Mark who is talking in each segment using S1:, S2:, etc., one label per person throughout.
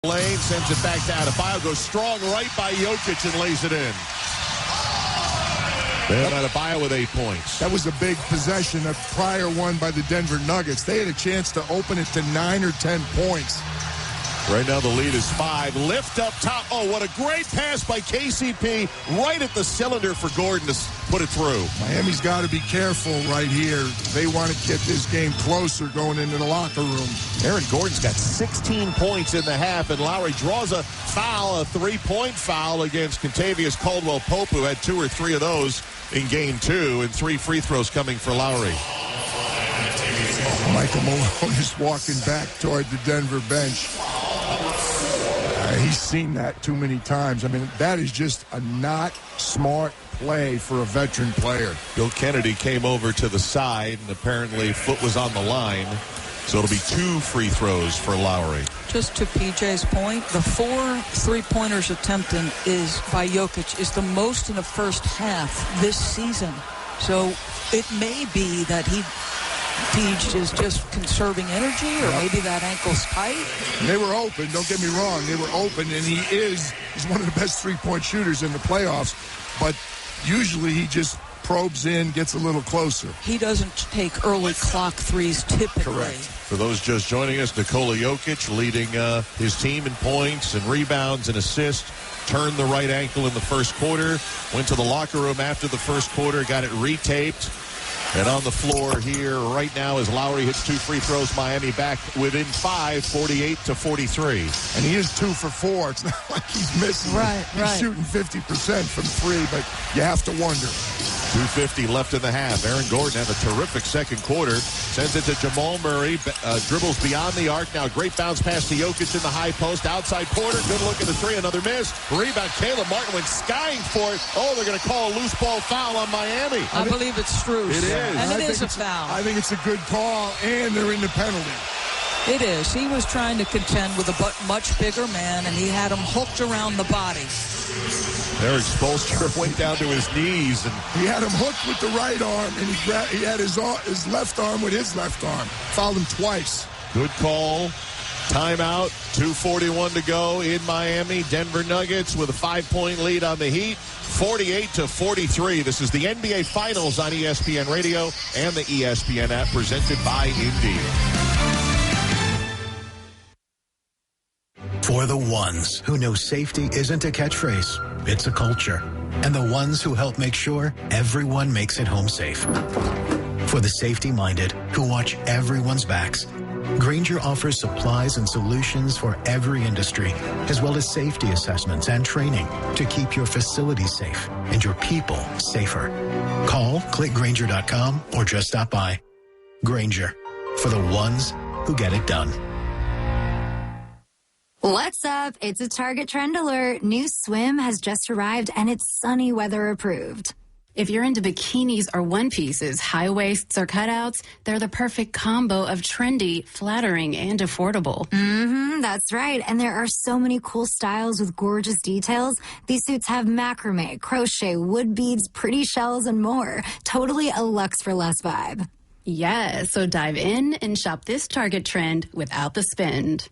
S1: Lane sends it back to Adebayo, goes strong right by Jokic and lays it in. And Adebayo with 8 points.
S2: That was a big possession, a prior one by the Denver Nuggets. They had a chance to open it to 9 or 10 points.
S1: Right now the lead is 5. Lift up top. Oh, what a great pass by KCP right at the cylinder for Gordon to put it through.
S2: Miami's got to be careful right here. They want to get this game closer going into the locker room.
S1: Aaron Gordon's got 16 points in the half, and Lowry draws a foul, a 3-point foul against Kentavious Caldwell-Pope, who had 2 or 3 of those in game 2, and 3 free throws coming for Lowry.
S2: Michael Malone is walking back toward the Denver bench. He's seen that too many times. I mean, that is just a not smart play for a veteran player.
S1: Bill Kennedy came over to the side, and apparently foot was on the line. So it'll be 2 free throws for Lowry.
S3: Just to PJ's point, the 4 3-pointers attempted by Jokic is the most in the first half this season. So it may be that Peach is just conserving energy, or maybe that ankle's tight.
S2: They were open, don't get me wrong. They were open, and he's one of the best 3-point shooters in the playoffs. But usually he just probes in, gets a little closer.
S3: He doesn't take early clock threes typically.
S2: Correct.
S1: For those just joining us, Nikola Jokic leading his team in points and rebounds and assists. Turned the right ankle in the first quarter. Went to the locker room after the first quarter, got it retaped. And on the floor here right now as Lowry hits 2 free throws, Miami back within 5, 48-43.
S2: And he is 2 for 4. It's not like he's missing. He's shooting 50% from 3, but you have to wonder.
S1: 2:50 left in the half. Aaron Gordon had a terrific second quarter. Sends it to Jamal Murray. Dribbles beyond the arc. Now great bounce pass to Jokic in the high post. Outside Porter. Good look at the 3. Another miss. Rebound. Caleb Martin went skying for it. Oh, they're going to call a loose ball foul on Miami.
S3: I believe it's Strus.
S1: It is.
S3: And it is a foul.
S2: I think it's a good call, and they're in the penalty.
S3: It is. He was trying to contend with a much bigger man, and he had him hooked around the body.
S1: Eric Spoelstra went down to his knees. And
S2: he had him hooked with the right arm, and he had his left arm with his left arm. Fouled him twice.
S1: Good call. Timeout. 2:41 to go in Miami. Denver Nuggets with a 5-point lead on the Heat. 48-43. This is the NBA Finals on ESPN Radio and the ESPN app, presented by Indeed.
S4: For the ones who know safety isn't a catchphrase, it's a culture. And the ones who help make sure everyone makes it home safe. For the safety-minded who watch everyone's backs, Grainger offers supplies and solutions for every industry, as well as safety assessments and training to keep your facilities safe and your people safer. Call, click Grainger.com, or just stop by. Grainger, for the ones who get it done.
S5: What's up? It's a Target Trend Alert. New swim has just arrived, and it's sunny weather approved.
S6: If you're into bikinis or one-pieces, high waists or cutouts, they're the perfect combo of trendy, flattering, and affordable.
S5: That's right. And there are so many cool styles with gorgeous details. These suits have macrame, crochet, wood beads, pretty shells, and more. Totally a luxe for less vibe.
S6: Yeah, so dive in and shop this Target trend without the spend.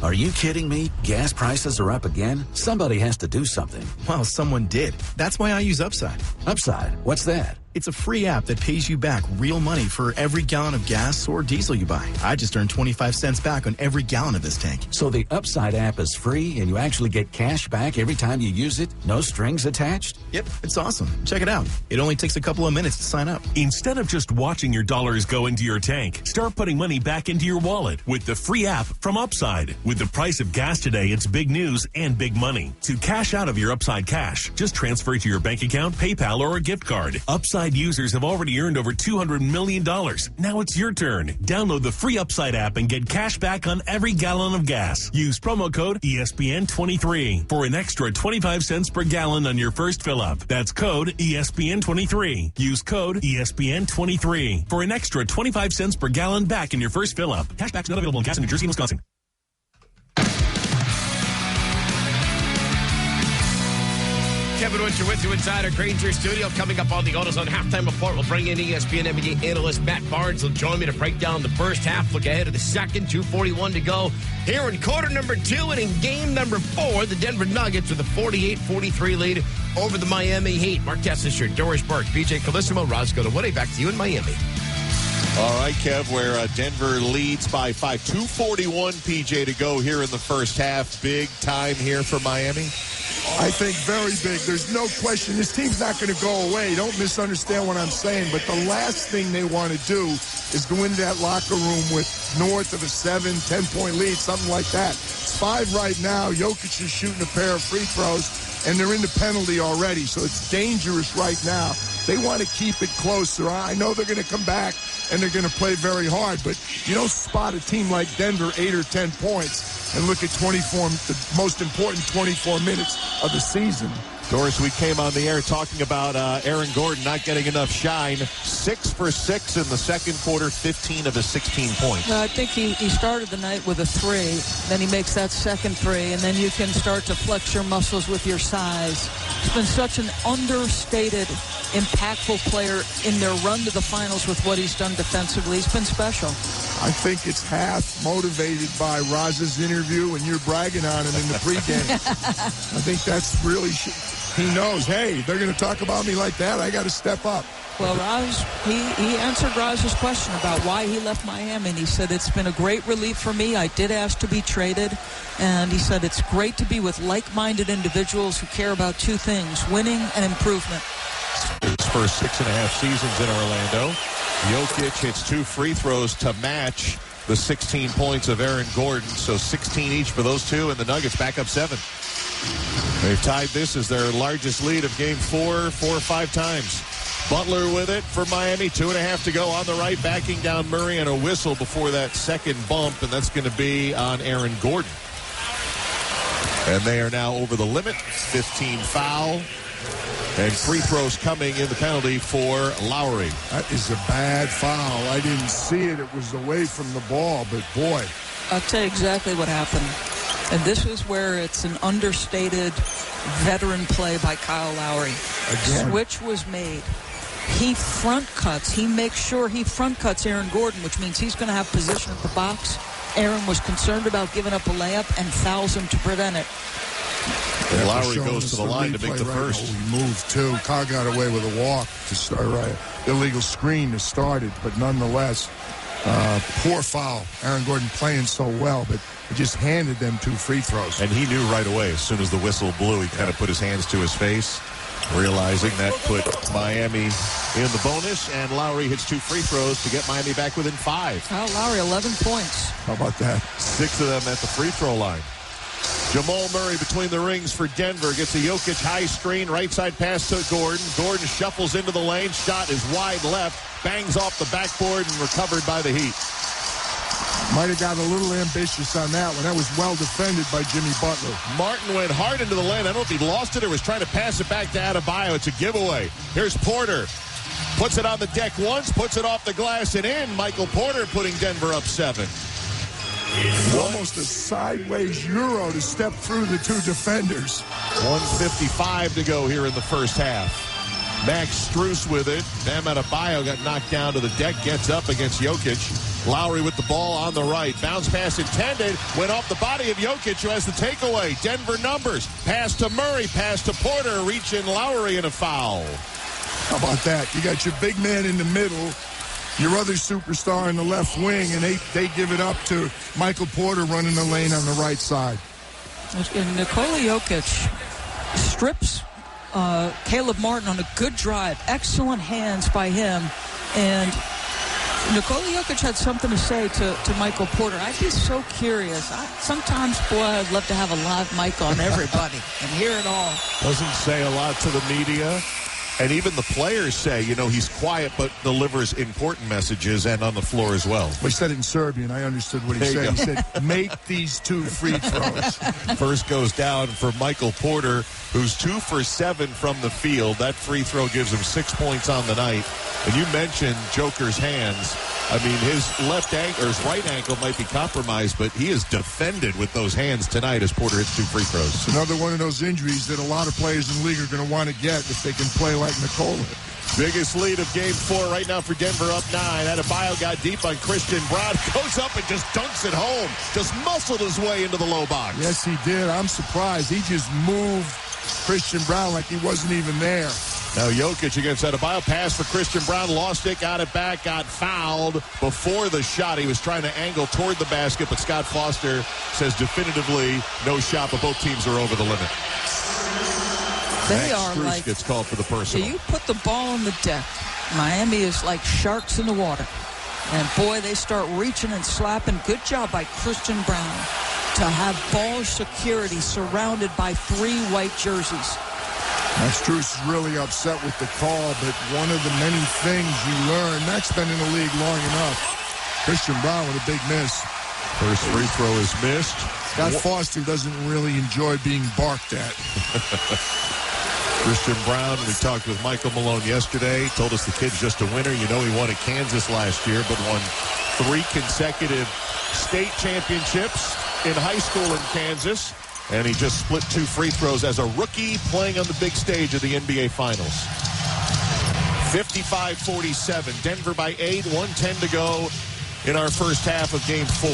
S7: Are you kidding me? Gas prices are up again? Somebody has to do something.
S8: Well, someone did. That's why I use Upside.
S7: Upside? What's that?
S8: It's a free app that pays you back real money for every gallon of gas or diesel you buy. I just earned 25 cents back on every gallon of this tank.
S7: So the Upside app is free and you actually get cash back every time you use it? No strings attached?
S8: Yep, it's awesome. Check it out. It only takes a couple of minutes to sign up.
S9: Instead of just watching your dollars go into your tank, start putting money back into your wallet with the free app from Upside. With the price of gas today, it's big news and big money. To cash out of your Upside cash, just transfer it to your bank account, PayPal, or a gift card. Upside users have already earned over $200 million. Now it's your turn. Download the free Upside app and get cash back on every gallon of gas. Use promo code ESPN23 for an extra 25 cents per gallon on your first fill-up. That's code ESPN23. Use code ESPN23 for an extra 25 cents per gallon back in your first fill-up. Cashback's not available in gas in New Jersey and Wisconsin.
S10: Kevin Winter with you inside our Granger studio. Coming up on the AutoZone halftime report, we'll bring in ESPN NBA analyst Matt Barnes. He'll join me to break down the first half. Look ahead of the second, 2:41 to go. Here in quarter number 2 and in game number 4, the Denver Nuggets with a 48-43 lead over the Miami Heat. Mark Tessisher, Doris Burke, BJ Calissimo, Roscoe Woody. Back to you in Miami.
S1: All right, Kev, where Denver leads by 5. 2:41, PJ, to go here in the first half. Big time here for Miami.
S2: I think very big. There's no question. This team's not going to go away. Don't misunderstand what I'm saying. But the last thing they want to do is go into that locker room with north of a 7, 10-point lead, something like that. It's 5 right now. Jokic is shooting a pair of free throws, and they're in the penalty already. So it's dangerous right now. They want to keep it closer. I know they're going to come back, and they're going to play very hard. But you don't spot a team like Denver 8 or 10 points and look at 24, the most important 24 minutes of the season.
S1: Doris, we came on the air talking about Aaron Gordon not getting enough shine. 6 for 6 in the second quarter, 15 of his 16 points.
S3: I think he started the night with a 3. Then he makes that second 3, and then you can start to flex your muscles with your size. He's been such an understated, impactful player in their run to the finals with what he's done defensively. He's been special.
S2: I think it's half motivated by Raz's interview, and you're bragging on him in the pregame. I think that's really... He knows, hey, they're going to talk about me like that. I got to step up.
S3: Well, Raz, he answered Raz's question about why he left Miami, and he said, it's been a great relief for me. I did ask to be traded, and he said, it's great to be with like-minded individuals who care about 2 things, winning and improvement.
S1: His first 6.5 seasons in Orlando. Jokic hits 2 free throws to match the 16 points of Aaron Gordon, so 16 each for those 2, and the Nuggets back up 7. They've tied this as their largest lead of game 4 or 5 times. Butler with it for Miami. 2.5 to go on the right, backing down Murray, and a whistle before that second bump, and that's going to be on Aaron Gordon. And they are now over the limit. 15 foul. And free throws coming in the penalty for Lowry.
S2: That is a bad foul. I didn't see it. It was away from the ball, but boy.
S3: I'll tell you exactly what happened. And this is where it's an understated veteran play by Kyle Lowry.
S2: Again.
S3: Switch was made. He front cuts. He makes sure he front cuts Aaron Gordon, which means he's going to have position at the box. Aaron was concerned about giving up a layup and fouls him to prevent it.
S1: And Lowry goes to the line to make the first.
S2: He moved too. Kyle got away with a walk to start, right? Illegal screen to start it, but nonetheless, poor foul. Aaron Gordon playing so well, but he just handed them 2 free throws.
S1: And he knew right away, as soon as the whistle blew, he kind of put his hands to his face, realizing that put Miami in the bonus, and Lowry hits 2 free throws to get Miami back within 5.
S3: Kyle Lowry, 11 points.
S2: How about that?
S1: 6 of them at the free throw line. Jamal Murray between the rings for Denver. Gets a Jokic high screen. Right side pass to Gordon. Gordon shuffles into the lane. Shot is wide left. Bangs off the backboard and recovered by the Heat.
S2: Might have got a little ambitious on that one. That was well defended by Jimmy Butler.
S1: Martin went hard into the lane. I don't know if he lost it or was trying to pass it back to Adebayo. It's a giveaway. Here's Porter. Puts it on the deck once. Puts it off the glass and in. Michael Porter putting Denver up 7.
S2: Almost a sideways Euro to step through the 2 defenders.
S1: 1:55 to go here in the first half. Max Strus with it. Bam Adebayo got knocked down to the deck. Gets up against Jokic. Lowry with the ball on the right. Bounce pass intended. Went off the body of Jokic, who has the takeaway. Denver numbers. Pass to Murray. Pass to Porter. Reach in Lowry and a foul.
S2: How about that? You got your big man in the middle, your other superstar in the left wing, and they give it up to Michael Porter running the lane on the right side.
S3: And Nikola Jokic strips Caleb Martin on a good drive. Excellent hands by him. And Nikola Jokic had something to say to Michael Porter. I'd be so curious. Sometimes, boy, I'd love to have a live mic on everybody and hear it all.
S1: Doesn't say a lot to the media. And even the players say, he's quiet but delivers important messages and on the floor as well.
S2: He said it in Serbian. I understood what he said. He said, make these 2 free throws.
S1: First goes down for Michael Porter, who's 2 for 7 from the field. That free throw gives him 6 points on the night. And you mentioned Joker's hands. I mean, his right ankle might be compromised, but he is defended with those hands tonight as Porter hits 2 free throws.
S2: It's another one of those injuries that a lot of players in the league are going to want to get if they can play like Nikola.
S1: Biggest lead of Game 4 right now for Denver, up 9. Adebayo got deep on Christian Brown. Goes up and just dunks it home. Just muscled his way into the low box.
S2: Yes, he did. I'm surprised. He just moved Christian Brown like he wasn't even there.
S1: Now Jokic against Adebayo. Pass for Christian Brown. Lost it, got it back, got fouled before the shot. He was trying to angle toward the basket, but Scott Foster says definitively no shot, but both teams are over the limit.
S3: They are
S1: Strus
S3: like,
S1: gets called for the personal.
S3: You put the ball on the deck. Miami is like sharks in the water. And boy, they start reaching and slapping. Good job by Christian Brown to have ball security surrounded by 3 white jerseys.
S2: Max Strus is really upset with the call, but one of the many things you learn, Max been in the league long enough. Christian Brown with a big miss.
S1: First free throw is missed.
S2: Scott Foster doesn't really enjoy being barked at.
S1: Christian Brown, we talked with Michael Malone yesterday, told us the kid's just a winner. He won at Kansas last year, but won 3 consecutive state championships in high school in Kansas. And he just split 2 free throws as a rookie playing on the big stage of the NBA Finals. 55-47. Denver by 8, 1:10 to go in our first half of Game 4.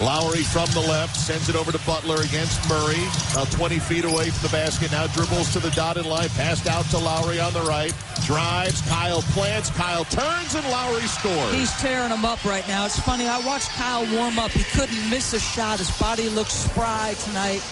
S1: Lowry from the left, sends it over to Butler against Murray. About 20 feet away from the basket. Now dribbles to the dotted line. Passed out to Lowry on the right. Drives. Kyle plants. Kyle turns, and Lowry scores.
S3: He's tearing him up right now. It's funny. I watched Kyle warm up. He couldn't miss a shot. His body looks spry tonight.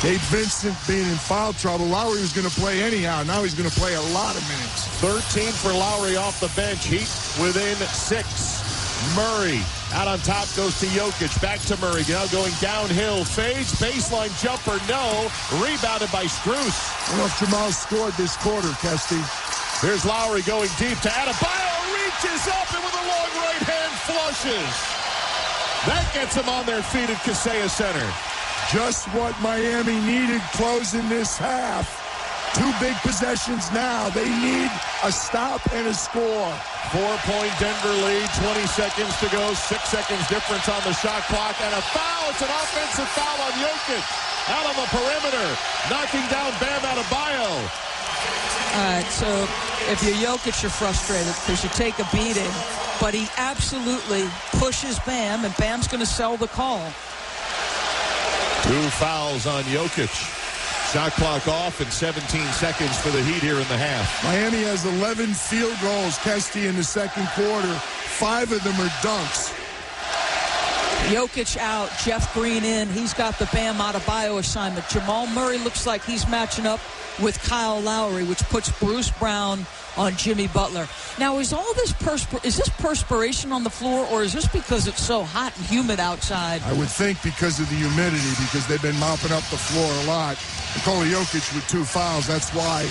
S2: Gabe Vincent being in foul trouble. Lowry was going to play anyhow. Now he's going to play a lot of minutes.
S1: 13 for Lowry off the bench. Heat within 6. Murray out on top goes to Jokic. Back to Murray. Now going downhill. Fades. Baseline jumper. No. Rebounded by Strus.
S2: I don't know if Jamal scored this quarter, Kesty.
S1: Here's Lowry going deep to Adebayo. Reaches up and with a long right hand flushes. That gets them on their feet at Kaseya Center.
S2: Just what Miami needed closing this half. 2 big possessions now. They need a stop and a score.
S1: 4-point Denver lead, 20 seconds to go, 6 seconds difference on the shot clock, and a foul. It's an offensive foul on Jokic. Out on the perimeter, knocking down Bam Adebayo.
S3: All right, so if you're Jokic, you're frustrated because you take a beating, but he absolutely pushes Bam, and Bam's going to sell the call.
S1: 2 fouls on Jokic. Shot clock off and 17 seconds for the Heat here in the half.
S2: Miami has 11 field goals, Kesty, in the second quarter. 5 of them are dunks.
S3: Jokic out, Jeff Green in. He's got the Bam Adebayo assignment. Jamal Murray looks like he's matching up with Kyle Lowry, which puts Bruce Brown on Jimmy Butler. Now, is all this perspiration on the floor, or is this because it's so hot and humid outside?
S2: I would think because of the humidity, because they've been mopping up the floor a lot. Nikola Jokic with 2 fouls. That's why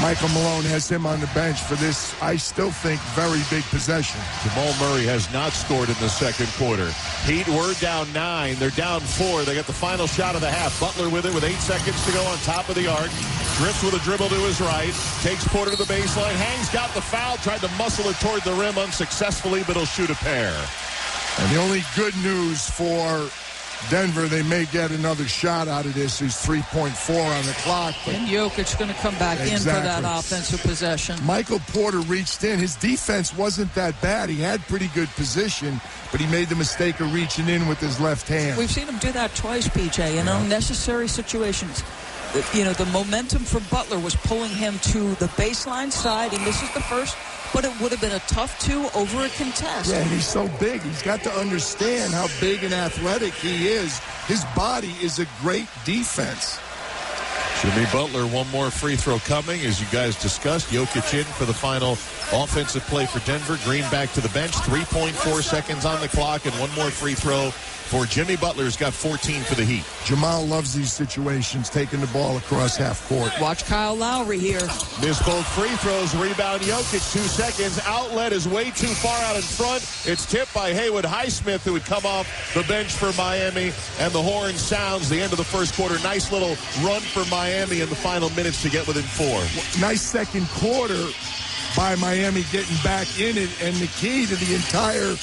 S2: Michael Malone has him on the bench for this, I still think, very big possession.
S1: Jamal Murray has not scored in the second quarter. Heat were down 9. They're down 4. They got the final shot of the half. Butler with it with 8 seconds to go on top of the arc. Drifts with a dribble to his right. Takes Porter to the baseline. Hangs got the foul. Tried to muscle it toward the rim unsuccessfully, but he'll shoot a pair.
S2: And the only good news for Denver, they may get another shot out of this. Is 3.4 on the clock. But
S3: and Jokic's going to come back in for that offensive possession.
S2: Michael Porter reached in. His defense wasn't that bad. He had pretty good position, but he made the mistake of reaching in with his left hand.
S3: We've seen him do that twice, PJ, in unnecessary situations. The momentum for Butler was pulling him to the baseline side. He misses the first, but it would have been a tough 2 over a contest.
S2: Yeah, and he's so big. He's got to understand how big and athletic he is. His body is a great defense.
S1: Jimmy Butler, one more free throw coming, as you guys discussed. Jokic in for the final offensive play for Denver. Green back to the bench. 3.4 seconds on the clock, and one more free throw for Jimmy Butler, who's got 14 for the Heat.
S2: Jamal loves these situations, taking the ball across half court.
S3: Watch Kyle Lowry here.
S1: Missed both free throws. Rebound Jokic, 2 seconds. Outlet is way too far out in front. It's tipped by Haywood Highsmith, who would come off the bench for Miami. And the horn sounds the end of the first quarter. Nice little run for Miami in the final minutes to get within 4.
S2: Nice second quarter by Miami getting back in it. And the key to the entire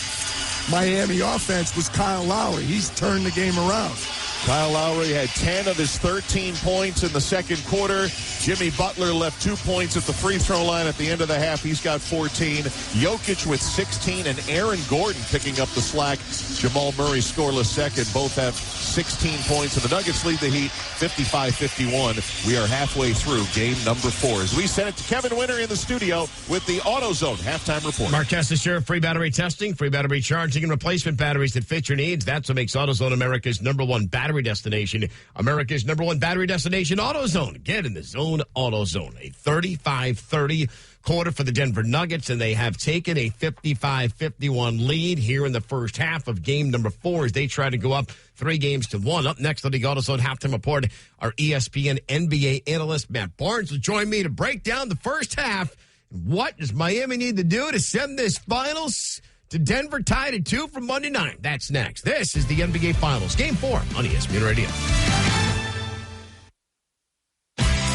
S2: Miami offense was Kyle Lowry. He's turned the game around.
S1: Kyle Lowry had 10 of his 13 points in the second quarter. Jimmy Butler left 2 points at the free throw line at the end of the half. He's got 14. Jokic with 16, and Aaron Gordon picking up the slack. Jamal Murray scoreless second. Both have 16 points, and the Nuggets lead the Heat 55-51. We are halfway through game number 4. As we send it to Kevin Winter in the studio with the AutoZone halftime report.
S10: Mark Testis here. Free battery testing, free battery charging, and replacement batteries that fit your needs. That's what makes AutoZone America's #1 battery destination. America's #1 battery destination, AutoZone. Get in the zone, AutoZone. A 35-30 quarter for the Denver Nuggets, and they have taken a 55-51 lead here in the first half of game number 4 as they try to go up 3-1. Up next on the AutoZone halftime report, our ESPN NBA analyst Matt Barnes will join me to break down the first half. What does Miami need to do to send this finals to Denver tied at 2 from Monday night? That's next. This is the NBA Finals, Game 4 on ESPN Radio.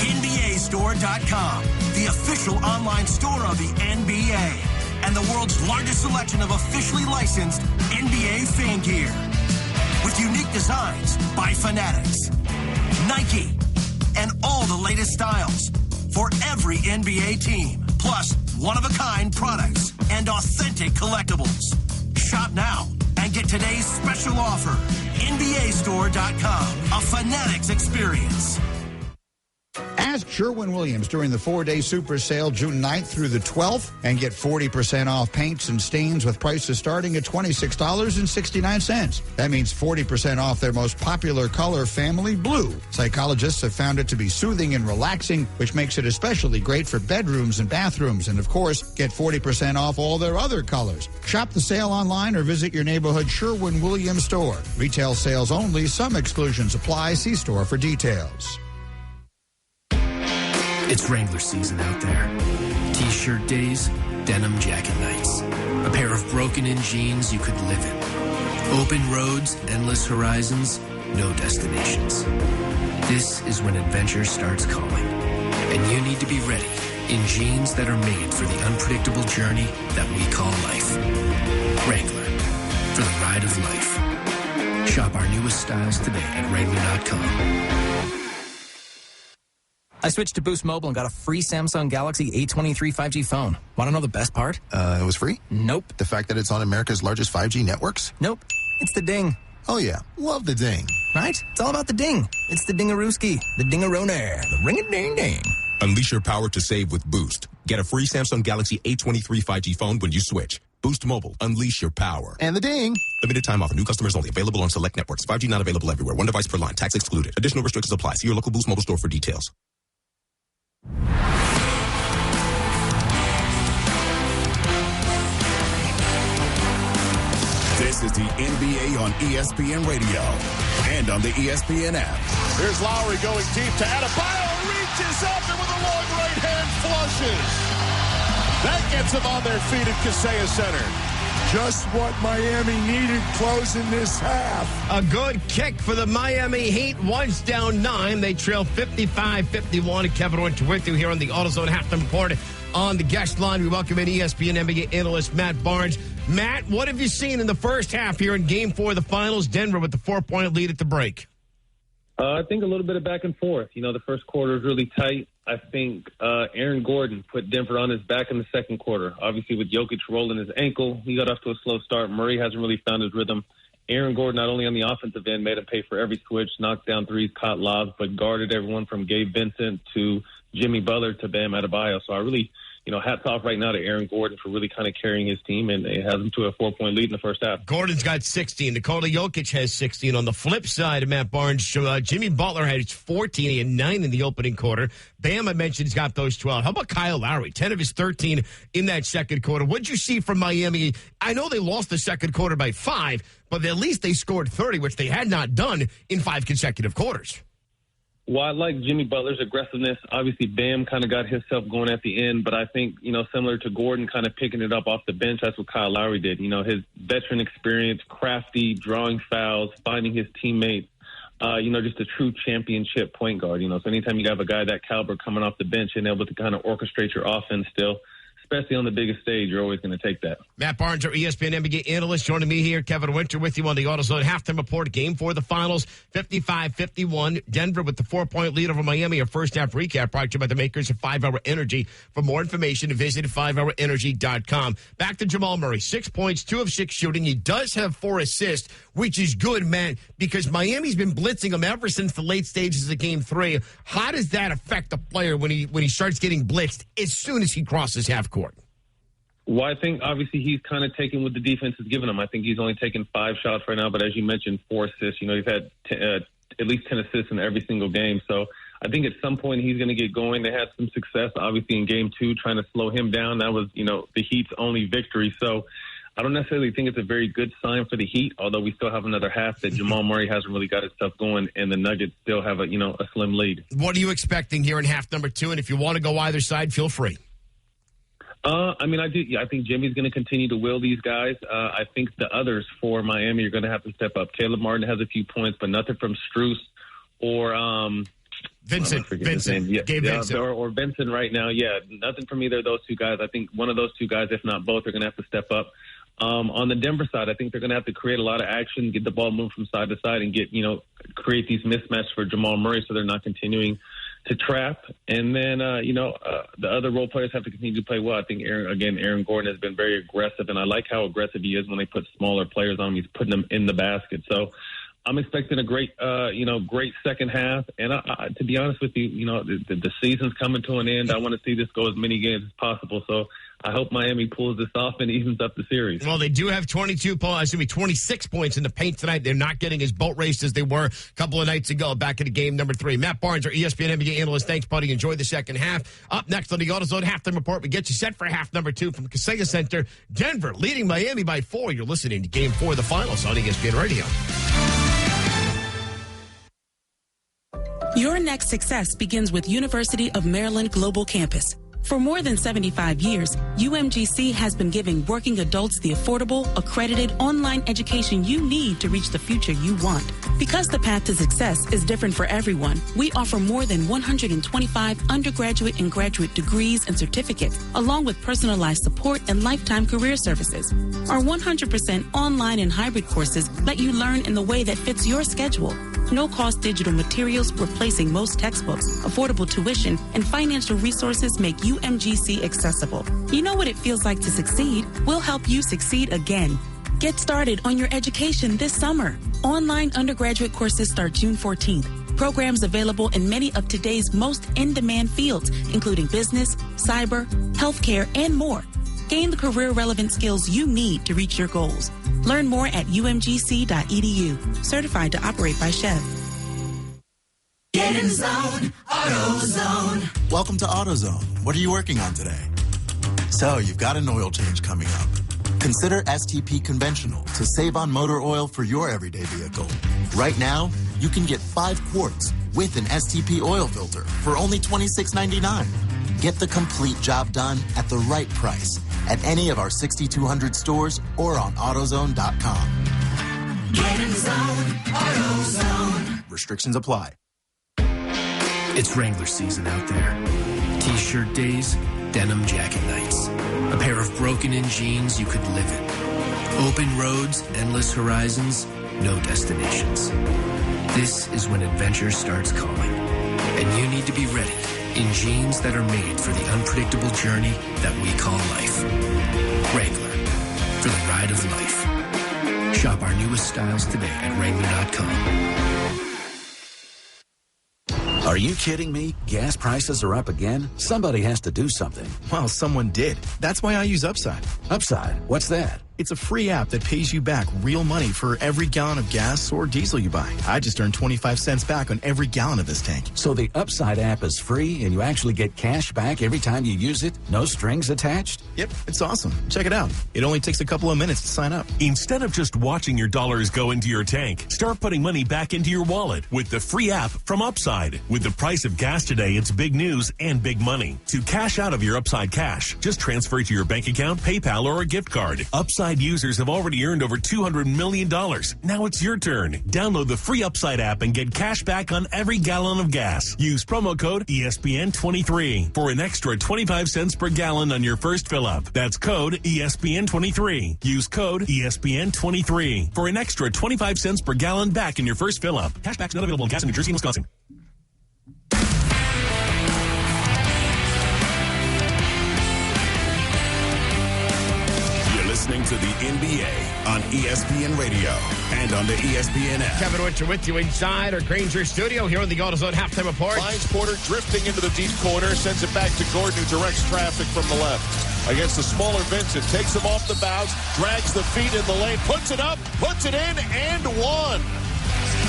S11: NBAstore.com, the official online store of the NBA, and the world's largest selection of officially licensed NBA fan gear. With unique designs by Fanatics, Nike, and all the latest styles for every NBA team. Plus, one-of-a-kind products and authentic collectibles. Shop now and get today's special offer. NBAstore.com, a Fanatics experience.
S12: Ask Sherwin-Williams during the 4-day super sale June 9th through the 12th and get 40% off paints and stains with prices starting at $26.69. That means 40% off their most popular color, family blue. Psychologists have found it to be soothing and relaxing, which makes it especially great for bedrooms and bathrooms. And, of course, get 40% off all their other colors. Shop the sale online or visit your neighborhood Sherwin-Williams store. Retail sales only. Some exclusions apply. See store for details.
S13: It's Wrangler season out there. T-shirt days, denim jacket nights. A pair of broken-in jeans you could live in. Open roads, endless horizons, no destinations. This is when adventure starts calling. And you need to be ready in jeans that are made for the unpredictable journey that we call life. Wrangler, for the ride of life. Shop our newest styles today at Wrangler.com.
S14: I switched to Boost Mobile and got a free Samsung Galaxy A23 5G phone. Want to know the best part?
S15: It was free?
S14: Nope.
S15: The fact that it's on America's largest 5G networks?
S14: Nope. It's the ding.
S15: Oh, yeah. Love the ding.
S14: Right? It's all about the ding. It's the dingarooski, the dingarone, the ring-a-ding-ding.
S16: Unleash your power to save with Boost. Get a free Samsung Galaxy A23 5G phone when you switch. Boost Mobile. Unleash your power.
S15: And the ding.
S16: Limited time offer. New customers only. Available on select networks. 5G not available everywhere. One device per line. Tax excluded. Additional restrictions apply. See your local Boost Mobile store for details.
S17: This is the NBA on ESPN Radio and on the ESPN app.
S1: Here's Lowry going deep to Adebayo. Reaches up and with a long right hand flushes. That gets them on their feet at Kaseya Center.
S2: Just what Miami needed closing this half.
S10: A good kick for the Miami Heat. Once down 9, they trail 55-51. Kevin Winter with you here on the AutoZone halftime report. On the guest line, we welcome in ESPN NBA analyst Matt Barnes. Matt, what have you seen in the first half here in Game 4 of the Finals? Denver with the 4-point lead at the break.
S18: I think a little bit of back and forth. You know, the first quarter was really tight. I think Aaron Gordon put Denver on his back in the second quarter. Obviously, with Jokic rolling his ankle, he got off to a slow start. Murray hasn't really found his rhythm. Aaron Gordon, not only on the offensive end, made him pay for every switch, knocked down threes, caught lobs, but guarded everyone from Gabe Vincent to Jimmy Butler to Bam Adebayo. So I really hats off right now to Aaron Gordon for really kind of carrying his team, and it has him to a 4-point lead in the first half.
S10: Gordon's got 16. Nikola Jokic has 16. On the flip side of Matt Barnes, Jimmy Butler had 14. He had 9 in the opening quarter. Bam, I mentioned, he's got those 12. How about Kyle Lowry? 10 of his 13 in that second quarter. What'd you see from Miami? I know they lost the second quarter by 5, but at least they scored 30, which they had not done in 5 consecutive quarters.
S18: Well, I like Jimmy Butler's aggressiveness. Obviously, Bam kind of got himself going at the end, but I think, similar to Gordon kind of picking it up off the bench, that's what Kyle Lowry did. His veteran experience, crafty, drawing fouls, finding his teammates, just a true championship point guard. So anytime you have a guy that caliber coming off the bench and able to kind of orchestrate your offense still, especially on the biggest stage, you're always going to take that.
S10: Matt Barnes, our ESPN NBA analyst, joining me here. Kevin Winter with you on the AutoZone halftime report. Game 4 of the finals, 55-51. Denver with the 4-point lead over Miami. Our first half recap brought to you by the makers of 5-Hour Energy. For more information, visit 5hourenergy.com. Back to Jamal Murray. 6 points, 2 of 6 shooting. He does have 4 assists, which is good, man, because Miami's been blitzing him ever since the late stages of Game 3. How does that affect the player when he starts getting blitzed as soon as he crosses half court?
S18: Well, I think obviously he's kind of taking what the defense has given him. I think he's only taken 5 shots right now, but as you mentioned, 4 assists. He's had at least 10 assists in every single game. So I think at some point he's going to get going. They had some success, obviously, in Game 2, trying to slow him down. That was, the Heat's only victory. So I don't necessarily think it's a very good sign for the Heat, although we still have another half that Jamal Murray hasn't really got his stuff going, and the Nuggets still have a slim lead.
S10: What are you expecting here in half number 2? And if you want to go either side, feel free.
S18: I think Jimmy's going to continue to will these guys. I think the others for Miami are going to have to step up. Caleb Martin has a few points, but nothing from Strus or
S10: Vincent.
S18: Yeah,
S10: Gabe Vincent.
S18: Or Vincent right now. Yeah, nothing from either of those two guys. I think one of those two guys, if not both, are going to have to step up. On the Denver side, I think they're going to have to create a lot of action, get the ball moved from side to side, and create these mismatches for Jamal Murray so they're not continuing to trap. And then, the other role players have to continue to play well. I think, Aaron Gordon has been very aggressive, and I like how aggressive he is when they put smaller players on him. He's putting them in the basket. So I'm expecting a great second half. And to be honest with you, the season's coming to an end. I want to see this go as many games as possible. So I hope Miami pulls this off and evens up the series.
S10: Well, they do have 26 points in the paint tonight. They're not getting as boat raced as they were a couple of nights ago back into game number 3. Matt Barnes, our ESPN NBA analyst. Thanks, buddy. Enjoy the second half. Up next on the AutoZone halftime report, we get you set for half number 2 from Kaseya Center. Denver leading Miami by 4. You're listening to game 4 of the finals on ESPN Radio.
S19: Your next success begins with University of Maryland Global Campus. For more than 75 years, UMGC has been giving working adults the affordable, accredited online education you need to reach the future you want. Because the path to success is different for everyone, we offer more than 125 undergraduate and graduate degrees and certificates, along with personalized support and lifetime career services. Our 100% online and hybrid courses let you learn in the way that fits your schedule. No-cost digital materials replacing most textbooks, affordable tuition, and financial resources make UMGC accessible. You know what it feels like to succeed? We'll help you succeed again. Get started on your education this summer. Online undergraduate courses start June 14th. Programs available in many of today's most in-demand fields, including business, cyber, healthcare, and more. Gain the career-relevant skills you need to reach your goals. Learn more at umgc.edu. Certified to operate by Chev.
S20: Get in zone, AutoZone.
S21: Welcome to AutoZone. What are you working on today? So, you've got an oil change coming up. Consider STP Conventional to save on motor oil for your everyday vehicle. Right now, you can get 5 quarts with an STP oil filter for only $26.99. Get the complete job done at the right price at any of our 6,200 stores or on AutoZone.com.
S20: Get in zone, AutoZone.
S21: Restrictions apply.
S13: It's Wrangler season out there. T-shirt days, denim jacket nights. A pair of broken-in jeans you could live in. Open roads, endless horizons, no destinations. This is when adventure starts calling. And you need to be ready in jeans that are made for the unpredictable journey that we call life. Wrangler, for the ride of life. Shop our newest styles today at Wrangler.com.
S7: Are you kidding me? Gas prices are up again? Somebody has to do something.
S8: Well, someone did. That's why I use Upside.
S7: Upside? What's that?
S8: It's a free app that pays you back real money for every gallon of gas or diesel you buy. I just earned 25 cents back on every gallon of this tank.
S7: So the Upside app is free and you actually get cash back every time you use it? No strings attached?
S8: Yep, it's awesome. Check it out. It only takes a couple of minutes to sign up.
S9: Instead of just watching your dollars go into your tank, start putting money back into your wallet with the free app from Upside. With the price of gas today, it's big news and big money. To cash out of your Upside cash, just transfer it to your bank account, PayPal, or a gift card. Upside users have already earned over $200 million. Now it's your turn. Download the free Upside app and get cash back on every gallon of gas. Use promo code ESPN23 for an extra 25 cents per gallon on your first fill up. That's code ESPN23. Use code ESPN23 for an extra 25 cents per gallon back in your first fill up. Cashback's not available in gas in New Jersey and Wisconsin.
S17: Listening to the NBA on ESPN Radio and on the ESPN app.
S10: Kevin Winter with you inside our Granger studio here in the AutoZone halftime report.
S1: Finds Porter drifting into the deep corner, sends it back to Gordon, who directs traffic from the left. Against the smaller Vincent, takes him off the bounce, drags the feet in the lane, puts it up, puts it in, and one.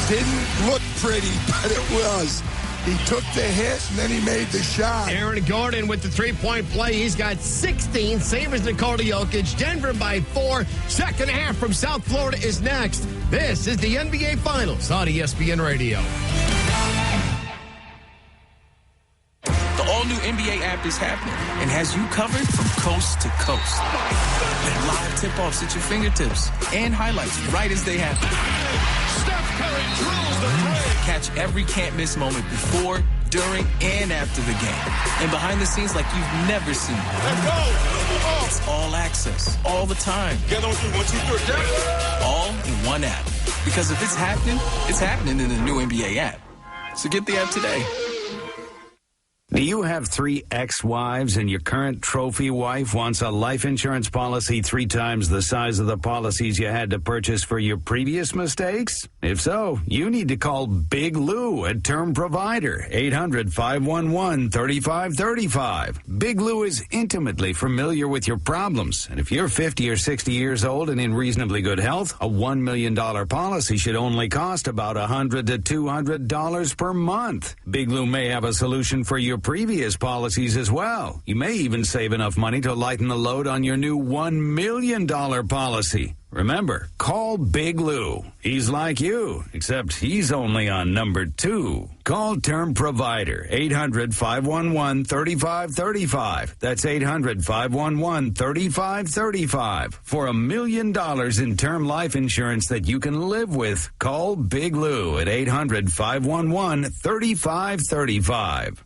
S2: Didn't look pretty, but it was. He took the hit, and then he made the shot.
S10: Aaron Gordon with the three-point play. He's got 16, same as Nikola Jokic. Denver by 4. Second half from South Florida is next. This is the NBA Finals on ESPN Radio.
S4: The all-new NBA app is happening and has you covered from coast to coast. And live tip-offs at your fingertips and highlights right as they happen.
S20: Steph Curry drills the three.
S4: Catch every can't-miss moment before, during, and after the game. And behind the scenes like you've never seen.
S20: Let's go. Oh.
S4: It's all access, all the time. All in one app. Because if it's happening in the new NBA app. So get the app today.
S22: Do you have 3 ex-wives and your current trophy wife wants a life insurance policy 3 times the size of the policies you had to purchase for your previous mistakes? If so, you need to call Big Lou at Term Provider, 800-511-3535. Big Lou is intimately familiar with your problems, and if you're 50 or 60 years old and in reasonably good health, a $1 million policy should only cost about $100 to $200 per month. Big Lou may have a solution for your previous policies as well. You may even save enough money to lighten the load on your new $1 million policy. Remember, call Big Lou. He's like you, except he's only on number 2. Call Term Provider, 800-511-3535. That's 800-511-3535. For $1 million in term life insurance that you can live with, call Big Lou at 800-511-3535.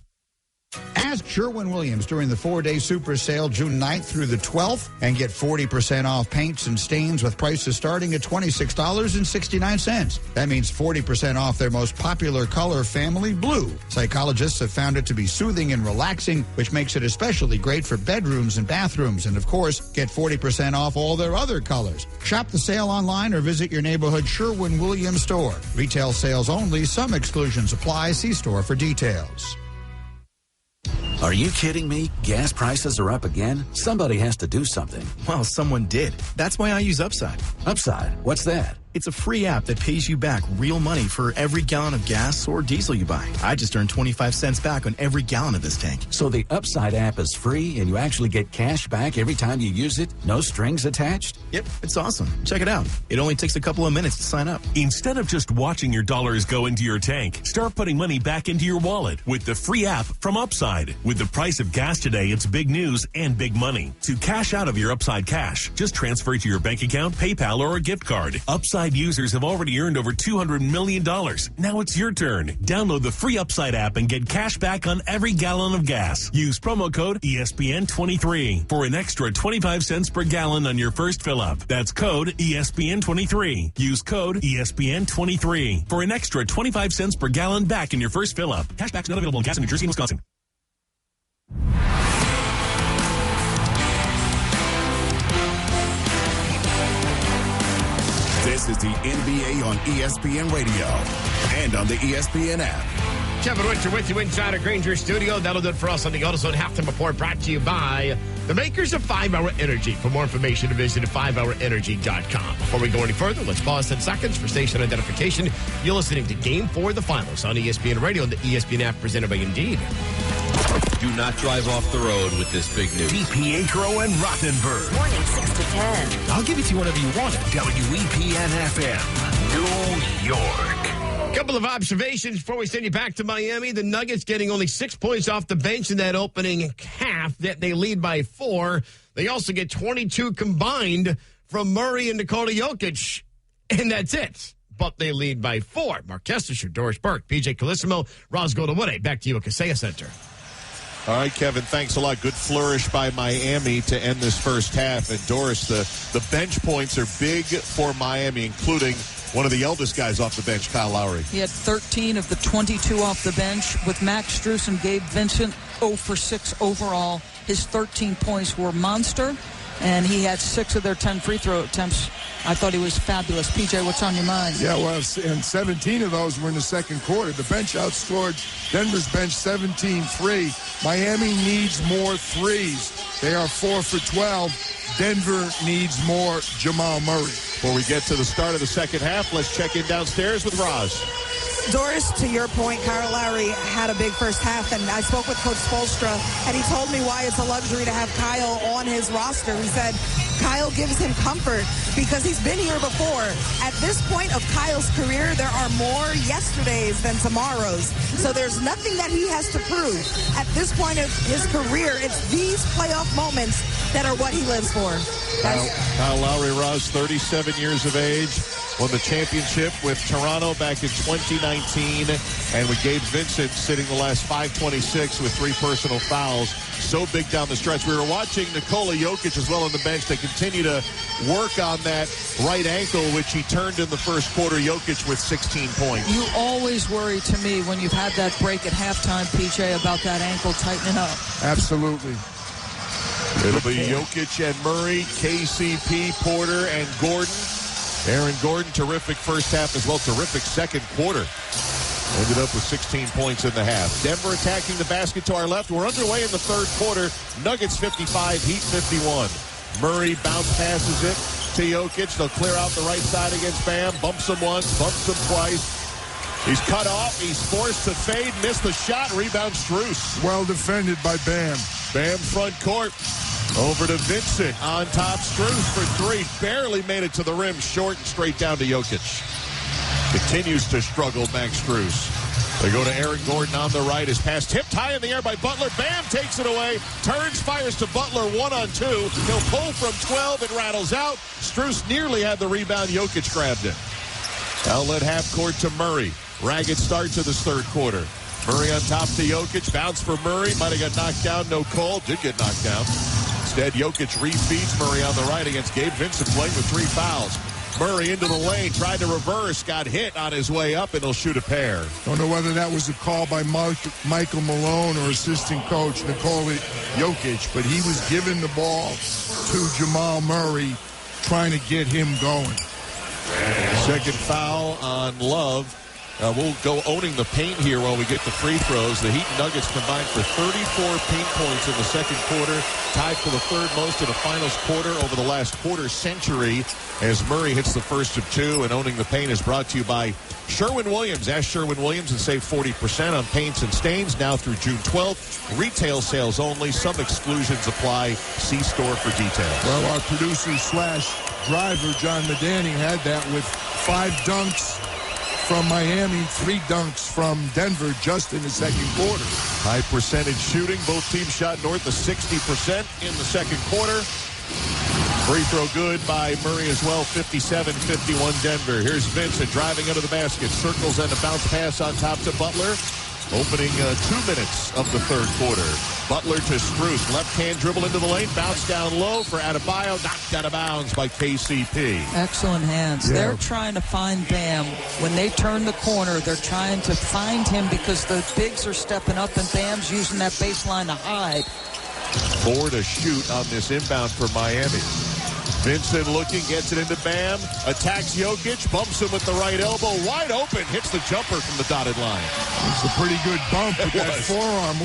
S12: Ask Sherwin-Williams during the 4-day super sale June 9th through the 12th and get 40% off paints and stains with prices starting at $26.69. That means 40% off their most popular color, family blue. Psychologists have found it to be soothing and relaxing, which makes it especially great for bedrooms and bathrooms. And of course, get 40% off all their other colors. Shop the sale online or visit your neighborhood Sherwin-Williams store. Retail sales only. Some exclusions apply. See store for details.
S7: Are you kidding me? Gas prices are up again? Somebody has to do something.
S8: Well, someone did. That's why I use Upside.
S7: Upside? What's that?
S8: It's a free app that pays you back real money for every gallon of gas or diesel you buy. I just earned 25 cents back on every gallon of this tank.
S7: So the Upside app is free and you actually get cash back every time you use it? No strings attached?
S8: Yep, it's awesome. Check it out. It only takes a couple of minutes to sign up.
S9: Instead of just watching your dollars go into your tank, start putting money back into your wallet with the free app from Upside. With the price of gas today, it's big news and big money. To cash out of your Upside cash, just transfer it to your bank account, PayPal, or a gift card. Upside users have already earned over $200 million. Now it's your turn. Download the free Upside app and get cash back on every gallon of gas. Use promo code ESPN23 for an extra 25 cents per gallon on your first fill up. That's code ESPN23. Use code ESPN23 for an extra 25 cents per gallon back in your first fill up. Cashback's not available in gas in New Jersey and Wisconsin.
S17: This is the NBA on ESPN Radio and on the ESPN app.
S10: Kevin Winter with you inside our Granger studio. That'll do it for us on the AutoZone Halftime Report, brought to you by the makers of 5-Hour Energy. For more information, visit 5hourenergy.com. Before we go any further, let's pause 10 seconds for station identification. You're listening to Game 4 of the Finals on ESPN Radio and the ESPN app presented by Indeed.
S5: Do not drive off the road with this big news.
S17: DiPietro and Rothenberg.
S6: Morning 6 to 10.
S17: I'll give it to you whenever you want it. WEPN-FM, New York.
S10: Couple of observations before we send you back to Miami. The Nuggets getting only 6 points off the bench in that opening half, that they lead by 4. They also get 22 combined from Murray and Nikola Jokic, and that's it. But they lead by 4. Mark Kestecher, Doris Burke, PJ Calissimo, Roz Goldenwood. Back to you at Kaseya Center.
S1: All right, Kevin, thanks a lot. Good flourish by Miami to end this first half. And Doris, the bench points are big for Miami, including one of the eldest guys off the bench, Kyle Lowry.
S3: He had 13 of the 22 off the bench. With Max Strus and Gabe Vincent 0 for 6 overall. His 13 points were monster, and he had 6 of their 10 free throw attempts. I thought he was fabulous. PJ, what's on your mind?
S2: Yeah, well, and 17 of those were in the second quarter. The bench outscored Denver's bench 17-3. Miami needs more threes. They are 4 for 12. Denver needs more Jamal Murray.
S1: Before we get to the start of the second half, let's check in downstairs with Roz.
S6: Doris, to your point, Kyle Lowry had a big first half, and I spoke with Coach Spoelstra, and he told me why it's a luxury to have Kyle on his roster. He said Kyle gives him comfort because he's been here before. At this point of Kyle's career, there are more yesterdays than tomorrows. So there's nothing that he has to prove. At this point of his career, it's these playoff moments that are what he lives for.
S1: Kyle Lowry, Roz, 37 years of age, won the championship with Toronto back in 2019, and with Gabe Vincent sitting the last 5:26 with 3 personal fouls. So big down the stretch. We were watching Nikola Jokic as well on the bench. They continue to work on that right ankle, which he turned in the first quarter. Jokic with 16 points.
S3: You always worry, to me, when you've had that break at halftime, PJ, about that ankle tightening up.
S2: Absolutely.
S1: It'll be Jokic and Murray, KCP, Porter, and Gordon. Aaron Gordon, terrific first half as well, terrific second quarter. Ended up with 16 points in the half. Denver attacking the basket to our left. We're underway in the third quarter. Nuggets 55, Heat 51. Murray bounce passes it to Jokic. They'll clear out the right side against Bam. Bumps him once, bumps him twice. He's cut off. He's forced to fade. Missed the shot. Rebound Strus.
S2: Well defended by Bam.
S1: Bam front court. Over to Vincent. On top, Strus for 3. Barely made it to the rim. Short and straight down to Jokic. Continues to struggle, Max Strus. They go to Aaron Gordon on the right. His pass tipped high in the air by Butler. Bam takes it away. Turns, fires to Butler 1-on-2. He'll pull from 12. It rattles out. Strus nearly had the rebound. Jokic grabbed it. Outlet half court to Murray. Ragged start to this third quarter. Murray on top to Jokic. Bounce for Murray. Might have got knocked down. No call. Did get knocked down. Instead, Jokic refeeds Murray on the right against Gabe Vincent, playing with 3 fouls. Murray into the lane, tried to reverse, got hit on his way up, and he'll shoot a pair.
S2: Don't know whether that was a call by Michael Malone or assistant coach Nikola Jokic, but he was giving the ball to Jamal Murray, trying to get him going.
S1: Second foul on Love. We'll go owning the paint here while we get the free throws. The Heat and Nuggets combined for 34 paint points in the second quarter, tied for the third most in a finals quarter over the last quarter century, as Murray hits the first of 2. And owning the paint is brought to you by Sherwin-Williams. Ask Sherwin-Williams and save 40% on paints and stains now through June 12th. Retail sales only. Some exclusions apply. See store for details.
S2: Well, our producer/driver, John Medani, had that with 5 dunks from Miami, 3 dunks from Denver just in the second quarter.
S1: High percentage shooting. Both teams shot north of 60% in the second quarter. Free throw good by Murray as well. 57-51 Denver. Here's Vincent driving under the basket. Circles and a bounce pass on top to Butler. Opening 2 minutes of the third quarter. Butler to Strus. Left-hand dribble into the lane. Bounce down low for Adebayo. Knocked out of bounds by KCP.
S3: Excellent hands.
S2: Yeah.
S3: They're trying to find Bam. When they turn the corner, they're trying to find him because the bigs are stepping up and Bam's using that baseline to hide.
S1: 4 to shoot on this inbound for Miami. Vincent looking, gets it into Bam, attacks Jokic, bumps him with the right elbow, wide open, hits the jumper from the dotted line.
S2: It's a pretty good bump with that forearm.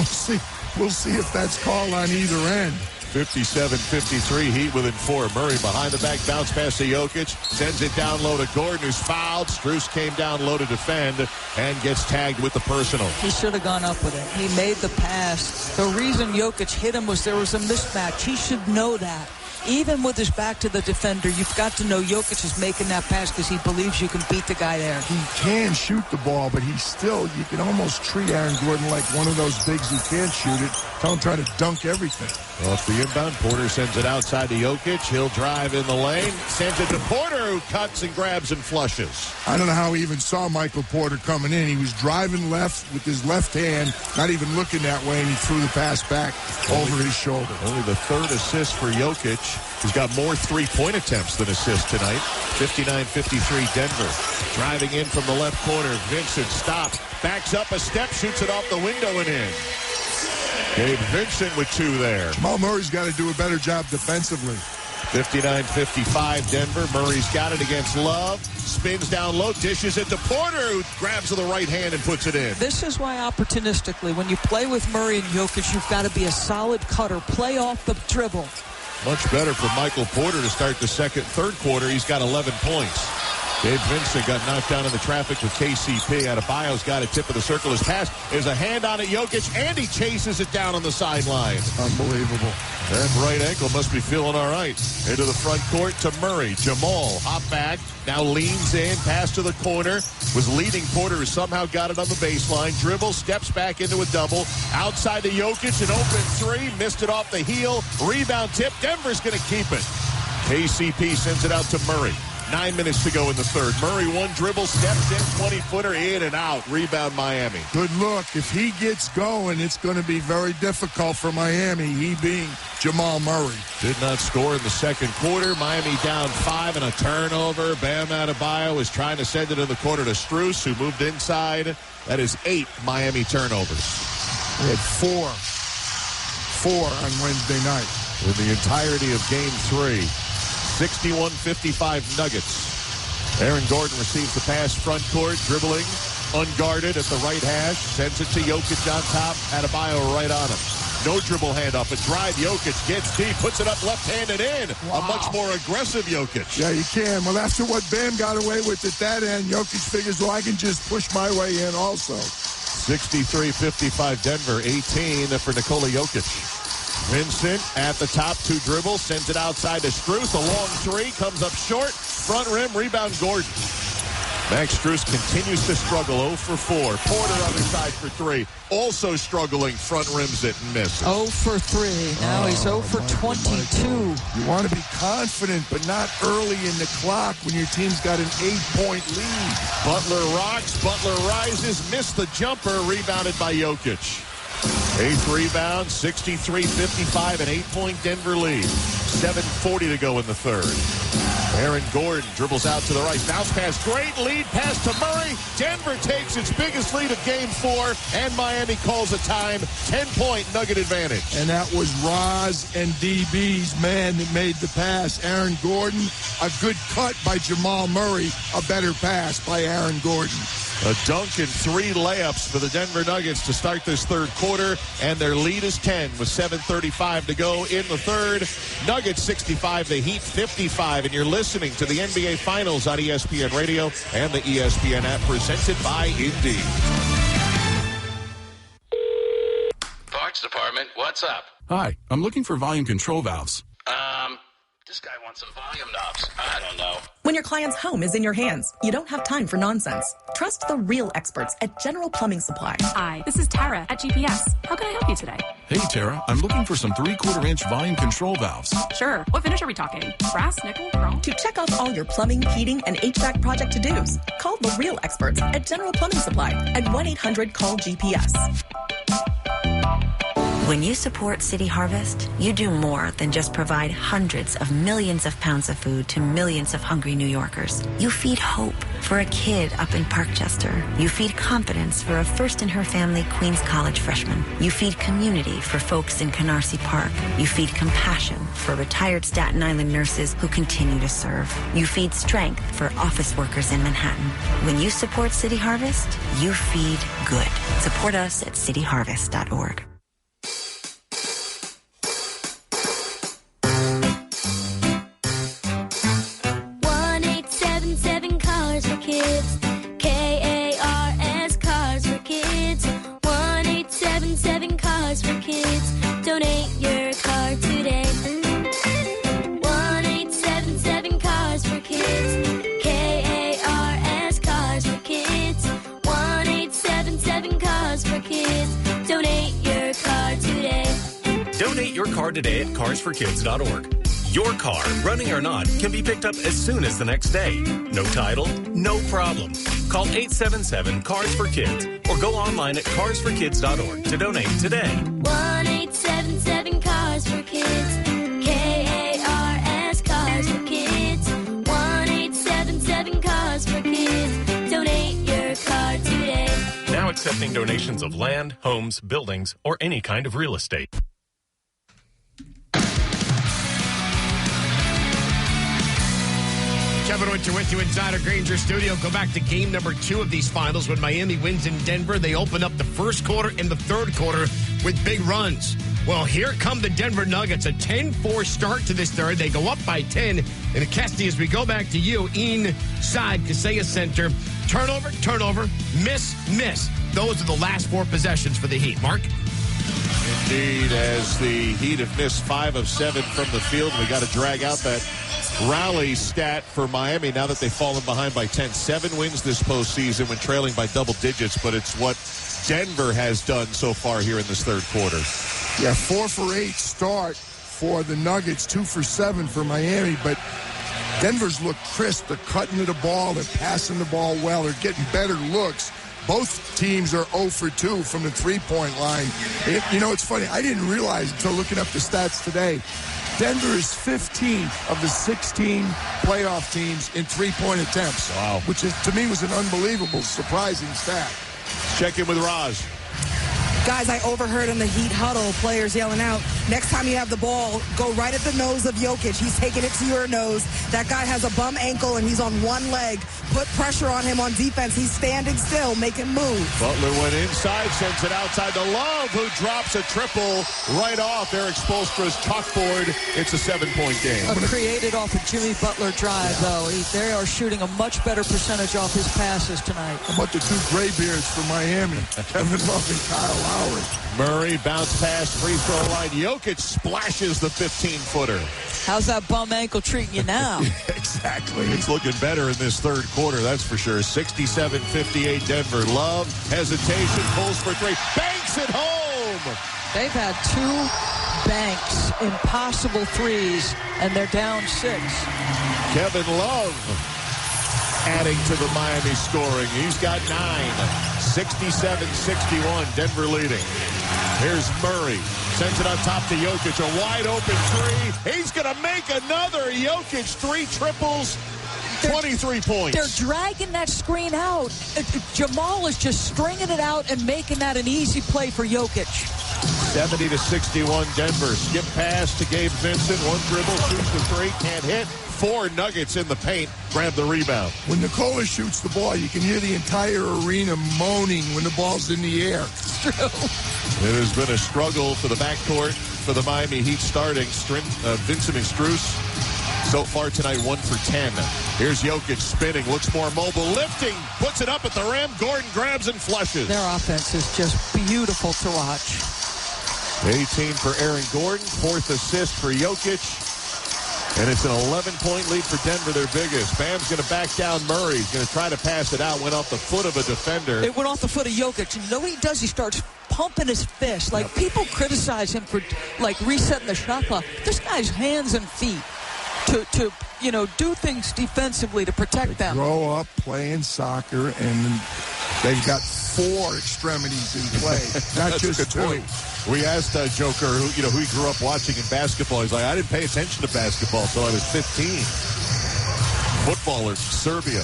S2: We'll see if that's called on either end.
S1: 57-53, Heat within 4. Murray behind the back, bounce pass to Jokic, sends it down low to Gordon, who's fouled. Strus came down low to defend and gets tagged with the personal.
S3: He should have gone up with it. He made the pass. The reason Jokic hit him was there was a mismatch. He should know that. Even with his back to the defender, you've got to know Jokic is making that pass because he believes you can beat the guy there.
S2: He can shoot the ball, but he's still, you can almost treat Aaron Gordon like one of those bigs who can't shoot it. Tell him try to dunk everything.
S1: Off the inbound, Porter sends it outside to Jokic. He'll drive in the lane, sends it to Porter, who cuts and grabs and flushes.
S2: I don't know how he even saw Michael Porter coming in. He was driving left with his left hand, not even looking that way, and he threw the pass back over his shoulder.
S1: Only the third assist for Jokic. He's got more three-point attempts than assists tonight. 59-53 Denver. Driving in from the left corner. Vincent stops, backs up a step, shoots it off the window and in. Gabe Vincent with 2 there.
S2: Jamal Murray's got to do a better job defensively.
S1: 59-55 Denver. Murray's got it against Love. Spins down low, dishes it to Porter, who grabs with the right hand and puts it in.
S3: This is why opportunistically, when you play with Murray and Jokic, you've got to be a solid cutter. Play off the dribble.
S1: Much better for Michael Porter to start the third quarter. He's got 11 points. Gabe Vincent got knocked down in the traffic with KCP. Adebayo's got a tip of the circle. His pass is a hand on it. Jokic, and he chases it down on the sideline.
S2: Unbelievable.
S1: That right ankle must be feeling all right. Into the front court to Murray. Jamal, hop back, now leans in, pass to the corner. Was leading Porter, who somehow got it on the baseline. Dribble, steps back into a double. Outside to Jokic, an open 3. Missed it off the heel. Rebound tip. Denver's going to keep it. KCP sends it out to Murray. 9 minutes to go in the third. Murray, one dribble, steps in, 20-footer, in and out. Rebound, Miami.
S2: Good look. If he gets going, it's going to be very difficult for Miami, he being Jamal Murray.
S1: Did not score in the second quarter. Miami down 5 and a turnover. Bam Adebayo is trying to send it in the corner to Strus, who moved inside. That is 8 Miami turnovers.
S2: We had 4 on Wednesday night.
S1: In the entirety of Game 3. 61-55 Nuggets. Aaron Gordon receives the pass front court, dribbling, unguarded at the right hash, sends it to Jokic on top, Adebayo right on him. No dribble handoff, a drive, Jokic gets deep, puts it up left-handed in. Wow. A much more aggressive Jokic.
S2: Yeah, you can. Well, after what Bam got away with at that end, Jokic figures, well, I can just push my way in also.
S1: 63-55 Denver, 18 for Nikola Jokic. Vincent at the top, 2 dribbles, sends it outside to Strus. A long 3, comes up short. Front rim, rebound Gordon. Max Strus continues to struggle, 0 for 4. Porter on the side for 3. Also struggling, front rims it and misses.
S3: 0 for 3. Now he's 0 for 22.
S2: You want to be confident, but not early in the clock when your team's got an 8-point lead.
S1: Butler rocks, Butler rises, missed the jumper, rebounded by Jokic. 8th rebound, 63-55, an 8-point Denver lead. 7:40 to go in the third. Aaron Gordon dribbles out to the right. Bounce pass, great lead pass to Murray. Denver takes its biggest lead of Game 4, and Miami calls a time. 10-point Nugget advantage.
S2: And that was Roz and DB's man that made the pass. Aaron Gordon, a good cut by Jamal Murray, a better pass by Aaron Gordon.
S1: A dunk and 3 layups for the Denver Nuggets to start this third quarter, and their lead is 10 with 7:35 to go in the third. Nuggets 65, the Heat 55, and you're listening to the NBA Finals on ESPN Radio and the ESPN app presented by Indeed.
S11: Parts department, what's up?
S14: Hi, I'm looking for volume control valves.
S11: This guy wants some volume knobs. I don't know.
S23: When your client's home is in your hands, you don't have time for nonsense. Trust the real experts at General Plumbing Supply.
S24: Hi, this is Tara at GPS. How can I help you today?
S14: Hey, Tara, I'm looking for some 3/4-inch volume control valves.
S24: Sure. What finish are we talking? Brass, nickel, chrome?
S23: To check off all your plumbing, heating, and HVAC project to-dos, call the real experts at General Plumbing Supply at 1-800-CALL-GPS.
S15: When you support City Harvest, you do more than just provide hundreds of millions of pounds of food to millions of hungry New Yorkers. You feed hope for a kid up in Parkchester. You feed confidence for a first-in-her-family Queens College freshman. You feed community for folks in Canarsie Park. You feed compassion for retired Staten Island nurses who continue to serve. You feed strength for office workers in Manhattan. When you support City Harvest, you feed good. Support us at cityharvest.org.
S16: Donate your car today at carsforkids.org. Your car, running or not, can be picked up as soon as the next day. No title, no problem. Call 877-CARS-FOR-KIDS or go online at carsforkids.org to donate today.
S18: 1-877-CARS-FOR-KIDS. K-A-R-S, Cars for Kids. 1-877-CARS-FOR-KIDS. Donate your car today.
S9: Now accepting donations of land, homes, buildings, or any kind of real estate.
S10: Kevin Winter with you inside our Granger studio. Go back to game number 2 of these finals when Miami wins in Denver. They open up the first quarter and the third quarter with big runs. Well, here come the Denver Nuggets. A 10-4 start to this third. They go up by 10. And Kesty, as we go back to you, inside Kaseya Center. Turnover, miss. Those are the last 4 possessions for the Heat. Mark?
S1: Indeed, as the Heat have missed 5 of 7 from the field. We got to drag out that rally stat for Miami now that they've fallen behind by 10. 7 wins this postseason when trailing by double digits, but it's what Denver has done so far here in this third quarter.
S2: Yeah, 4 for 8 start for the Nuggets, 2 for 7 for Miami, but Denver's look crisp. They're cutting to the ball. They're passing the ball well. They're getting better looks. Both teams are 0 for 2 from the three-point line. It's funny. I didn't realize until looking up the stats today, Denver is 15th of the 16 playoff teams in three-point attempts.
S1: Wow.
S2: Which is, to me, was an unbelievable, surprising stat.
S1: Check in with Roz.
S6: Guys, I overheard in the Heat huddle players yelling out, next time you have the ball, go right at the nose of Jokic. He's taking it to your nose. That guy has a bum ankle and he's on one leg. Put pressure on him on defense. He's standing still. Make him move.
S1: Butler went inside, sends it outside to Love, who drops a triple right off Eric Spoelstra's chalkboard. It's a 7-point game.
S3: Created off a Jimmy Butler drive, though. They are shooting a much better percentage off his passes tonight.
S2: How about the 2 graybeards from Miami? Kevin Love and Kyle Lowry.
S1: Murray bounce pass, free throw line. Jokic splashes the 15-footer.
S3: How's that bum ankle treating you now?
S1: Exactly. It's looking better in this third quarter, that's for sure. 67-58 Denver. Love, hesitation, pulls for 3. Banks it home!
S3: They've had 2 banks, impossible threes, and they're down 6.
S1: Kevin Love adding to the Miami scoring. He's got 9. 67-61, Denver leading. Here's Murray. Sends it on top to Jokic. A wide open 3. He's going to make another. Jokic, 3 triples, 23 points.
S3: They're dragging that screen out. Jamal is just stringing it out and making that an easy play for Jokic.
S1: 70-61 Denver. Skip pass to Gabe Vincent. 1 dribble, shoots the 3. Can't hit. 4 Nuggets in the paint. Grab the rebound.
S2: When Nikola shoots the ball, you can hear the entire arena moaning when the ball's in the air.
S3: It's true.
S1: It has been a struggle for the backcourt for the Miami Heat starting. Vincent and Strus so far tonight 1 for 10. Here's Jokic spinning, looks more mobile, lifting, puts it up at the rim. Gordon grabs and flushes.
S3: Their offense is just beautiful to watch.
S1: 18 for Aaron Gordon, 4th assist for Jokic. And it's an 11-point lead for Denver, their biggest. Bam's going to back down Murray. He's going to try to pass it out. Went off the foot of a defender.
S3: It went off the foot of Jokic. And you know what he does? He starts pumping his fist. Like, people criticize him for, resetting the shot clock. This guy's hands and feet to do things defensively to protect them.
S2: Grow up playing soccer, and they've got 4 extremities in play, not just 2.
S1: We asked Joker, who he grew up watching in basketball. He's like, I didn't pay attention to basketball until I was 15. Footballer from Serbia.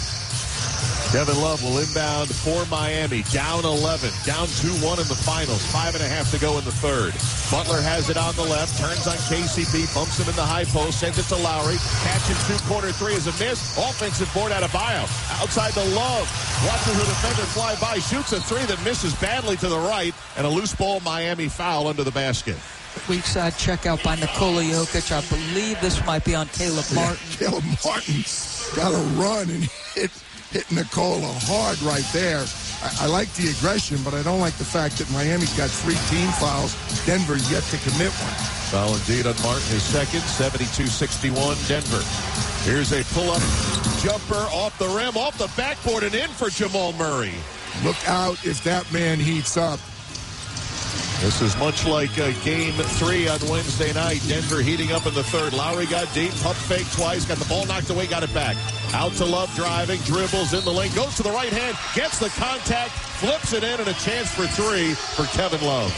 S1: Kevin Love will inbound for Miami. Down 11. Down 2-1 in the finals. 5.5 to go in the third. Butler has it on the left. Turns on KCP. Bumps him in the high post. Sends it to Lowry. Catches 2-corner 3 is a miss. Offensive board out of Adebayo. Outside the Love. Watches the defender fly by. Shoots a 3 that misses badly to the right. And a loose ball Miami foul under the basket.
S3: Weak side checkout by Nikola Jokic. I believe this might be on Caleb Martin.
S2: Caleb Martin's got to run and hit Nikola hard right there. I like the aggression, but I don't like the fact that Miami's got 3 team fouls. Denver's yet to commit one.
S1: Foul indeed on Martin, his second, 72-61 Denver. Here's a pull-up jumper off the rim, off the backboard, and in for Jamal Murray.
S2: Look out if that man heats up.
S1: This is much like Game 3 on Wednesday night. Denver heating up in the third. Lowry got deep, pump fake twice, got the ball knocked away, got it back. Out to Love driving, dribbles in the lane, goes to the right hand, gets the contact, flips it in, and a chance for 3 for Kevin Love.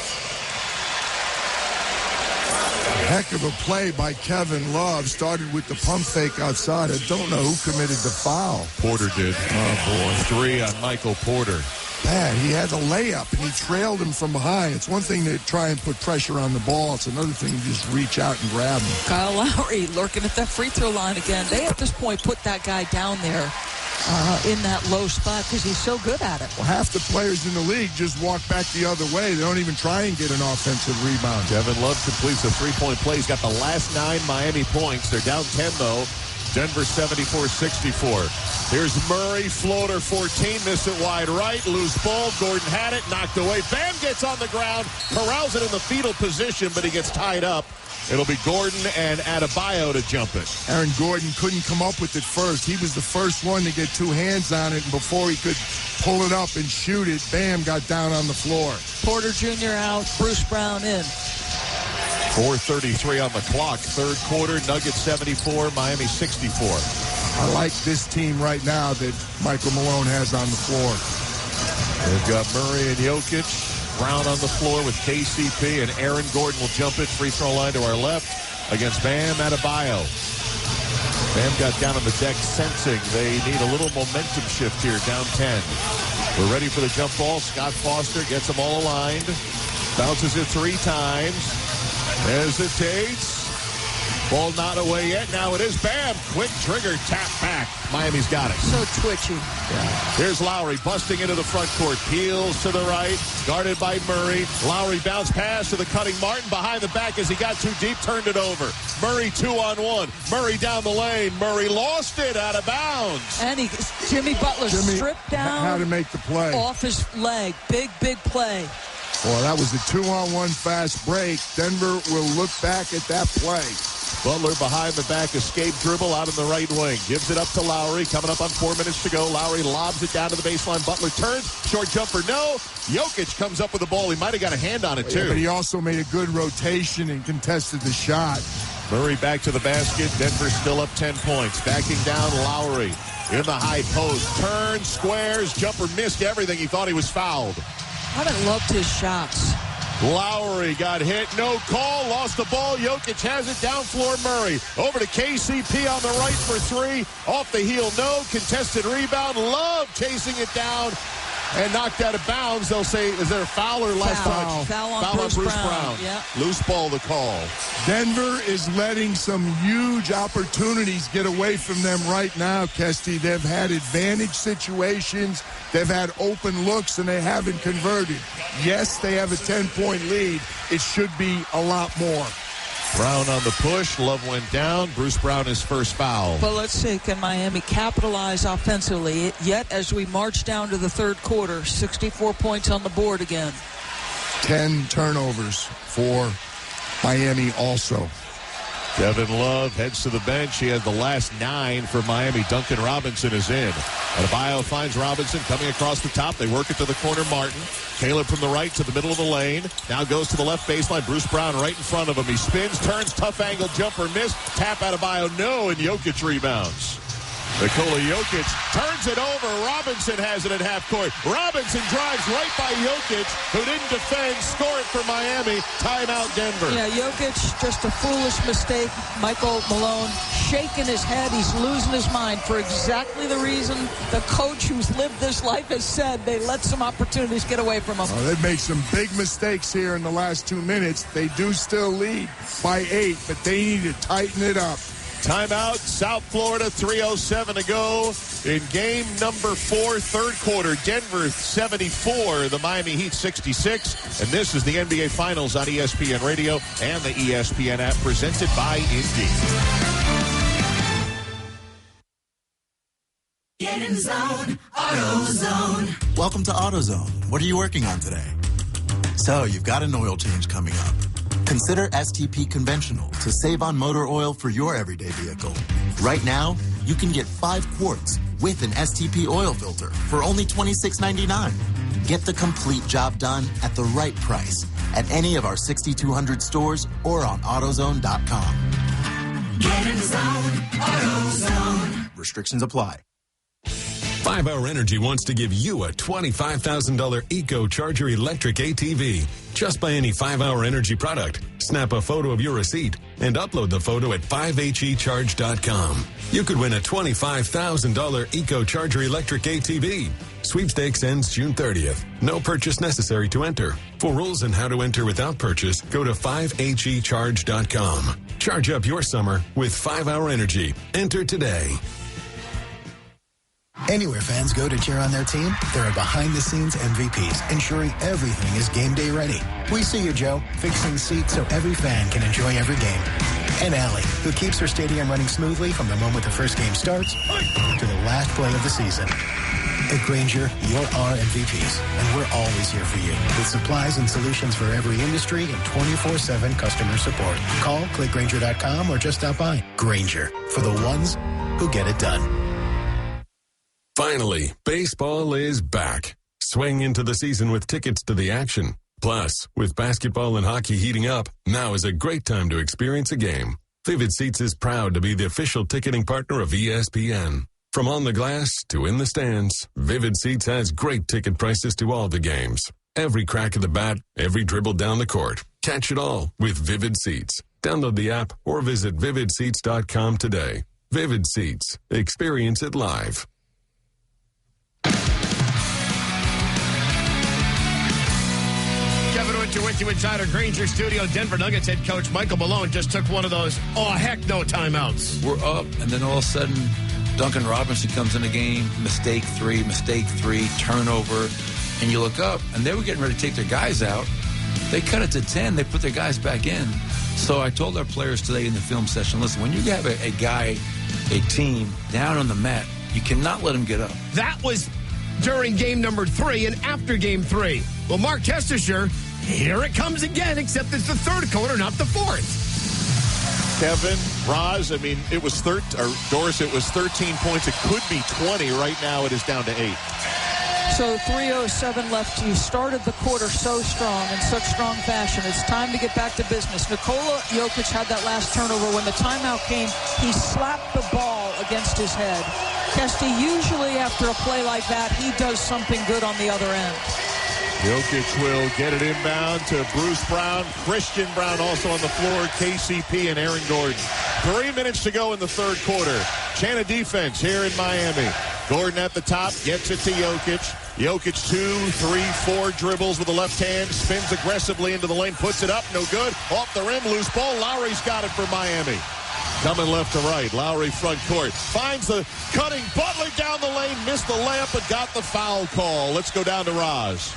S2: Heck of a play by Kevin Love. Started with the pump fake outside. I don't know who committed the foul.
S1: Porter did. Oh, boy. 3 on Michael Porter.
S2: Bad. He had a layup, and he trailed him from behind. It's one thing to try and put pressure on the ball. It's another thing to just reach out and grab him.
S3: Kyle Lowry lurking at that free throw line again. They, at this point, put that guy down there in that low spot because he's so good at it.
S2: Well, half the players in the league just walk back the other way. They don't even try and get an offensive rebound.
S1: Kevin Love completes a 3-point play. He's got the last 9 Miami points. They're down 10, though. Denver 74-64. Here's Murray, floater 14, miss it wide right, loose ball. Gordon had it, knocked away. Bam gets on the ground, corrals it in the fetal position, but he gets tied up. It'll be Gordon and Adebayo to jump it.
S2: Aaron Gordon couldn't come up with it first. He was the first one to get 2 hands on it, and before he could pull it up and shoot it, Bam got down on the floor.
S3: Porter Jr. out, Bruce Brown in.
S1: 4:33 on the clock. Third quarter, Nuggets 74, Miami 64.
S2: I like this team right now that Michael Malone has on the floor.
S1: They've got Murray and Jokic. Brown on the floor with KCP, and Aaron Gordon will jump it. Free throw line to our left against Bam Adebayo. Bam got down on the deck sensing they need a little momentum shift here, down 10. We're ready for the jump ball. Scott Foster gets them all aligned. Bounces it 3 times. Hesitates. Ball not away yet. Now it is. Bam. Quick trigger. Tap back. Miami's got it.
S3: So twitchy.
S1: Yeah. Here's Lowry busting into the front court. Peels to the right. Guarded by Murray. Lowry bounce pass to the cutting Martin behind the back as he got too deep. Turned it over. Murray 2-on-1. Murray down the lane. Murray lost it out of bounds.
S3: And Jimmy Butler stripped down.
S2: How to make the play.
S3: Off his leg. Big play.
S2: Well, that was a 2-on-1 fast break. Denver will look back at that play.
S1: Butler behind the back, escape dribble out in the right wing. Gives it up to Lowry, coming up on 4 minutes to go. Lowry lobs it down to the baseline. Butler turns, short jumper, no. Jokic comes up with the ball. He might have got a hand on it, too.
S2: Yeah, but he also made a good rotation and contested the shot.
S1: Murray back to the basket. Denver still up 10 points. Backing down Lowry in the high post. Turns, squares, jumper missed everything. He thought he was fouled.
S3: I haven't loved his shots.
S1: Lowry got hit, no call, lost the ball. Jokic has it, down floor Murray. Over to KCP on the right for 3. Off the heel, no. Contested rebound. Love chasing it down and knocked out of bounds. They'll say, is there a foul or last touch?
S3: Foul on Bruce Brown. Yep.
S1: Loose ball to call.
S2: Denver is letting some huge opportunities get away from them right now, Kesty. They've had advantage situations. They've had open looks, and they haven't converted. Yes, they have a 10-point lead. It should be a lot more.
S1: Brown on the push. Love went down. Bruce Brown his first foul.
S3: But let's see, can Miami capitalize offensively? Yet, as we march down to the third quarter, 64 points on the board again.
S2: 10 turnovers for Miami also.
S1: Kevin Love heads to the bench. He had the last 9 for Miami. Duncan Robinson is in. Adebayo finds Robinson coming across the top. They work it to the corner. Martin. Caleb from the right to the middle of the lane. Now goes to the left baseline. Bruce Brown right in front of him. He spins, turns, tough angle jumper, missed. Tap Adebayo, no, and Jokic rebounds. Nikola Jokic turns it over. Robinson has it at half court. Robinson drives right by Jokic, who didn't defend. Score it for Miami. Timeout Denver.
S3: Yeah, Jokic, just a foolish mistake. Michael Malone shaking his head. He's losing his mind for exactly the reason the coach who's lived this life has said. They let some opportunities get away from him.
S2: They make some big mistakes here in the last 2 minutes. They do still lead by 8, but they need to tighten it up.
S1: Timeout, South Florida, 3:07 to go in game number 4, third quarter. Denver 74, the Miami Heat 66. And this is the NBA Finals on ESPN Radio and the ESPN app, presented by Indeed.
S13: Get in zone, AutoZone.
S8: Welcome to AutoZone. What are you working on today? So, you've got an oil change coming up. Consider STP Conventional to save on motor oil for your everyday vehicle. Right now, you can get 5 quarts with an STP oil filter for only $26.99. Get the complete job done at the right price at any of our 6,200 stores or on AutoZone.com.
S13: Get in zone, AutoZone.
S8: Restrictions apply.
S19: 5-Hour Energy wants to give you a $25,000 EcoCharger electric ATV. Just buy any 5-Hour Energy product, snap a photo of your receipt, and upload the photo at 5hecharge.com. You could win a $25,000 EcoCharger electric ATV. Sweepstakes ends June 30th. No purchase necessary to enter. For rules and how to enter without purchase, go to 5hecharge.com. Charge up your summer with 5-Hour Energy. Enter today.
S20: Anywhere fans go to cheer on their team, there are behind-the-scenes MVPs ensuring everything is game day ready. We see you, Joe, fixing seats so every fan can enjoy every game. And Allie, who keeps her stadium running smoothly from the moment the first game starts to the last play of the season. At Grainger, you're our MVPs, and we're always here for you with supplies and solutions for every industry and 24/7 customer support. Call, click Grainger.com, or just stop by. Grainger, for the ones who get it done.
S19: Finally, baseball is back. Swing into the season with tickets to the action. Plus, with basketball and hockey heating up, now is a great time to experience a game. Vivid Seats is proud to be the official ticketing partner of ESPN. From on the glass to in the stands, Vivid Seats has great ticket prices to all the games. Every crack of the bat, every dribble down the court. Catch it all with Vivid Seats. Download the app or visit vividseats.com today. Vivid Seats. Experience it live.
S10: Kevin Winter with you inside our Grainger studio. Denver Nuggets head coach Michael Malone just took one of those, oh, heck no timeouts.
S21: We're up, and then all of a sudden, Duncan Robinson comes in the game, mistake three, turnover, and you look up, and they were getting ready to take their guys out. They cut it to 10. They put their guys back in. So I told our players today in the film session, listen, when you have a team down on the mat, you cannot let them get up.
S10: That was during game number 3 and after game 3. Well, Mark Testesher, here it comes again, except it's the third quarter, not the fourth.
S1: Kevin, Roz, I mean, it was Doris, it was 13 points. It could be 20. Right now, it is down to 8.
S3: So 3:07 left. You started the quarter so strong, in such strong fashion. It's time to get back to business. Nikola Jokic had that last turnover. When the timeout came, he slapped the ball against his head. Kesty, usually after a play like that, he does something good on the other end.
S1: Jokic will get it inbound to Bruce Brown. Christian Brown also on the floor. KCP and Aaron Gordon. 3 minutes to go in the third quarter. Chana defense here in Miami. Gordon at the top, gets it to Jokic. Jokic 2, 3, 4 dribbles with the left hand. Spins aggressively into the lane, puts it up, no good. Off the rim, loose ball. Lowry's got it for Miami. Coming left to right. Lowry front court. Finds the cutting Butler down the lane. Missed the layup, but got the foul call. Let's go down to Roz.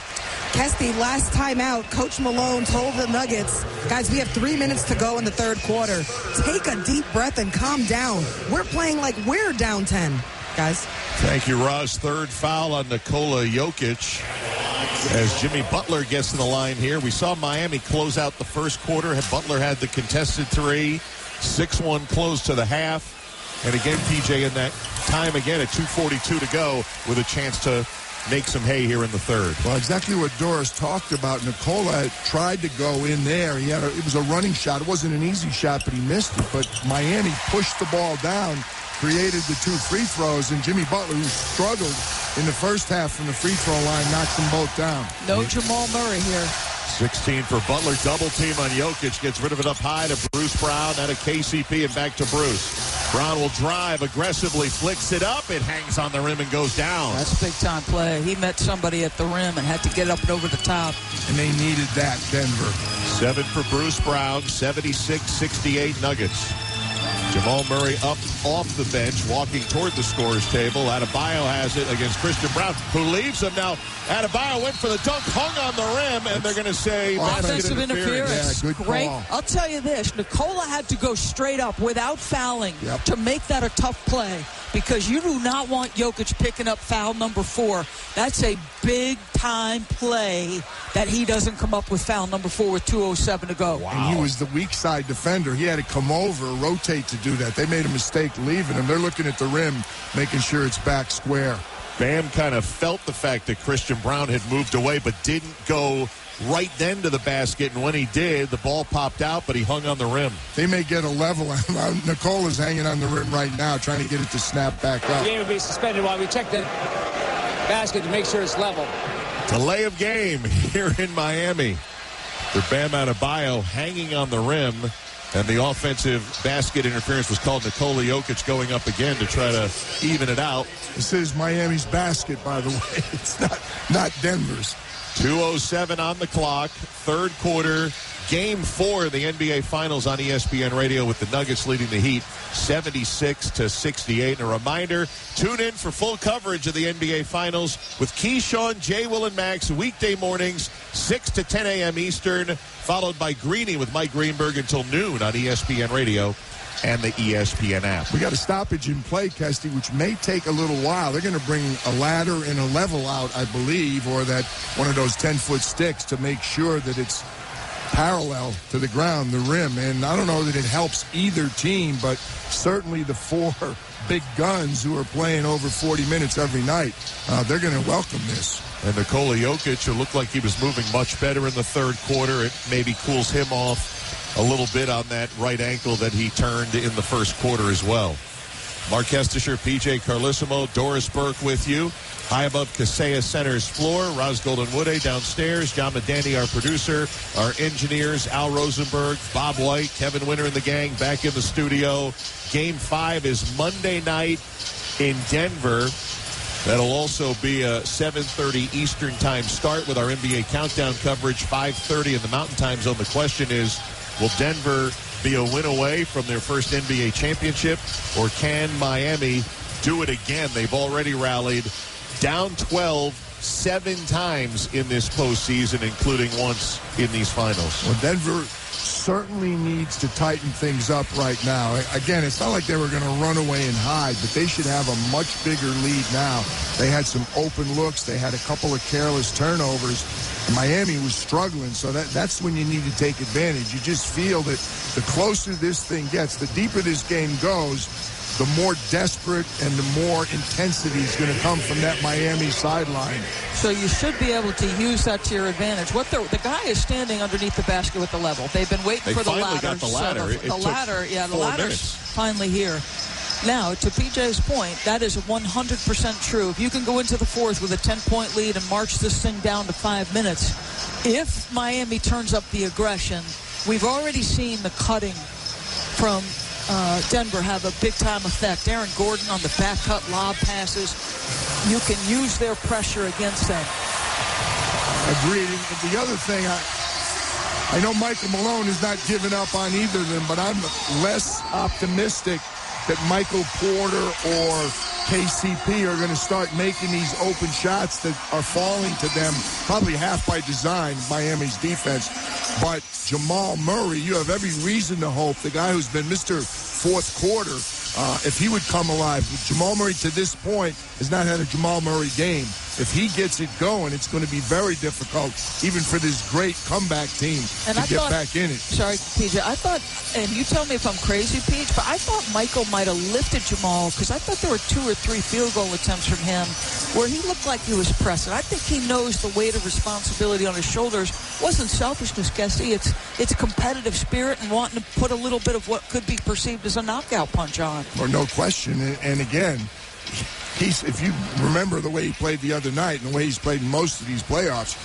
S6: Kesty, last time out, Coach Malone told the Nuggets, guys, we have 3 minutes to go in the third quarter. Take a deep breath and calm down. We're playing like we're down 10, guys.
S1: Thank you, Roz. Third foul on Nikola Jokic as Jimmy Butler gets to the line here. We saw Miami close out the first quarter. Butler had the contested 3. 6-1 close to the half. And again, PJ, in that time again at 2:42 to go with a chance to make some hay here in the third.
S2: Well, exactly what Doris talked about. Nikola tried to go in there. It was a running shot. It wasn't an easy shot, but he missed it. But Miami pushed the ball down, created the 2 free throws, and Jimmy Butler, who struggled in the first half from the free throw line, knocked them both down.
S3: No Jamal Murray here.
S1: 16 for Butler. Double team on Jokic. Gets rid of it up high to Bruce Brown. Now to KCP and back to Bruce. Brown will drive aggressively, flicks it up. It hangs on the rim and goes down.
S3: That's a big-time play. He met somebody at the rim and had to get up and over the top.
S2: And they needed that, Denver.
S1: 7 for Bruce Brown, 76-68 Nuggets. Jamal Murray up off the bench, walking toward the scorer's table. Adebayo has it against Christian Brown, who leaves him. Now, Adebayo went for the dunk, hung on the rim, and they're going to say
S3: offensive interference.
S2: Yeah, good
S3: Great.
S2: call.
S3: I'll tell you this. Nikola had to go straight up without fouling to make that a tough play, because you do not want Jokic picking up foul number 4. That's a big-time play that he doesn't come up with foul number 4 with 2:07 to go.
S2: Wow. And he was the weak side defender. He had to come over, rotate to do that. They made a mistake leaving him. They're looking at the rim, making sure it's back square.
S1: Bam kind of felt the fact that Christian Brown had moved away, but didn't go right then to the basket. And when he did, the ball popped out, but he hung on the rim.
S2: They may get a level. Nicola's hanging on the rim right now, trying to get it to snap back up.
S4: The game will be suspended while we check the basket to make sure it's level.
S1: Delay of game here in Miami. For Bam Adebayo hanging on the rim, and the offensive basket interference was called. Nikola Jokic going up again to try to even it out.
S2: This is Miami's basket, by the way. It's not Denver's.
S1: 2:07 on the clock, third quarter, Game 4 of the NBA Finals on ESPN Radio with the Nuggets leading the Heat 76-68. And a reminder, tune in for full coverage of the NBA Finals with Keyshawn, J. Will, and Max weekday mornings, 6 to 10 a.m. Eastern, followed by Greeny with Mike Greenberg until noon on ESPN Radio and the ESPN app.
S2: We got a stoppage in play, Kesty, which may take a little while. They're going to bring a ladder and a level out, I believe, or that one of those 10-foot sticks to make sure that it's parallel to the ground, the rim. And I don't know that it helps either team, but certainly the 4 big guns who are playing over 40 minutes every night, they're going to welcome this.
S1: And Nikola Jokic, who looked like he was moving much better in the third quarter, it maybe cools him off a little bit on that right ankle that he turned in the first quarter as well. Mark Kestisher, PJ Carlissimo, Doris Burke with you. High above Kaseya Center's floor, Roz Goldenwood downstairs, John Medani, our producer, our engineers, Al Rosenberg, Bob White, Kevin Winter and the gang back in the studio. Game 5 is Monday night in Denver. That'll also be a 7:30 Eastern time start with our NBA countdown coverage, 5:30 in the Mountain Time Zone. The question is, will Denver be a win away from their first NBA championship, or can Miami do it again? They've already rallied down 12 7 times in this postseason, including once in these finals.
S2: Well, Denver certainly needs to tighten things up right now. Again, it's not like they were going to run away and hide, but they should have a much bigger lead now. They had some open looks. They had a couple of careless turnovers. Miami was struggling, so that's when you need to take advantage. You just feel that the closer this thing gets, the deeper this game goes, the more desperate and the more intensity is going to come from that Miami sideline.
S3: So you should be able to use that to your advantage. The guy is standing underneath the basket with the level. They've been waiting for the ladder.
S1: Got the ladder.
S3: So the ladder's finally here. Now, to PJ's point, that is 100% true. If you can go into the fourth with a 10-point lead and march this thing down to 5 minutes, if Miami turns up the aggression, we've already seen the cutting from Denver have a big-time effect. Aaron Gordon on the back-cut lob passes. You can use their pressure against them.
S2: Agreed. And the other thing, I know Michael Malone is not giving up on either of them, but I'm less optimistic that Michael Porter or KCP are going to start making these open shots that are falling to them, probably half by design, Miami's defense. But Jamal Murray, you have every reason to hope, the guy who's been Mr. Fourth Quarter, if he would come alive. Jamal Murray to this point has not had a Jamal Murray game. If he gets it going, it's going to be very difficult, even for this great comeback team, to get back in it.
S3: Sorry, PJ. I thought, and you tell me if I'm crazy, Peach, but I thought Michael might have lifted Jamal because I thought there were 2 or 3 field goal attempts from him where he looked like he was pressing. I think he knows the weight of responsibility on his shoulders. It wasn't selfishness, Guesty. It's competitive spirit and wanting to put a little bit of what could be perceived as a knockout punch on.
S2: Or no question. And again, if you remember the way he played the other night and the way he's played in most of these playoffs,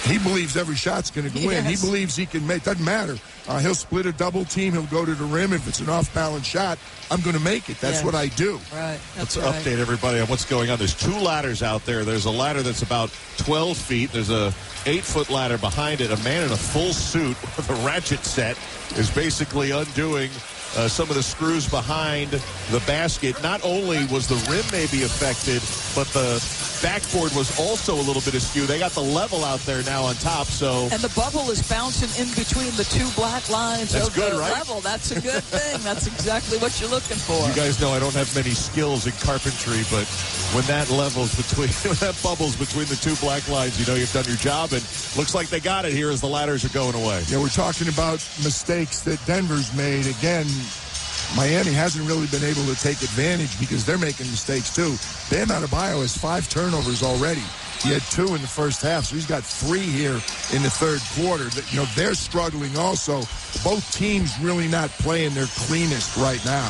S2: he believes every shot's going to go in. He believes he can make. Doesn't matter. He'll split a double team. He'll go to the rim. If it's an off-balance shot, I'm going to make it. That's what I do.
S3: Right.
S1: Let's update everybody on what's going on. There's 2 ladders out there. There's a ladder that's about 12 feet. There's a 8-foot ladder behind it. A man in a full suit with a ratchet set is basically undoing some of the screws behind the basket. Not only was the rim maybe affected, but the backboard was also a little bit askew. They got the level out there now on top. And
S3: the bubble is bouncing in between the 2 black lines of the level. That's a good thing. That's exactly what you're looking for.
S1: You guys know I don't have many skills in carpentry, but when that bubble's between the 2 black lines, you know you've done your job, and looks like they got it here as the ladders are going away.
S2: Yeah, we're talking about mistakes that Denver's made. Again, Miami hasn't really been able to take advantage because they're making mistakes too. Bam Adebayo has 5 turnovers already. He had 2 in the first half, so he's got 3 here in the third quarter. They're struggling also. Both teams really not playing their cleanest right now.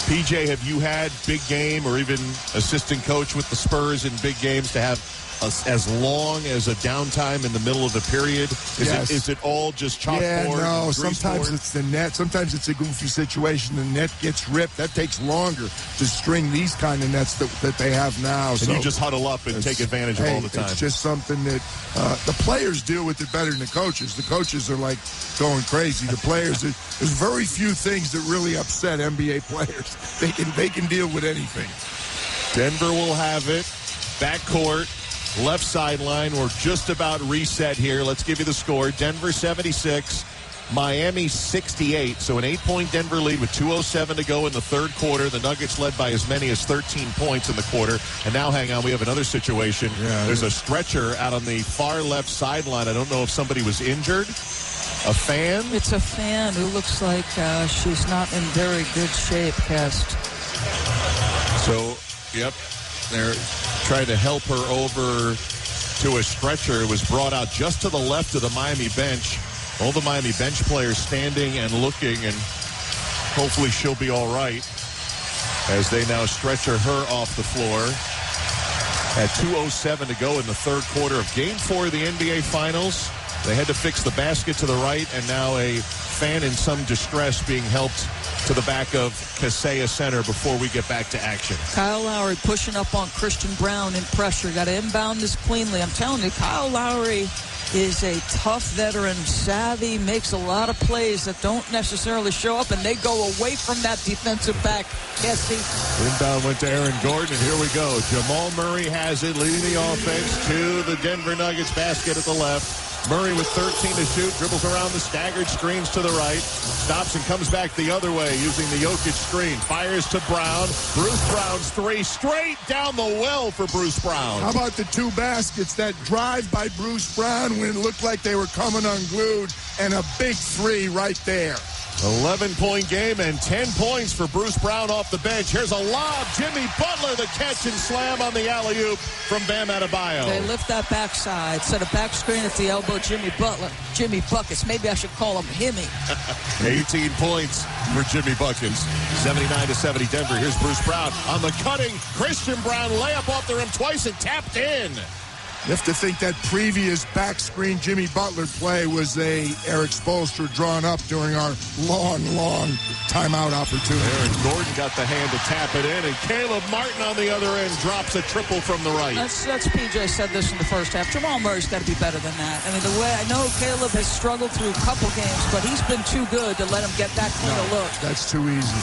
S1: PJ, have you had big game or even assistant coach with the Spurs in big games to have as long as a downtime in the middle of the period? Is it all just chalkboard?
S2: Yeah, no. Sometimes it's the net. Sometimes it's a goofy situation. The net gets ripped. That takes longer to string these kind of nets that they have now.
S1: And you just huddle up and take advantage of all the time.
S2: It's just something that the players deal with it better than the coaches. The coaches are like going crazy. The players, there's very few things that really upset NBA players. They can deal with anything.
S1: Denver will have it. Backcourt. Left sideline. We're just about reset here. Let's give you the score. Denver 76, Miami 68. So an 8-point Denver lead with 2:07 to go in the third quarter. The Nuggets led by as many as 13 points in the quarter. And now, hang on, we have another situation. There's a stretcher out on the far left sideline. I don't know if somebody was injured. A fan?
S3: It's a fan who looks like she's not in very good shape, Cast.
S1: So, yep. They're trying to help her over to a stretcher. It was brought out just to the left of the Miami bench. All the Miami bench players standing and looking, and hopefully she'll be all right as they now stretcher her off the floor. At 2:07 to go in the third quarter of Game 4 of the NBA Finals. They had to fix the basket to the right, and now a fan in some distress being helped to the back of Kaseya Center before we get back to action.
S3: Kyle Lowry pushing up on Christian Brown in pressure. Got to inbound this cleanly. I'm telling you, Kyle Lowry is a tough veteran, savvy, makes a lot of plays that don't necessarily show up, and they go away from that defensive back. Cassie.
S1: Inbound went to Aaron Gordon, and here we go. Jamal Murray has it, leading the offense to the Denver Nuggets basket at the left. Murray with 13 to shoot, dribbles around the staggered screens to the right, stops and comes back the other way using the Jokic screen. Fires to Brown. Bruce Brown's 3 straight down the well for Bruce Brown.
S2: How about the 2 baskets? That drive by Bruce Brown when it looked like they were coming unglued, and a big 3 right there.
S1: 11-point game and 10 points for Bruce Brown off the bench. Here's a lob. Jimmy Butler, the catch and slam on the alley-oop from Bam Adebayo.
S3: They lift that backside. Set a back screen at the elbow. Jimmy Butler. Jimmy Buckets. Maybe I should call him Himmy.
S1: 18 points for Jimmy Buckets. 79-70 Denver. Here's Bruce Brown on the cutting. Christian Brown layup off the rim twice and tapped in.
S2: You have to think that previous back screen Jimmy Butler play was a Eric Spoelstra drawn up during our long timeout opportunity.
S1: Aaron Gordon got the hand to tap it in, and Caleb Martin on the other end drops a triple from the right.
S3: That's PJ said this in the first half. Jamal Murray's got to be better than that. I mean, the way I know Caleb has struggled through a couple games, but he's been too good to let him get that kind of look.
S2: That's too easy.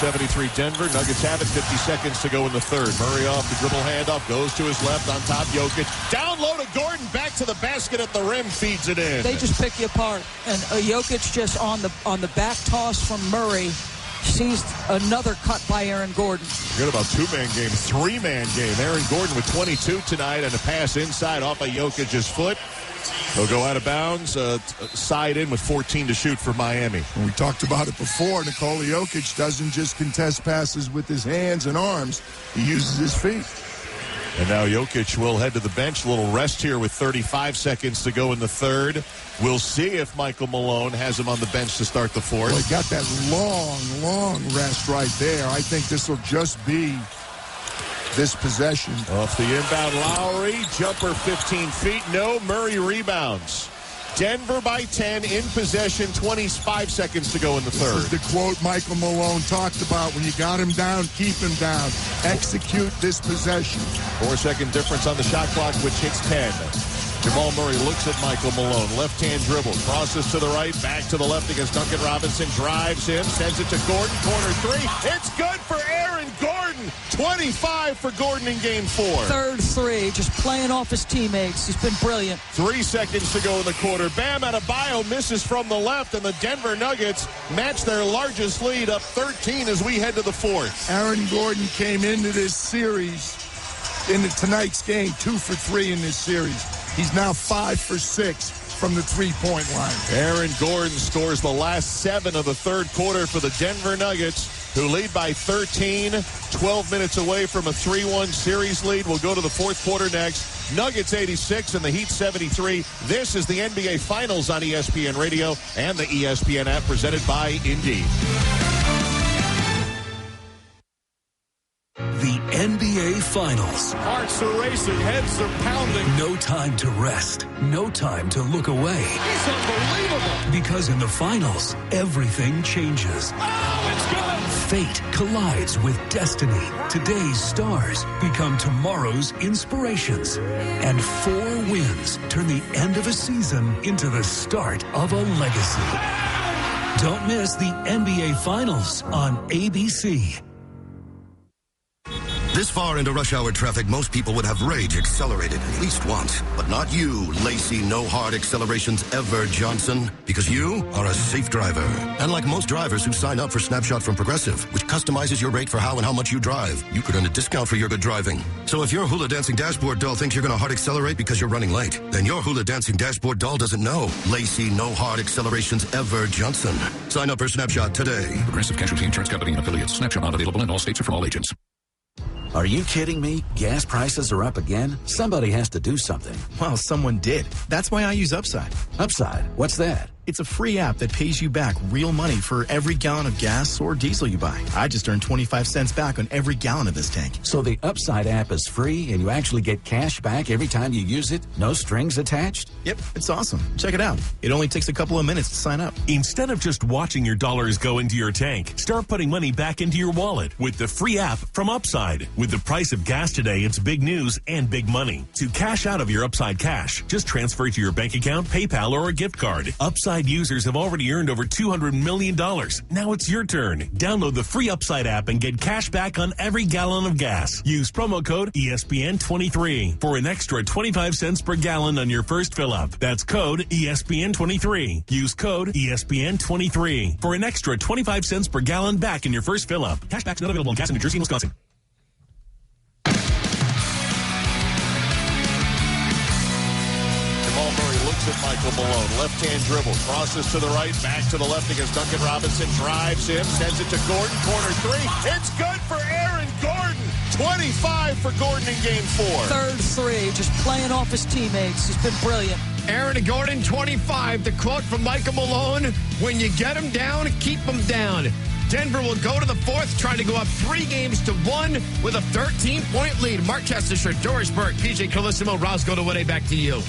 S1: 81-73 Denver. Nuggets have it. 50 seconds to go in the third. Murray off the dribble handoff, goes to his left on top. Jokic. Down low to Gordon, back to the basket at the rim, feeds it in.
S3: They just pick you apart. And Jokic just on the back toss from Murray seized another cut by Aaron Gordon.
S1: Forget about two-man game, three-man game. Aaron Gordon with 22 tonight and a pass inside off of Jokic's foot. He'll go out of bounds, side in with 14 to shoot for Miami.
S2: We talked about it before. Nikola Jokic doesn't just contest passes with his hands and arms. He uses his feet.
S1: And now Jokic will head to the bench. A little rest here with 35 seconds to go in the third. We'll see if Michael Malone has him on the bench to start the fourth.
S2: Well, he got that long rest right there. I think this will just be this possession.
S1: Off the inbound, Lowry. Jumper 15 feet. No. Murray rebounds. Denver by 10 in possession. 25 seconds to go in the third.
S2: This is the quote Michael Malone talked about. When you got him down, keep him down. Execute this possession.
S1: 4-second difference on the shot clock, which hits 10. Jamal Murray looks at Michael Malone. Left-hand dribble. Crosses to the right. Back to the left against Duncan Robinson. Drives him. Sends it to Gordon. Corner three. It's good for Aaron Gordon. 25 for Gordon in game 4.
S3: Third three. Just playing off his teammates. He's been brilliant.
S1: 3 seconds to go in the quarter. Bam Adebayo misses from the left, and the Denver Nuggets match their largest lead up 13 as we head to the fourth.
S2: Aaron Gordon came into this series, tonight's game, 2 for 3 in this series. He's now 5 for 6 from the three-point line.
S1: Aaron Gordon scores the last 7 of the third quarter for the Denver Nuggets, who lead by 13, 12 minutes away from a 3-1 series lead. We'll go to the fourth quarter next. Nuggets 86 and the Heat 73. This is the NBA Finals on ESPN Radio and the ESPN app, presented by Indeed.
S5: The NBA Finals.
S1: Hearts are racing, heads are pounding.
S5: No time to rest. No time to look away.
S1: It's unbelievable.
S5: Because in the finals, everything changes.
S1: Oh, it's good.
S5: Fate collides with destiny. Today's stars become tomorrow's inspirations. And 4 wins turn the end of a season into the start of a legacy. Don't miss the NBA Finals on ABC.
S7: This far into rush hour traffic, most people would have rage accelerated at least once. But not you, Lacey No Hard Accelerations Ever Johnson, because you are a safe driver. And like most drivers who sign up for Snapshot from Progressive, which customizes your rate for how and how much you drive, you could earn a discount for your good driving. So if your hula dancing dashboard doll thinks you're going to hard accelerate because you're running late, then your hula dancing dashboard doll doesn't know. Lacey No Hard Accelerations Ever Johnson. Sign up for Snapshot today.
S14: Progressive Casualty Insurance Company and affiliates. Snapshot not available in all states or from all agents.
S12: Are you kidding me? Gas prices are up again? Somebody has to do something.
S22: Well, someone did. That's why I use Upside.
S12: Upside? What's that?
S22: It's a free app that pays you back real money for every gallon of gas or diesel you buy. I just earned 25 cents back on every gallon of this tank.
S12: So the Upside app is free and you actually get cash back every time you use it? No strings attached?
S22: Yep, it's awesome. Check it out. It only takes a couple of minutes to sign up.
S9: Instead of just watching your dollars go into your tank, start putting money back into your wallet with the free app from Upside. With the price of gas today, it's big news and big money. To cash out of your Upside cash, just transfer it to your bank account, PayPal, or a gift card. Upside users have already earned over $200 million. Now it's your turn. Download the free Upside app and get cash back on every gallon of gas. Use promo code ESPN23 for an extra 25 cents per gallon on your first fill-up. That's code ESPN23. Use code ESPN23 for an extra 25 cents per gallon back in your first fill-up. Cashback's not available in gas in New Jersey and Wisconsin.
S1: At Michael Malone. Left-hand dribble. Crosses to the right. Back to the left against Duncan Robinson. Drives him. Sends it to Gordon. Corner three. It's good for Aaron Gordon. 25 for Gordon in game 4.
S3: Third three. Just playing off his teammates. He's been brilliant.
S10: Aaron Gordon, 25. The quote from Michael Malone, when you get him down, keep him down. Denver will go to the fourth, trying to go up 3-1 with a 13-point lead. Mark Chestersher, Doris Burke, PJ Carlissimo, Roscoe DeWitte, back to you.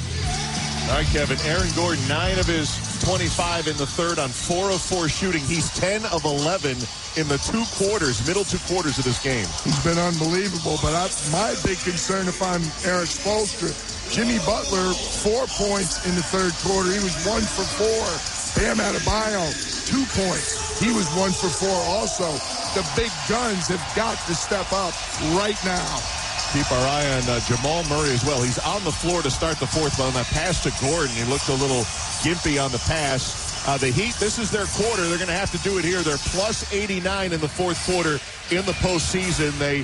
S1: All right, Kevin. Aaron Gordon, 9 of his 25 in the third on 4 of 4 shooting. He's 10 of 11 in the middle two quarters of this game.
S2: He's been unbelievable, but my big concern, if I'm Eric Spoelstra, Jimmy Butler, 4 points in the third quarter. He was 1 for 4. Bam Adebayo, 2 points. He was 1 for 4 also. The big guns have got to step up right now.
S1: Keep our eye on Jamal Murray as well. He's on the floor to start the fourth, but on that pass to Gordon, he looked a little gimpy on the pass. The Heat, this is their quarter. They're going to have to do it here. They're plus 89 in the fourth quarter in the postseason. They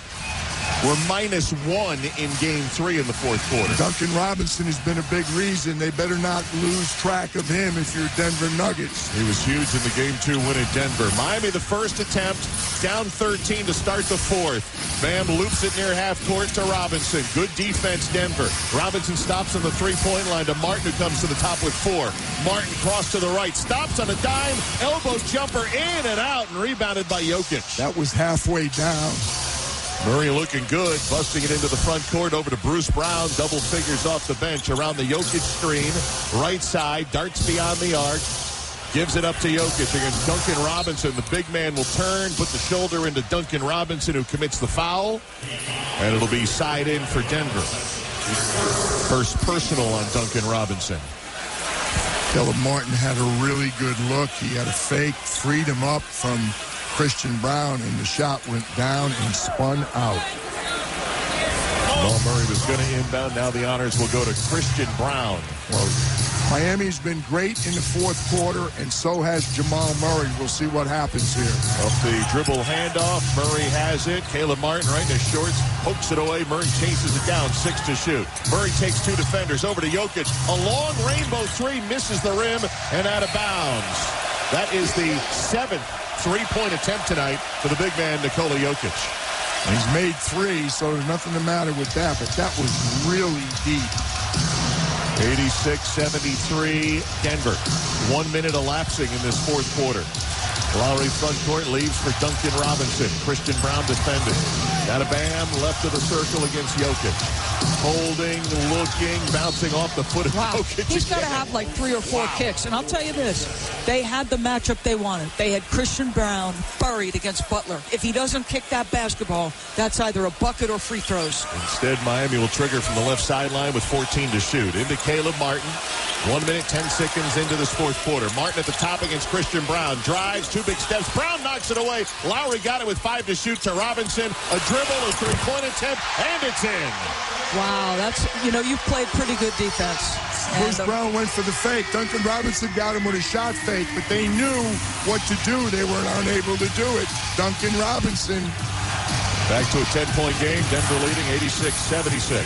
S1: were -1 in Game 3 in the fourth quarter.
S2: Duncan Robinson has been a big reason. They better not lose track of him if you're Denver Nuggets.
S1: He was huge in the Game 2 win at Denver. Miami, the first attempt, down 13 to start the fourth. Bam loops it near half court to Robinson. Good defense, Denver. Robinson stops on the three-point line to Martin, who comes to the top with 4. Martin cross to the right, stops on a dime, elbow jumper in and out, and rebounded by Jokic.
S2: That was halfway down.
S1: Murray looking good, busting it into the front court over to Bruce Brown. Double figures off the bench around the Jokic screen. Right side, darts beyond the arc. Gives it up to Jokic against Duncan Robinson. The big man will turn, put the shoulder into Duncan Robinson, who commits the foul. And it'll be side in for Denver. First personal on Duncan Robinson.
S2: Caleb Martin had a really good look. He had a fake, freed him up from Christian Brown, and the shot went down and spun out.
S1: Jamal Murray was going to inbound. Now the honors will go to Christian Brown.
S2: Well, Miami's been great in the fourth quarter, and so has Jamal Murray. We'll see what happens here.
S1: Up the dribble handoff. Murray has it. Caleb Martin right in his shorts. Pokes it away. Murray chases it down. 6 to shoot. Murray takes 2 defenders. Over to Jokic. A long rainbow three. Misses the rim and out of bounds. That is the 7th three-point attempt tonight for the big man, Nikola Jokic.
S2: He's made 3, so there's nothing the matter with that, but that was really deep.
S1: 86-73 Denver. 1 minute elapsing in this fourth quarter. Lowry front court leaves for Duncan Robinson. Christian Brown defending. Out of Bam, left of the circle against Jokic. Holding, looking, bouncing off the foot of Jokic.
S3: He's got to have like 3 or 4 kicks. And I'll tell you this, they had the matchup they wanted. They had Christian Brown buried against Butler. If he doesn't kick that basketball, that's either a bucket or free throws.
S1: Instead, Miami will trigger from the left sideline with 14 to shoot. Into Caleb Martin. 1 minute, 10 seconds into this fourth quarter. Martin at the top against Christian Brown. Drives, 2 big steps. Brown knocks it away. Lowry got it with 5 to shoot to Robinson. A dribble, a three-point attempt, and it's in.
S3: Wow, that's, you've played pretty good defense.
S2: Bruce Brown went for the fake. Duncan Robinson got him with a shot fake, but they knew what to do. They were unable to do it. Duncan Robinson.
S1: Back to a 10-point game. Denver leading 86-76.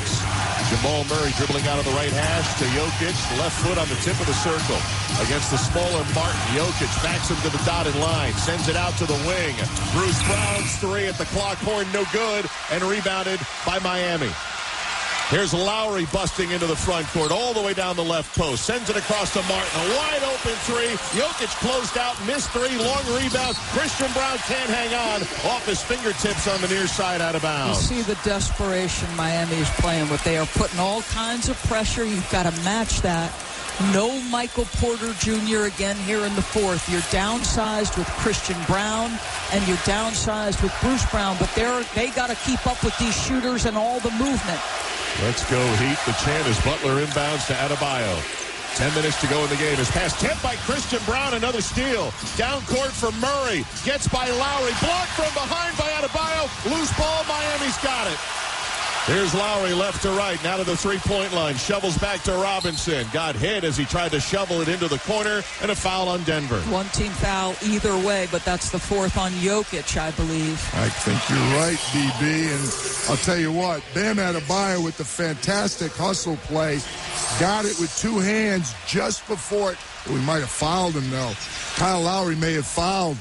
S1: Jamal Murray dribbling out of the right hash to Jokic. Left foot on the tip of the circle against the smaller Martin. Jokic backs him to the dotted line. Sends it out to the wing. Bruce Brown's 3 at the clock horn. No good. And rebounded by Miami. Here's Lowry busting into the front court all the way down the left post. Sends it across to Martin. A wide open 3. Jokic closed out. Missed 3. Long rebound. Christian Brown can't hang on. Off his fingertips on the near side, out of bounds.
S3: You see the desperation Miami is playing with. They are putting all kinds of pressure. You've got to match that. No Michael Porter Jr. again here in the fourth. You're downsized with Christian Brown, and you're downsized with Bruce Brown, but they got to keep up with these shooters and all the movement.
S1: Let's go, Heat. The chant is Butler inbounds to Adebayo. 10 minutes to go in the game. His pass tipped by Christian Brown. Another steal. Down court for Murray. Gets by Lowry. Blocked from behind by Adebayo. Loose ball. Miami's got it. Here's Lowry left to right. Now to the three-point line. Shovels back to Robinson. Got hit as he tried to shovel it into the corner. And a foul on Denver.
S3: 1-team foul either way, but that's the 4th on Jokic, I believe.
S2: I think you're right, DB. And I'll tell you what, Bam Adebayo with the fantastic hustle play. Got it with 2 hands just before it. We might have fouled him, though. Kyle Lowry may have fouled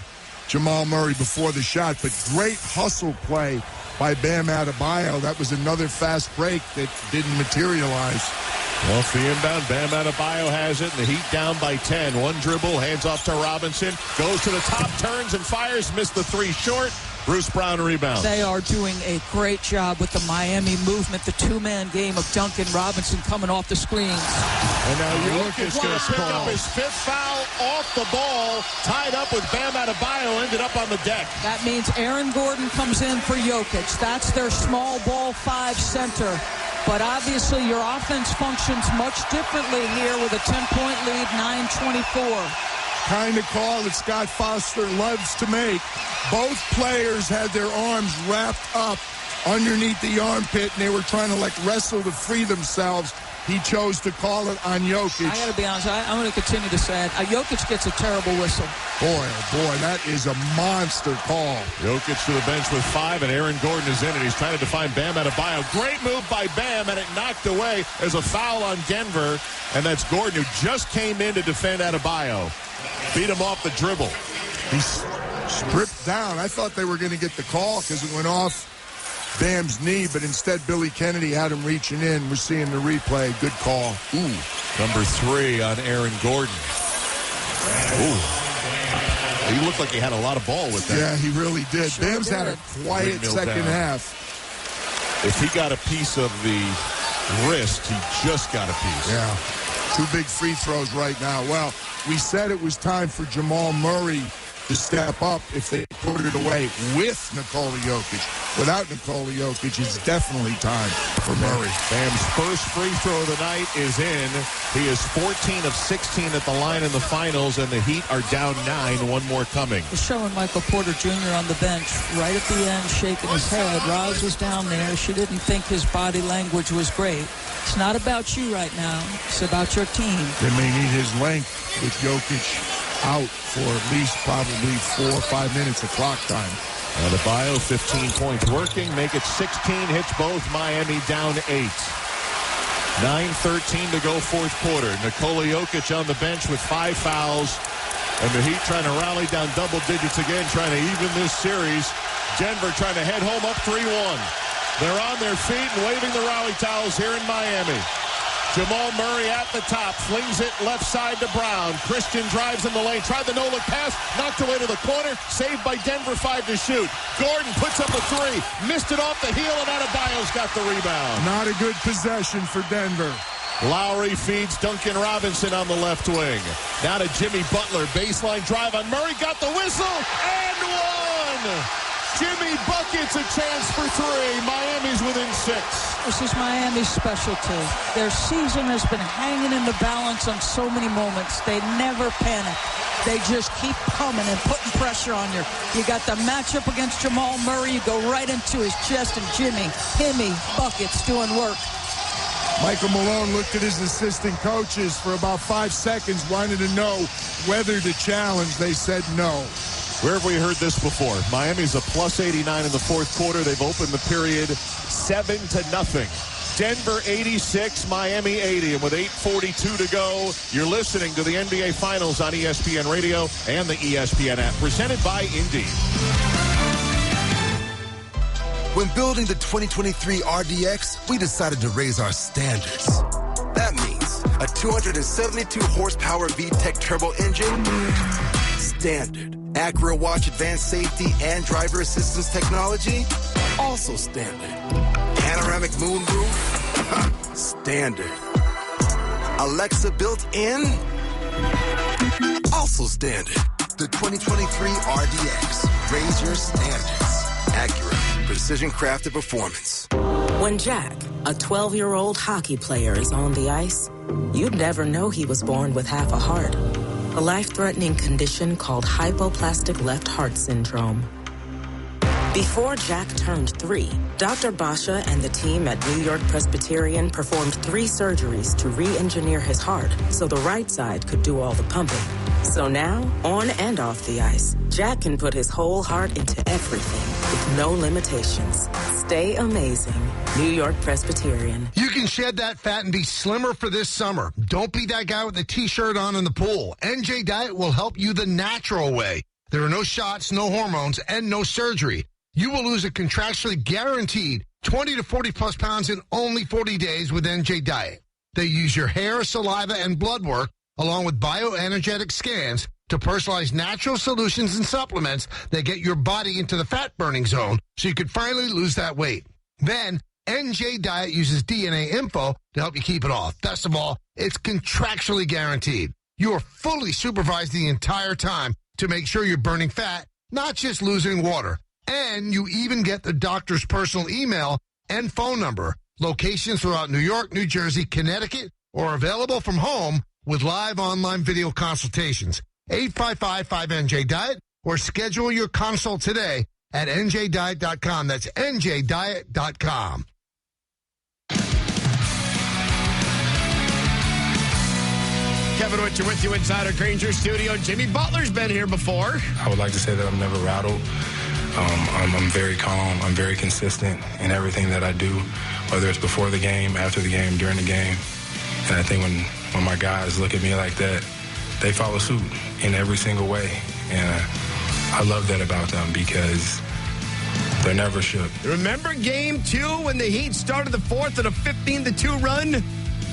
S2: Jamal Murray before the shot, but great hustle play by Bam Adebayo. That was another fast break that didn't materialize.
S1: Off the inbound, Bam Adebayo has it, and the Heat down by 10. 1 dribble, hands off to Robinson. Goes to the top, turns and fires. Missed the 3 short. Bruce Brown rebounds.
S3: They are doing a great job with the Miami movement, the 2-man game of Duncan Robinson coming off the screens.
S1: And now Jokic is going to pick up his 5th foul off the ball. Tied up with Bam Adebayo, ended up on the deck.
S3: That means Aaron Gordon comes in for Jokic. That's their small ball 5 center. But obviously your offense functions much differently here with a 10-point lead, 9:24.
S2: Kind of call that Scott Foster loves to make. Both players had their arms wrapped up underneath the armpit, and they were trying to wrestle to free themselves. he chose to call it on Jokic.
S3: I got to be honest. I'm going to continue to say it. Jokic gets a terrible whistle.
S2: Boy, oh boy, that is a monster call.
S1: Jokic to the bench with 5, and Aaron Gordon is in, and he's trying to define Bam Adebayo. Great move by Bam, and it knocked away as a foul on Denver, and that's Gordon, who just came in to defend Adebayo. Beat him off the dribble.
S2: He's stripped down. I thought they were going to get the call because it went off Bam's knee, but instead Billy Kennedy had him reaching in. We're seeing the replay. Good call.
S1: Ooh. Number 3 on Aaron Gordon. Ooh. He looked like he had a lot of ball with that.
S2: Yeah, he really did. Sure Bam's had a quiet second half.
S1: If he got a piece of the wrist, he just got a piece.
S2: Yeah. 2 big free throws right now. Well, we said it was time for Jamal Murray to step up if they put it away with Nikola Jokic. Without Nikola Jokic, it's definitely time for Murray.
S1: Bam's first free throw of the night is in. He is 14 of 16 at the line in the finals, and the Heat are down 9. One more coming.
S3: We're showing Michael Porter Jr. on the bench right at the end, shaking his head. Roz was down there. She didn't think his body language was great. It's not about you right now. It's about your team.
S2: They may need his length with Jokic out for at least probably 4 or 5 minutes of clock time.
S1: Adebayo, 15 points working. Make it 16. Hits both. Miami down 8. 9:13 to go fourth quarter. Nikola Jokic on the bench with 5 fouls. And the Heat trying to rally down double digits again, trying to even this series. Denver trying to head home up 3-1. They're on their feet and waving the rally towels here in Miami. Jamal Murray at the top, flings it left side to Brown. Christian drives in the lane, tried the no-look pass, knocked away to the corner, saved by Denver, 5 to shoot. Gordon puts up a 3, missed it off the heel, and Adebayo's got the rebound.
S2: Not a good possession for Denver.
S1: Lowry feeds Duncan Robinson on the left wing. Now to Jimmy Butler, baseline drive on Murray, got the whistle, and one! Jimmy Bucket's a chance for 3. Miami's within 6.
S3: This is Miami's specialty. Their season has been hanging in the balance on so many moments. They never panic. They just keep coming and putting pressure on you. You got the matchup against Jamal Murray. You go right into his chest, and Jimmy Bucket's doing work.
S2: Michael Malone looked at his assistant coaches for about 5 seconds, wanted to know whether to challenge. They said no.
S1: Where have we heard this before? Miami's a plus 89 in the fourth quarter. They've opened the period 7-0. Denver 86, Miami 80. And with 8:42 to go, you're listening to the NBA Finals on ESPN Radio and the ESPN app. Presented by Indeed.
S11: When building the 2023 RDX, we decided to raise our standards. That means a 272 horsepower VTEC turbo engine, standard. Acura Watch Advanced Safety and Driver Assistance Technology, also standard. Panoramic moonroof, standard. Alexa built-in, also standard. The 2023 RDX, raise your standards. Acura, precision crafted performance.
S17: When Jack, a 12-year-old hockey player, is on the ice, you'd never know he was born with half a heart. A life-threatening condition called hypoplastic left heart syndrome. Before Jack turned 3, Dr. Basha and the team at New York Presbyterian performed 3 surgeries to re-engineer his heart so the right side could do all the pumping. So now, on and off the ice, Jack can put his whole heart into everything with no limitations. Stay amazing. New York Presbyterian.
S23: You can shed that fat and be slimmer for this summer. Don't be that guy with the t-shirt on in the pool. NJ Diet will help you the natural way. There are no shots, no hormones, and no surgery. You will lose a contractually guaranteed 20 to 40 plus pounds in only 40 days with NJ Diet. They use your hair, saliva, and blood work along with bioenergetic scans to personalize natural solutions and supplements that get your body into the fat-burning zone so you can finally lose that weight. Then, NJ Diet uses DNA info to help you keep it off. Best of all, it's contractually guaranteed. You are fully supervised the entire time to make sure you're burning fat, not just losing water. And you even get the doctor's personal email and phone number. Locations throughout New York, New Jersey, Connecticut, or available from home with live online video consultations. 855-5NJ-DIET or schedule your consult today at njdiet.com. That's njdiet.com.
S10: Kevin Witcher with you inside our Granger studio. Jimmy Butler's been here before.
S15: I would like to say that I'm never rattled. I'm very calm. I'm very consistent in everything that I do, whether it's before the game, after the game, during the game. And I think when my guys look at me like that, they follow suit in every single way. And I love that about them because they're never shook.
S10: Remember game 2 when the Heat started the fourth at a 15-2 run?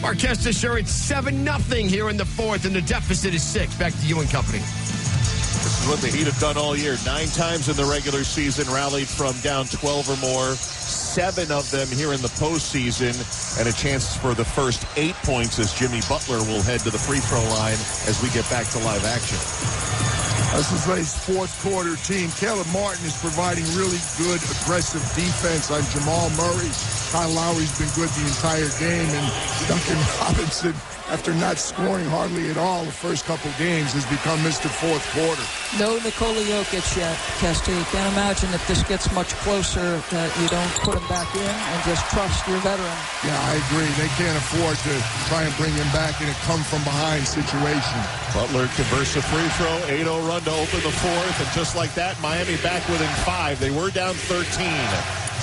S10: Marquez to sure it's 7-0 here in the fourth, and the deficit is 6. Back to you and company.
S1: This is what the Heat have done all year. 9 times in the regular season, rallied from down 12 or more. 7 of them here in the postseason, and a chance for the first 8 points as Jimmy Butler will head to the free throw line as we get back to live action.
S2: This is his fourth quarter team. Caleb Martin is providing really good, aggressive defense on Jamal Murray. Kyle Lowry's been good the entire game, and Duncan Robinson, after not scoring hardly at all the first couple games, has become Mr. Fourth Quarter.
S3: No Nikola Jokic yet, Kester. You can't imagine if this gets much closer that you don't put him back in and just trust your veteran.
S2: Yeah, I agree. They can't afford to try and bring him back in a come-from-behind situation.
S1: Butler converts a free throw, 8-0 run to open the fourth, and just like that, Miami back within 5. They were down 13.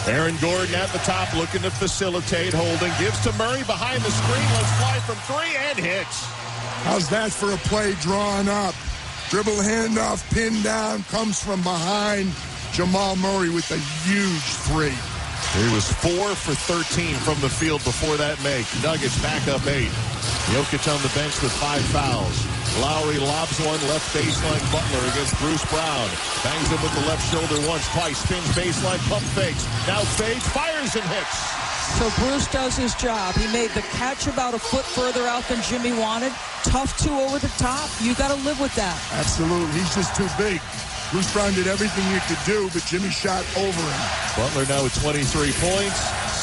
S1: Aaron Gordon at the top looking to facilitate. Holding gives to Murray behind the screen. Let's fly from 3 and hits.
S2: How's that for a play drawn up? Dribble handoff, pin down, comes from behind. Jamal Murray with a huge 3.
S1: He was 4 for 13 from the field before that make. Nuggets back up 8. Jokic on the bench with 5 fouls. Lowry lobs one left baseline. Butler against Bruce Brown. Bangs him with the left shoulder once, twice. Spins baseline, pump fakes. Now fades, fires and hits.
S3: So Bruce does his job. He made the catch about a foot further out than Jimmy wanted. Tough 2 over the top. You got to live with that.
S2: Absolutely. He's just too big. Bruce Brown did everything you could do, but Jimmy shot over him.
S1: Butler now with 23 points.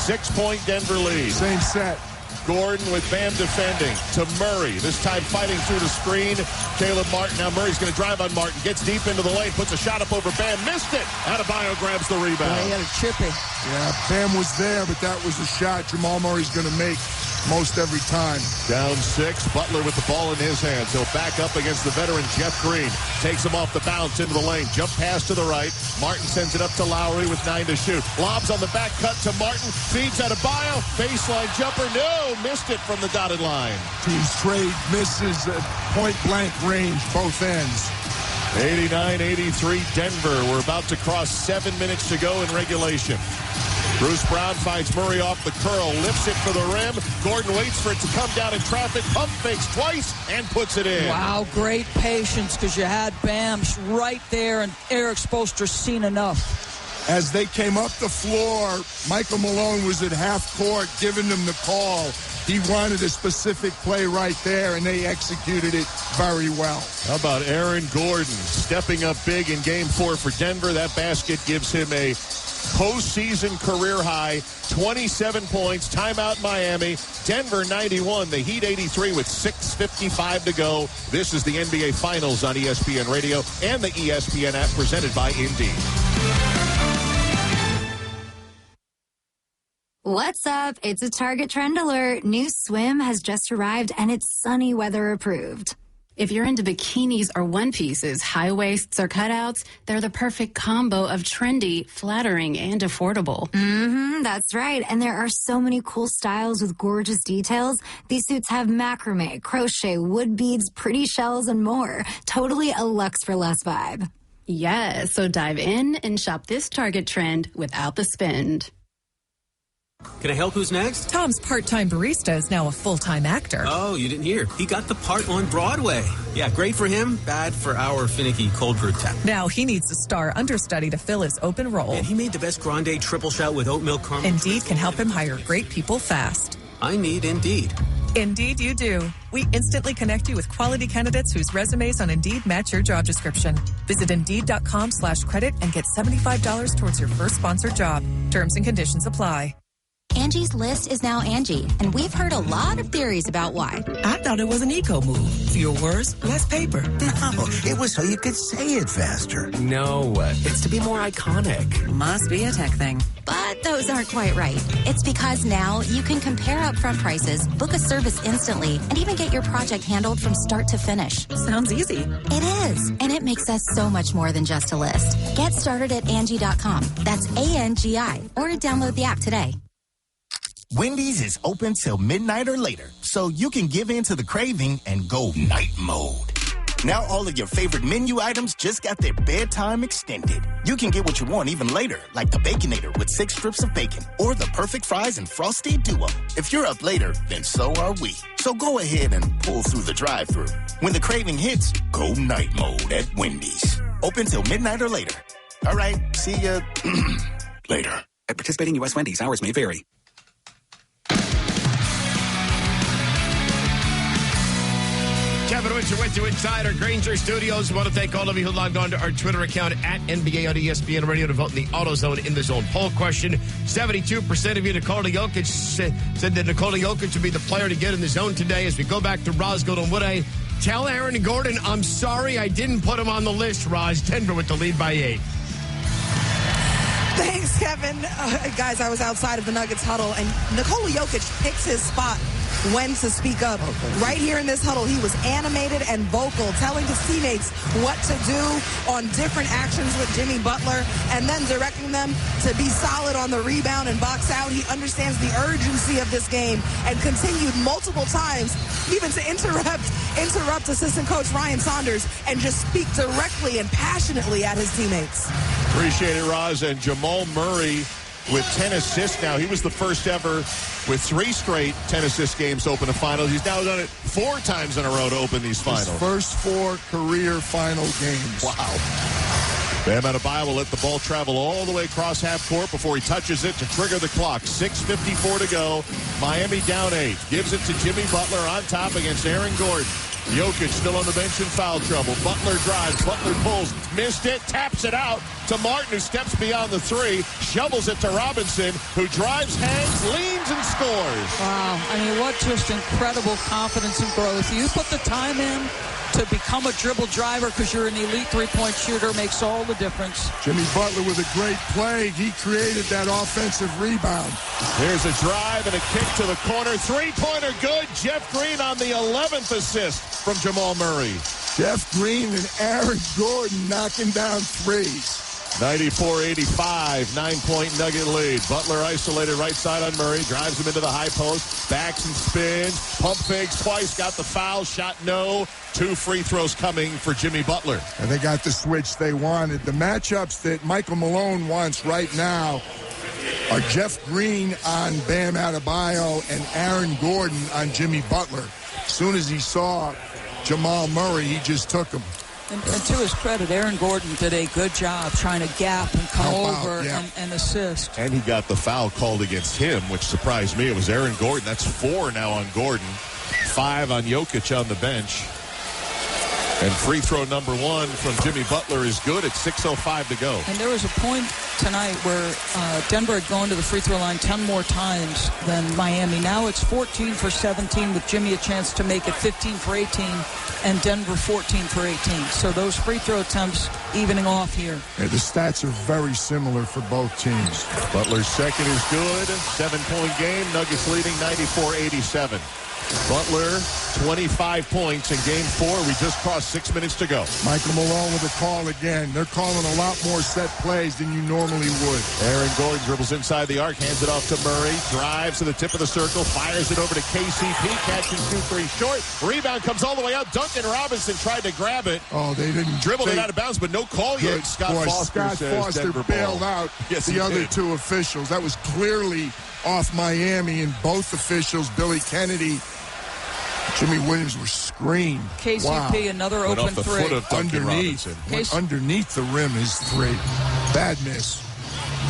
S1: 6-point Denver lead.
S2: Same set.
S1: Gordon with Bam defending to Murray. This time fighting through the screen. Caleb Martin. Now Murray's going to drive on Martin. Gets deep into the lane. Puts a shot up over Bam. Missed it. Adebayo grabs the rebound.
S3: Yeah, he had a chippy.
S2: Yeah, Bam was there, but that was a shot Jamal Murray's going to make most every time.
S1: Down 6. Butler with the ball in his hands. He'll back up against the veteran Jeff Green. Takes him off the bounce into the lane. Jump pass to the right. Martin sends it up to Lowry with 9 to shoot. Lobs on the back cut to Martin. Feeds Adebayo. Baseline jumper. No. Missed it from the dotted line.
S2: Teams trade misses at point-blank range, both ends.
S1: 89-83 Denver. We're about to cross 7 minutes to go in regulation. Bruce Brown finds Murray off the curl, lifts it for the rim. Gordon waits for it to come down in traffic, pump fakes twice, and puts it in.
S3: Wow, great patience because you had Bam right there, and Eric Spoelstra seen enough.
S2: As they came up the floor, Michael Malone was at half court giving them the call. He wanted a specific play right there, and they executed it very well.
S1: How about Aaron Gordon stepping up big in Game 4 for Denver? That basket gives him a postseason career high, 27 points, timeout Miami, Denver 91, the Heat 83 with 6:55 to go. This is the NBA Finals on ESPN Radio and the ESPN app presented by Indeed.
S16: What's up? It's a Target Trend Alert. New swim has just arrived and it's sunny weather approved.
S18: If you're into bikinis or one pieces, high waists or cutouts, they're the perfect combo of trendy, flattering, and affordable.
S16: That's right. And there are so many cool styles with gorgeous details. These suits have macrame, crochet, wood beads, pretty shells, and more. Totally a luxe for less vibe.
S18: Yes, so dive in and shop this Target trend without the spend.
S24: Can I help? Who's next?
S25: Tom's part-time barista is now a full-time actor.
S24: Oh, you didn't hear. He got the part on Broadway. Yeah, great for him, bad for our finicky cold brew tap.
S25: Now he needs a star understudy to fill his open role.
S24: And he made the best grande triple shot with oat milk caramel.
S25: Indeed can help him hire great people fast.
S24: I need Indeed.
S25: Indeed you do. We instantly connect you with quality candidates whose resumes on Indeed match your job description. Visit Indeed.com/credit and get $75 towards your first sponsored job. Terms and conditions apply.
S8: Angie's List is now Angie, and we've heard a lot of theories about why.
S13: I thought it was an eco move. Fewer words, less paper.
S19: No, it was so you could say it faster.
S20: No, it's to be more iconic.
S13: Must be a tech thing.
S8: But those aren't quite right. It's because now you can compare upfront prices, book a service instantly, and even get your project handled from start to finish.
S13: Sounds easy.
S8: It is, and it makes us so much more than just a list. Get started at Angie.com. That's ANGI, or download the app today.
S21: Wendy's is open till midnight or later, so you can give in to the craving and go night mode. Now all of your favorite menu items just got their bedtime extended. You can get what you want even later, like the Baconator with 6 strips of bacon, or the perfect fries and frosty duo. If you're up later, then so are we. So go ahead and pull through the drive-thru. When the craving hits, go night mode at Wendy's. Open till midnight or later. All right, see ya later.
S12: At participating U.S. Wendy's, hours may vary.
S10: Kevin Winter with you inside our Granger Studios. We want to thank all of you who logged on to our Twitter account at NBA on ESPN Radio to vote in the AutoZone in the Zone poll question. 72% of you, Nikola Jokic, said that Nikola Jokic would be the player to get in the zone today. As we go back to Roz Golden-Wood, tell Aaron Gordon, I'm sorry I didn't put him on the list, Roz. Denver with the lead by 8.
S6: Thanks, Kevin. Guys, I was outside of the Nuggets huddle, and Nikola Jokic picks his spot when to speak up. Right here in this huddle, he was animated and vocal, telling his teammates what to do on different actions with Jimmy Butler, and then directing them to be solid on the rebound and box out. He understands the urgency of this game and continued multiple times even to interrupt assistant coach Ryan Saunders and just speak directly and passionately at his teammates.
S1: Appreciate it, Roz. And Jamal Murray with 10 assists now. He was the first ever with 3 straight 10 assist games open a final. He's now done it 4 times in a row to open these finals.
S2: His first 4 career final games.
S1: Wow. Bam Adebayo will let the ball travel all the way across half court before he touches it to trigger the clock. 6:54 to go. Miami down 8. Gives it to Jimmy Butler on top against Aaron Gordon. Jokic still on the bench in foul trouble. Butler drives. Butler pulls. Missed it. Taps it out to Martin, who steps beyond the 3. Shovels it to Robinson, who drives, hangs, leans, and scores.
S3: Wow. I mean, what just incredible confidence and growth. You put the time in to become a dribble driver because you're an elite three-point shooter makes all the difference.
S2: Jimmy Butler with a great play. He created that offensive rebound.
S1: Here's a drive and a kick to the corner. 3-pointer good. Jeff Green on the 11th assist from Jamal Murray.
S2: Jeff Green and Aaron Gordon knocking down threes.
S1: 94-85, 9-point Nugget lead. Butler isolated right side on Murray, drives him into the high post, backs and spins, pump fakes twice, got the foul, shot no. 2 free throws coming for Jimmy Butler.
S2: And they got the switch they wanted. The matchups that Michael Malone wants right now are Jeff Green on Bam Adebayo and Aaron Gordon on Jimmy Butler. As soon as he saw Jamal Murray, he just took him.
S3: And to his credit, Aaron Gordon did a good job trying to gap and come over and assist.
S1: And he got the foul called against him, which surprised me. It was Aaron Gordon. That's 4 now on Gordon. 5 on Jokic on the bench. And free throw number 1 from Jimmy Butler is good at 6:05 to go.
S3: And there was a point tonight where Denver had gone to the free throw line 10 more times than Miami. Now it's 14 for 17 with Jimmy a chance to make it 15 for 18 and Denver 14 for 18. So those free throw attempts evening off here.
S2: Yeah, the stats are very similar for both teams.
S1: Butler's second is good. 7-point game. Nuggets leading 94-87. Butler, 25 points in Game 4. We just crossed 6 minutes to go.
S2: Michael Malone with a call again. They're calling a lot more set plays than you normally would.
S1: Aaron Gordon dribbles inside the arc, hands it off to Murray, drives to the tip of the circle, fires it over to KCP, catches 2-3 short. Rebound comes all the way out. Duncan Robinson tried to grab it.
S2: Oh, they didn't.
S1: Dribbled it out of bounds, but no call yet. Scott Foster
S2: bailed out the other 2 officials. That was clearly off Miami, and both officials, Billy Kennedy, Jimmy Williams, were screened.
S3: KCP, another open three.
S2: Underneath the rim is 3. Bad miss.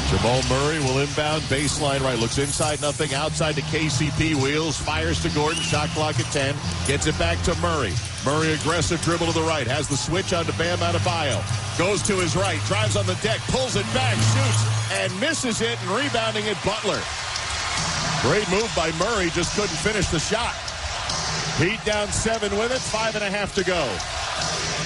S1: Jamal Murray will inbound, baseline right, looks inside, nothing, outside to KCP, wheels, fires to Gordon, shot clock at 10, gets it back to Murray. Murray aggressive dribble to the right, has the switch on to Bam Adebayo, goes to his right, drives on the deck, pulls it back, shoots, and misses it, and rebounding it, Butler. Great move by Murray, just couldn't finish the shot. Heat down 7 with it, 5.5 to go.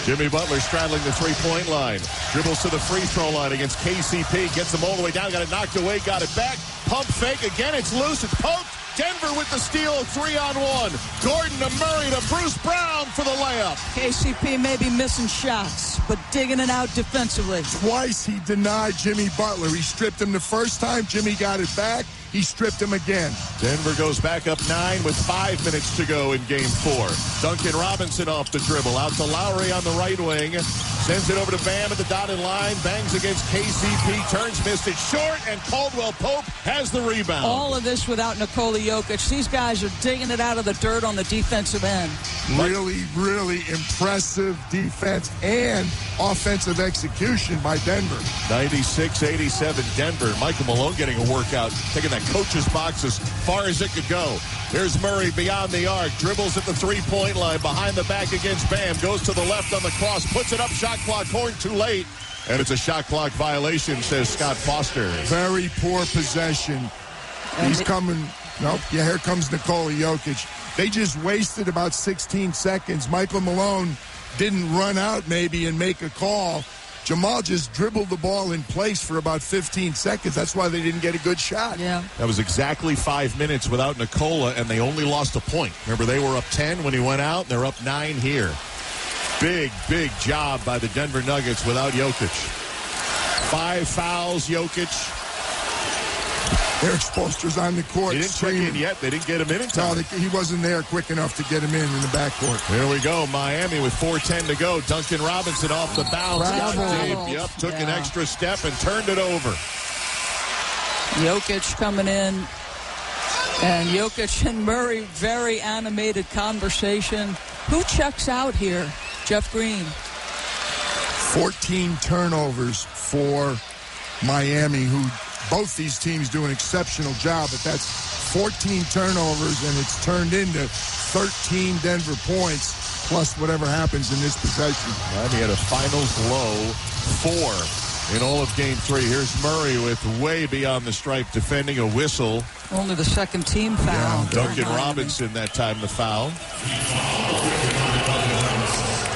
S1: Jimmy Butler straddling the three-point line. Dribbles to the free throw line against KCP. Gets him all the way down, got it knocked away, got it back. Pump fake again, it's loose, it's poked. Denver with the steal, 3-on-1. Gordon to Murray to Bruce Brown for the layup.
S3: KCP may be missing shots, but digging it out defensively.
S2: Twice he denied Jimmy Butler. He stripped him the first time. Jimmy got it back. He stripped him again.
S1: Denver goes back up 9 with 5 minutes to go in Game 4. Duncan Robinson off the dribble. Out to Lowry on the right wing. Sends it over to Bam at the dotted line. Bangs against KCP. Turns, missed it short. And Caldwell Pope has the rebound.
S3: All of this without Nikola Jokic. These guys are digging it out of the dirt on the defensive end.
S2: Really, really impressive defense and offensive execution by Denver.
S1: 96-87 Denver. Michael Malone getting a workout. Taking that coach's box as far as it could go. Here's Murray beyond the arc. Dribbles at the three-point line. Behind the back against Bam. Goes to the left on the cross. Puts it up. Shot clock horn too late. And it's a shot clock violation, says Scott Foster.
S2: Very poor possession. He's coming. Nope. Yeah, here comes Nikola Jokic. They just wasted about 16 seconds. Michael Malone didn't run out maybe and make a call. Jamal just dribbled the ball in place for about 15 seconds. That's why they didn't get a good shot.
S3: Yeah.
S1: That was exactly 5 minutes without Nikola, and they only lost a point. Remember, they were up 10 when he went out, and they're up 9 here. Big, big job by the Denver Nuggets without Jokic. 5 fouls, Jokic.
S2: Eric Spoelstra's on the court.
S1: He didn't check in yet. They didn't get him in time.
S2: No, he wasn't there quick enough to get him in the backcourt.
S1: Here we go. Miami with 4:10 to go. Duncan Robinson off the bounce. Yep, took an extra step and turned it over.
S3: Jokic coming in. And Jokic and Murray, very animated conversation. Who checks out here? Jeff Green.
S2: 14 turnovers for Miami, who both these teams do an exceptional job, but that's 14 turnovers, and it's turned into 13 Denver points, plus whatever happens in this possession.
S1: Miami had a finals low 4 in all of Game 3. Here's Murray with way beyond the stripe defending, a whistle.
S3: Only the second team foul.
S1: Yeah, Duncan Robinson that time the foul.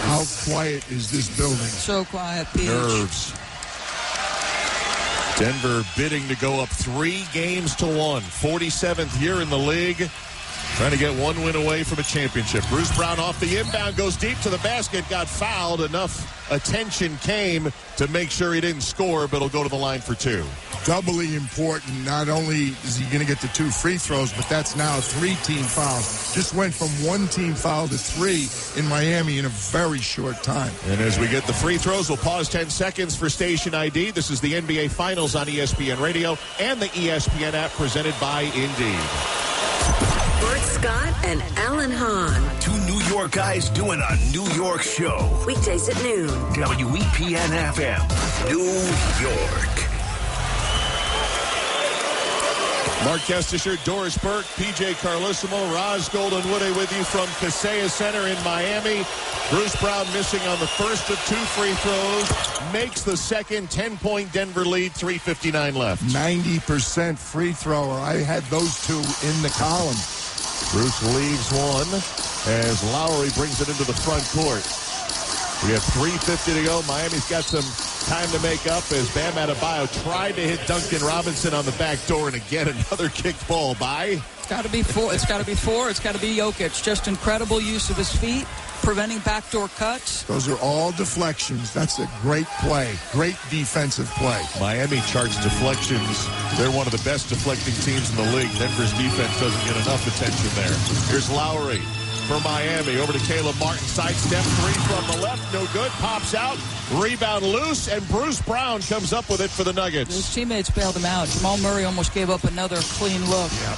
S2: How quiet is this building?
S3: So quiet, Peach.
S1: Nerves. Denver bidding to go up 3 games to 1. 47th year in the league. Trying to get 1 win away from a championship. Bruce Brown off the inbound, goes deep to the basket, got fouled. Enough attention came to make sure he didn't score, but he'll go to the line for 2.
S2: Doubly important. Not only is he going to get the 2 free throws, but that's now 3 team fouls. Just went from 1 team foul to 3 in Miami in a very short time.
S1: And as we get the free throws, we'll pause 10 seconds for station ID. This is the NBA Finals on ESPN Radio and the ESPN app presented by Indeed.
S4: Bert Scott and Alan Hahn.
S5: 2 New York guys doing a New York show.
S4: Weekdays at noon.
S5: WEPN FM, New York.
S1: Mark Kestisher, Doris Burke, PJ Carlissimo, Roz Golden-Woode with you from Kaseya Center in Miami. Bruce Brown missing on the first of 2 free throws. Makes the second. 10-point Denver lead, 3:59 left.
S2: 90% free thrower. I had those 2 in the column.
S1: Bruce leaves one as Lowry brings it into the front court. We have 3:50 to go. Miami's got some time to make up as Bam Adebayo tried to hit Duncan Robinson on the back door, and again another kicked ball by.
S3: It's got to be 4. It's got to be 4. It's got to be Jokic. Just incredible use of his feet, preventing backdoor cuts.
S2: Those are all deflections. That's a great play. Great defensive play.
S1: Miami charts deflections. They're one of the best deflecting teams in the league. Denver's defense doesn't get enough attention there. Here's Lowry for Miami. Over to Caleb Martin. Sidestep 3 from the left. No good. Pops out. Rebound loose. And Bruce Brown comes up with it for the Nuggets.
S3: His teammates bailed him out. Jamal Murray almost gave up another clean look.
S1: Yep.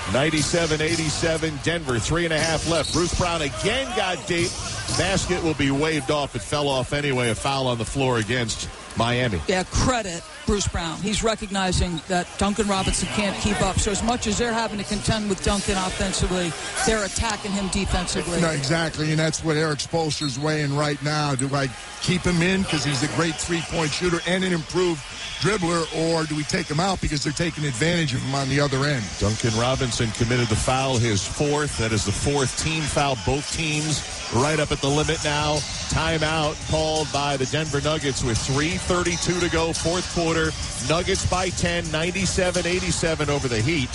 S1: 97-87 Denver. 3.5 left. Bruce Brown again got deep. Basket will be waved off. It fell off anyway. A foul on the floor against Miami.
S3: Yeah, credit Bruce Brown. He's recognizing that Duncan Robinson can't keep up. So as much as they're having to contend with Duncan offensively, they're attacking him defensively.
S2: No, exactly, and that's what Eric Spoelstra's weighing right now. Do I keep him in because he's a great three-point shooter and an improved dribbler, or do we take him out because they're taking advantage of him on the other end?
S1: Duncan Robinson committed the foul, his fourth. That is the fourth team foul. Both teams right up at the limit now. Timeout called by the Denver Nuggets with 3:32 to go, fourth quarter. Nuggets by 10, 97-87 over the Heat.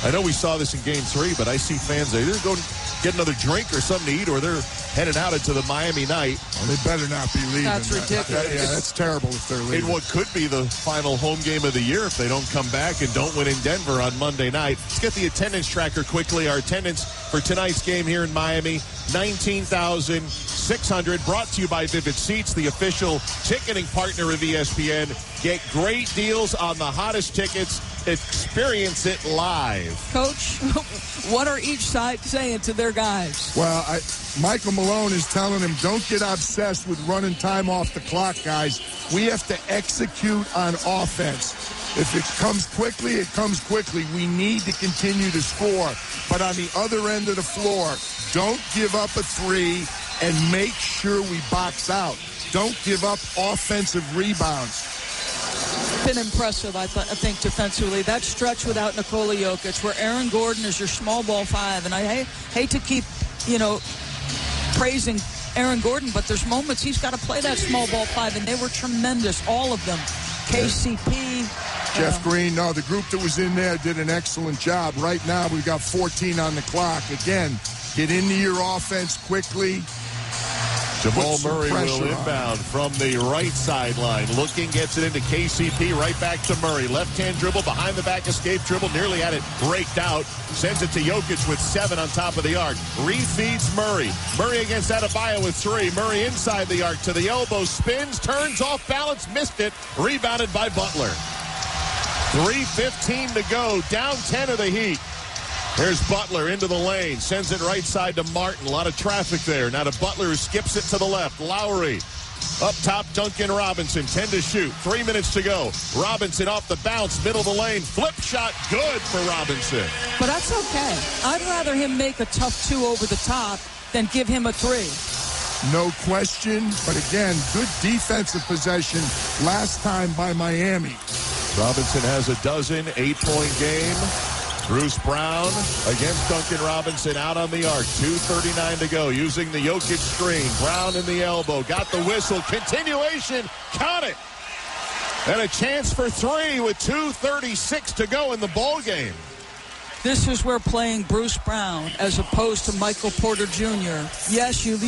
S1: I know we saw this in Game 3, but I see fans, they either go get another drink or something to eat, or they're headed out into the Miami night.
S2: Well, they better not be leaving.
S3: That's ridiculous.
S2: Yeah, that's terrible if they're leaving.
S1: In what could be the final home game of the year if they don't come back and don't win in Denver on Monday night. Let's get the attendance tracker quickly. Our attendance for tonight's game here in Miami, 19,600. Brought to you by Vivid Seats, the official ticketing partner of ESPN. Get great deals on the hottest tickets. Experience it live.
S3: Coach, what are each side saying to their guys?
S2: Well, Michael Malone is telling him, don't get obsessed with running time off the clock, guys. We have to execute on offense. If it comes quickly, it comes quickly. We need to continue to score. But on the other end of the floor, don't give up a three and make sure we box out. Don't give up offensive rebounds.
S3: Been impressive, I think, defensively. That stretch without Nikola Jokic, where Aaron Gordon is your small ball five, and I hate to keep, praising Aaron Gordon, but there's moments he's got to play that small ball five, and they were tremendous, all of them. KCP.
S2: Jeff Green, no, the group that was in there did an excellent job. Right now, we've got 14 on the clock. Again, get into your offense quickly.
S1: Jamal Murray will inbound from the right sideline. Looking, gets it into KCP, right back to Murray. Left-hand dribble, behind the back escape dribble, nearly had it raked out. Sends it to Jokic with 7 on top of the arc. Refeeds Murray. Murray against Adebayo with 3. Murray inside the arc to the elbow, spins, turns off balance, missed it. Rebounded by Butler. 3:15 to go, down 10 of the Heat. Here's Butler into the lane, sends it right side to Martin. A lot of traffic there. Now to Butler, who skips it to the left. Lowry. Up top, Duncan Robinson, 10 to shoot. 3 minutes to go. Robinson off the bounce, middle of the lane. Flip shot, good for Robinson.
S3: But that's okay. I'd rather him make a tough 2 over the top than give him a 3.
S2: No question. But again, good defensive possession last time by Miami.
S1: Robinson has a dozen, 8-point game. Bruce Brown against Duncan Robinson out on the arc. 2:39 to go. Using the Jokic screen. Brown in the elbow. Got the whistle. Continuation. Count it. And a chance for 3 with 2:36 to go in the ball game.
S3: This is where playing Bruce Brown as opposed to Michael Porter Jr. Yes, you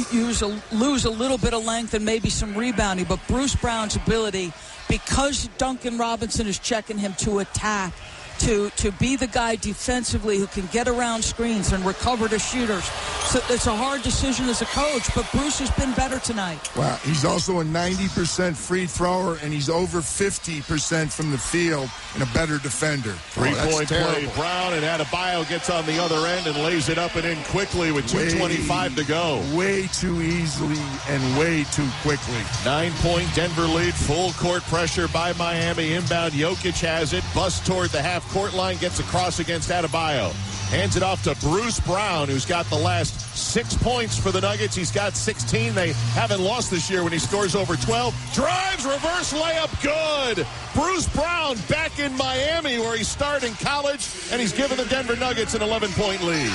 S3: lose a little bit of length and maybe some rebounding, but Bruce Brown's ability, because Duncan Robinson is checking him to attack, to be the guy defensively who can get around screens and recover to shooters. So it's a hard decision as a coach, but Bruce has been better tonight.
S2: Well, he's also a 90% free thrower, and he's over 50% from the field and a better defender.
S1: Three-point play. Brown and Adebayo gets on the other end and lays it up and in quickly with 2:25 to go.
S2: Way too easily and way too quickly.
S1: 9-point Denver lead. Full court pressure by Miami. Inbound, Jokic has it. Bust toward the half-court line. Gets across against Adebayo. Hands it off to Bruce Brown, who's got the last 6 points for the Nuggets. He's got 16. They haven't lost this year when he scores over 12. Drives, reverse layup, good. Bruce Brown back in Miami where he started in college, and he's given the Denver Nuggets an 11-point lead.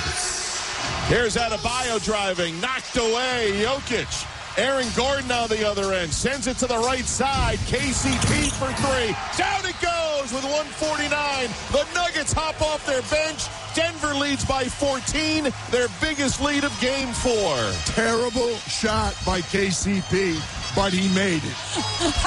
S1: Here's Adebayo driving, knocked away, Jokic. Aaron Gordon on the other end, sends it to the right side. KCP for 3. Down it goes with 1:49. The Nuggets hop off their bench. Denver leads by 14, their biggest lead of Game 4.
S2: Terrible shot by KCP, but he made it.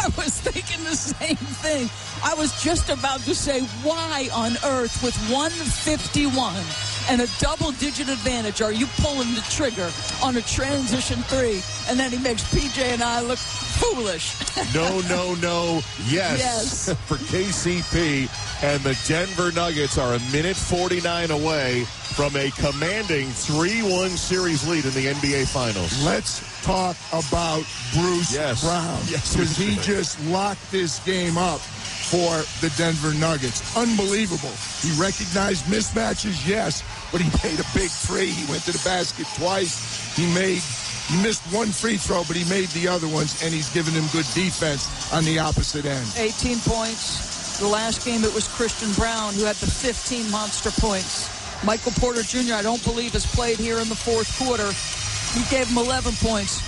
S3: I was thinking the same thing. I was just about to say, why on earth with 1:51 and a double-digit advantage. Are you pulling the trigger on a transition three? And then he makes PJ and I look foolish.
S1: No. Yes. For KCP. And the Denver Nuggets are 1:49 away from a commanding 3-1 series lead in the NBA Finals.
S2: Let's talk about Bruce Brown. Because he just locked this game up for the Denver Nuggets. Unbelievable. He recognized mismatches, yes, but he made a big three. He went to the basket twice. He missed one free throw, but he made the other ones, and he's given him good defense on the opposite end.
S3: 18 points. The last game, it was Christian Brown who had the 15 monster points. Michael Porter Jr., I don't believe, has played here in the fourth quarter. He gave him 11 points.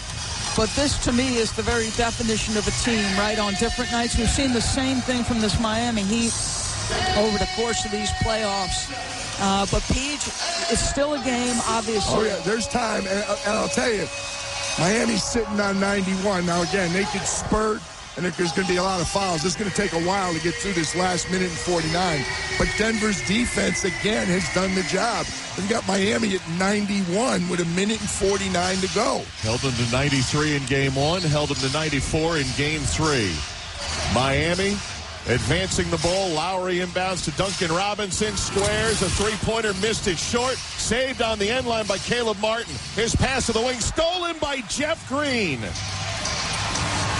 S3: But this, to me, is the very definition of a team, right? On different nights, we've seen the same thing from this Miami Heat over the course of these playoffs. But Peach, it's still a game, obviously.
S2: Oh, yeah, there's time. And I'll tell you, Miami's sitting on 91. Now, again, they could spurt, and if there's going to be a lot of fouls, it's going to take a while to get through this last minute and 49. But Denver's defense, again, has done the job. They've got Miami at 91 with 1:49 to go.
S1: Held them to 93 in Game 1, held them to 94 in Game 3. Miami advancing the ball. Lowry inbounds to Duncan Robinson. Squares a three-pointer, missed it short. Saved on the end line by Caleb Martin. His pass to the wing, stolen by Jeff Green.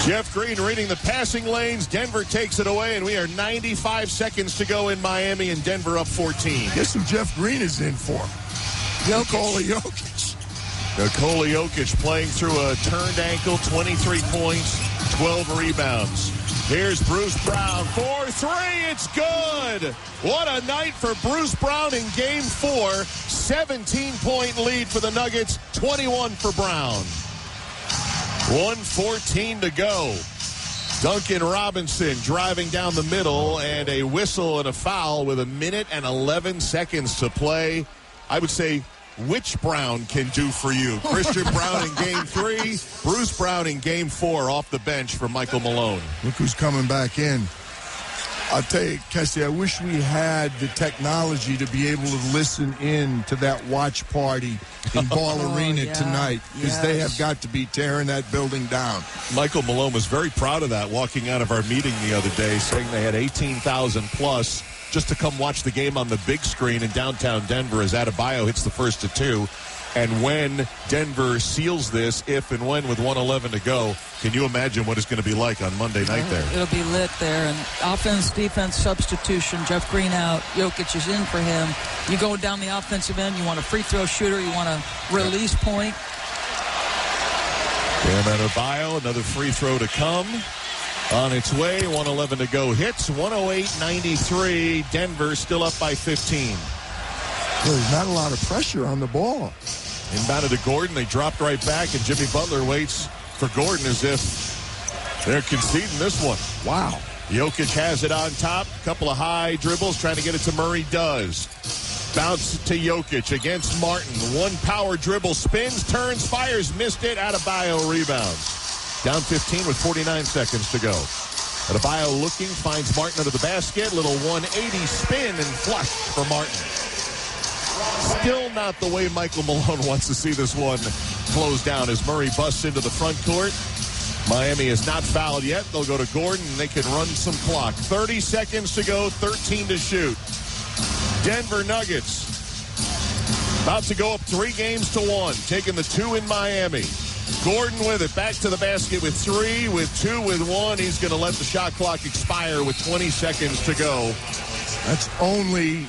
S1: Jeff Green reading the passing lanes. Denver takes it away, and we are 95 seconds to go in Miami, and Denver up 14.
S2: Guess who Jeff Green is in for? Nikola Jokic.
S1: Nikola Jokic playing through a turned ankle, 23 points, 12 rebounds. Here's Bruce Brown for three. It's good. What a night for Bruce Brown in Game 4. 17-point lead for the Nuggets, 21 for Brown. 1:14 to go. Duncan Robinson driving down the middle, and a whistle and a foul with 1:11 to play. I would say, which Brown can do for you? Christian Brown in Game 3, Bruce Brown in Game 4 off the bench for Michael Malone.
S2: Look who's coming back in. I'll tell you, Kessie, I wish we had the technology to be able to listen in to that watch party in Ball Arena tonight, because they have got to be tearing that building down.
S1: Michael Malone was very proud of that walking out of our meeting the other day, saying they had 18,000 plus just to come watch the game on the big screen in downtown Denver as Adebayo hits the first of two. And when Denver seals this, if and when with 1:11 to go, can you imagine what it's going to be like on Monday night there?
S3: It'll be lit there. And offense, defense, substitution. Jeff Green out. Jokic is in for him. You go down the offensive end. You want a free throw shooter. You want a release point.
S1: Bam Adebayo, another free throw to come. On its way, 1:11 to go. Hits 108-93. Denver still up by 15.
S2: There's not a lot of pressure on the ball.
S1: Inbounded to Gordon. They dropped right back, and Jimmy Butler waits for Gordon as if they're conceding this one.
S2: Wow.
S1: Jokic has it on top. Couple of high dribbles, trying to get it to Murray. Does. Bounce to Jokic against Martin. One power dribble, spins, turns, fires, missed it. Adebayo rebounds. Down 15 with 49 seconds to go. Adebayo looking, finds Martin under the basket. Little 180 spin and flush for Martin. Still not the way Michael Malone wants to see this one close down as Murray busts into the front court. Miami is not fouled yet. They'll go to Gordon, and they can run some clock. 30 seconds to go, 13 to shoot. Denver Nuggets about to go up 3-1, taking the 2 in Miami. Gordon with it, back to the basket with 3, with 2, with 1. He's going to let the shot clock expire with 20 seconds to go.
S2: That's only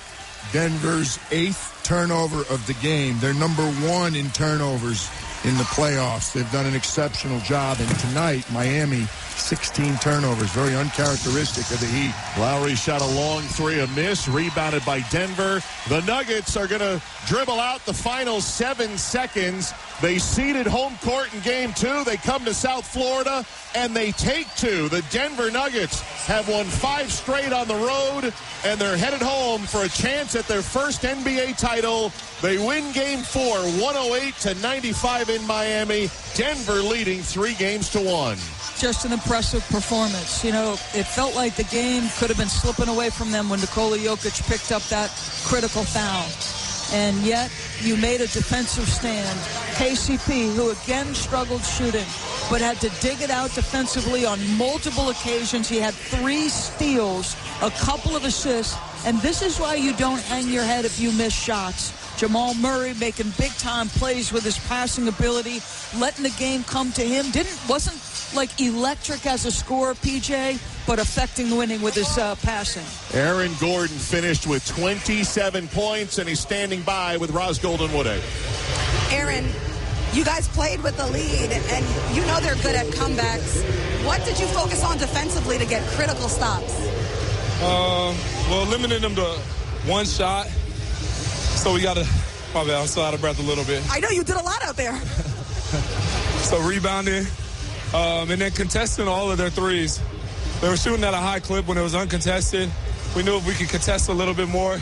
S2: Denver's 8th turnover of the game. They're number 1 in turnovers in the playoffs. They've done an exceptional job. And tonight, Miami, 16 turnovers. Very uncharacteristic of the Heat.
S1: Lowry shot a long 3, a miss. Rebounded by Denver. The Nuggets are going to dribble out the final 7 seconds. They ceded home court in Game 2. They come to South Florida, and they take 2. The Denver Nuggets have won 5 straight on the road, and they're headed home for a chance at their first NBA title. They win Game 4, 108-95 in Miami. Denver leading 3-1.
S3: Just an impressive performance. You know, it felt like the game could have been slipping away from them when Nikola Jokic picked up that critical foul. and yet you made a defensive stand. KCP, who again struggled shooting, but had to dig it out defensively on multiple occasions. He had 3 steals, a couple of assists, and this is why you don't hang your head if you miss shots. Jamal Murray making big-time plays with his passing ability, letting the game come to him. Wasn't like electric as a scorer, PJ, but affecting winning with his passing.
S1: Aaron Gordon finished with 27 points, and he's standing by with Roz Golden-Woodard.
S6: Aaron, you guys played with the lead, and you know they're good at comebacks. What did you focus on defensively to get critical stops?
S7: Well, limiting them to one shot. So we got to, my bad, I'm still out of breath a little bit.
S6: I know you did a lot out there.
S7: So rebounding, and then contesting all of their threes. They were shooting at a high clip when it was uncontested. We knew if we could contest a little bit more,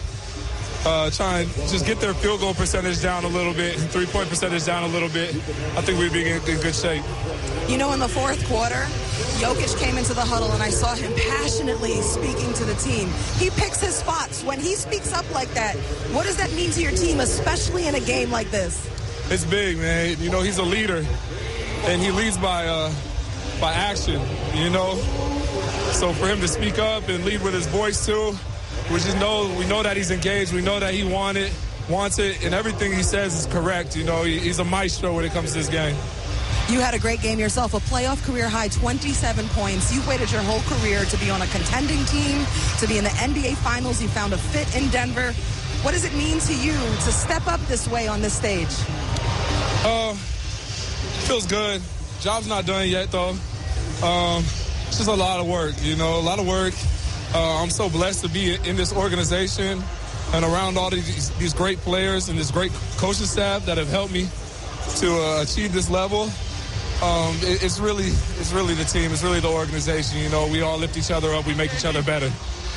S7: try and just get their field goal percentage down a little bit, three-point percentage down a little bit, I think we'd be in good shape.
S6: You know, in the fourth quarter, Jokic came into the huddle, and I saw him passionately speaking to the team. He picks his spots. When he speaks up like that, what does that mean to your team, especially in a game like this?
S7: It's big, man. You know, he's a leader, and he leads by action, you know. So for him to speak up and lead with his voice, too, we know that he's engaged. We know that he wants it, and everything he says is correct. You know, he's a maestro when it comes to this game.
S6: You had a great game yourself, a playoff career high, 27 points. You've waited your whole career to be on a contending team, to be in the NBA Finals. You found a fit in Denver. What does it mean to you to step up this way on this stage?
S7: Feels good. Job's not done yet, though. It's just a lot of work, you know, a lot of work. I'm so blessed to be in this organization and around all these great players and this great coaching staff that have helped me to achieve this level. It's really the team. It's really the organization. You know, we all lift each other up. We make each other better.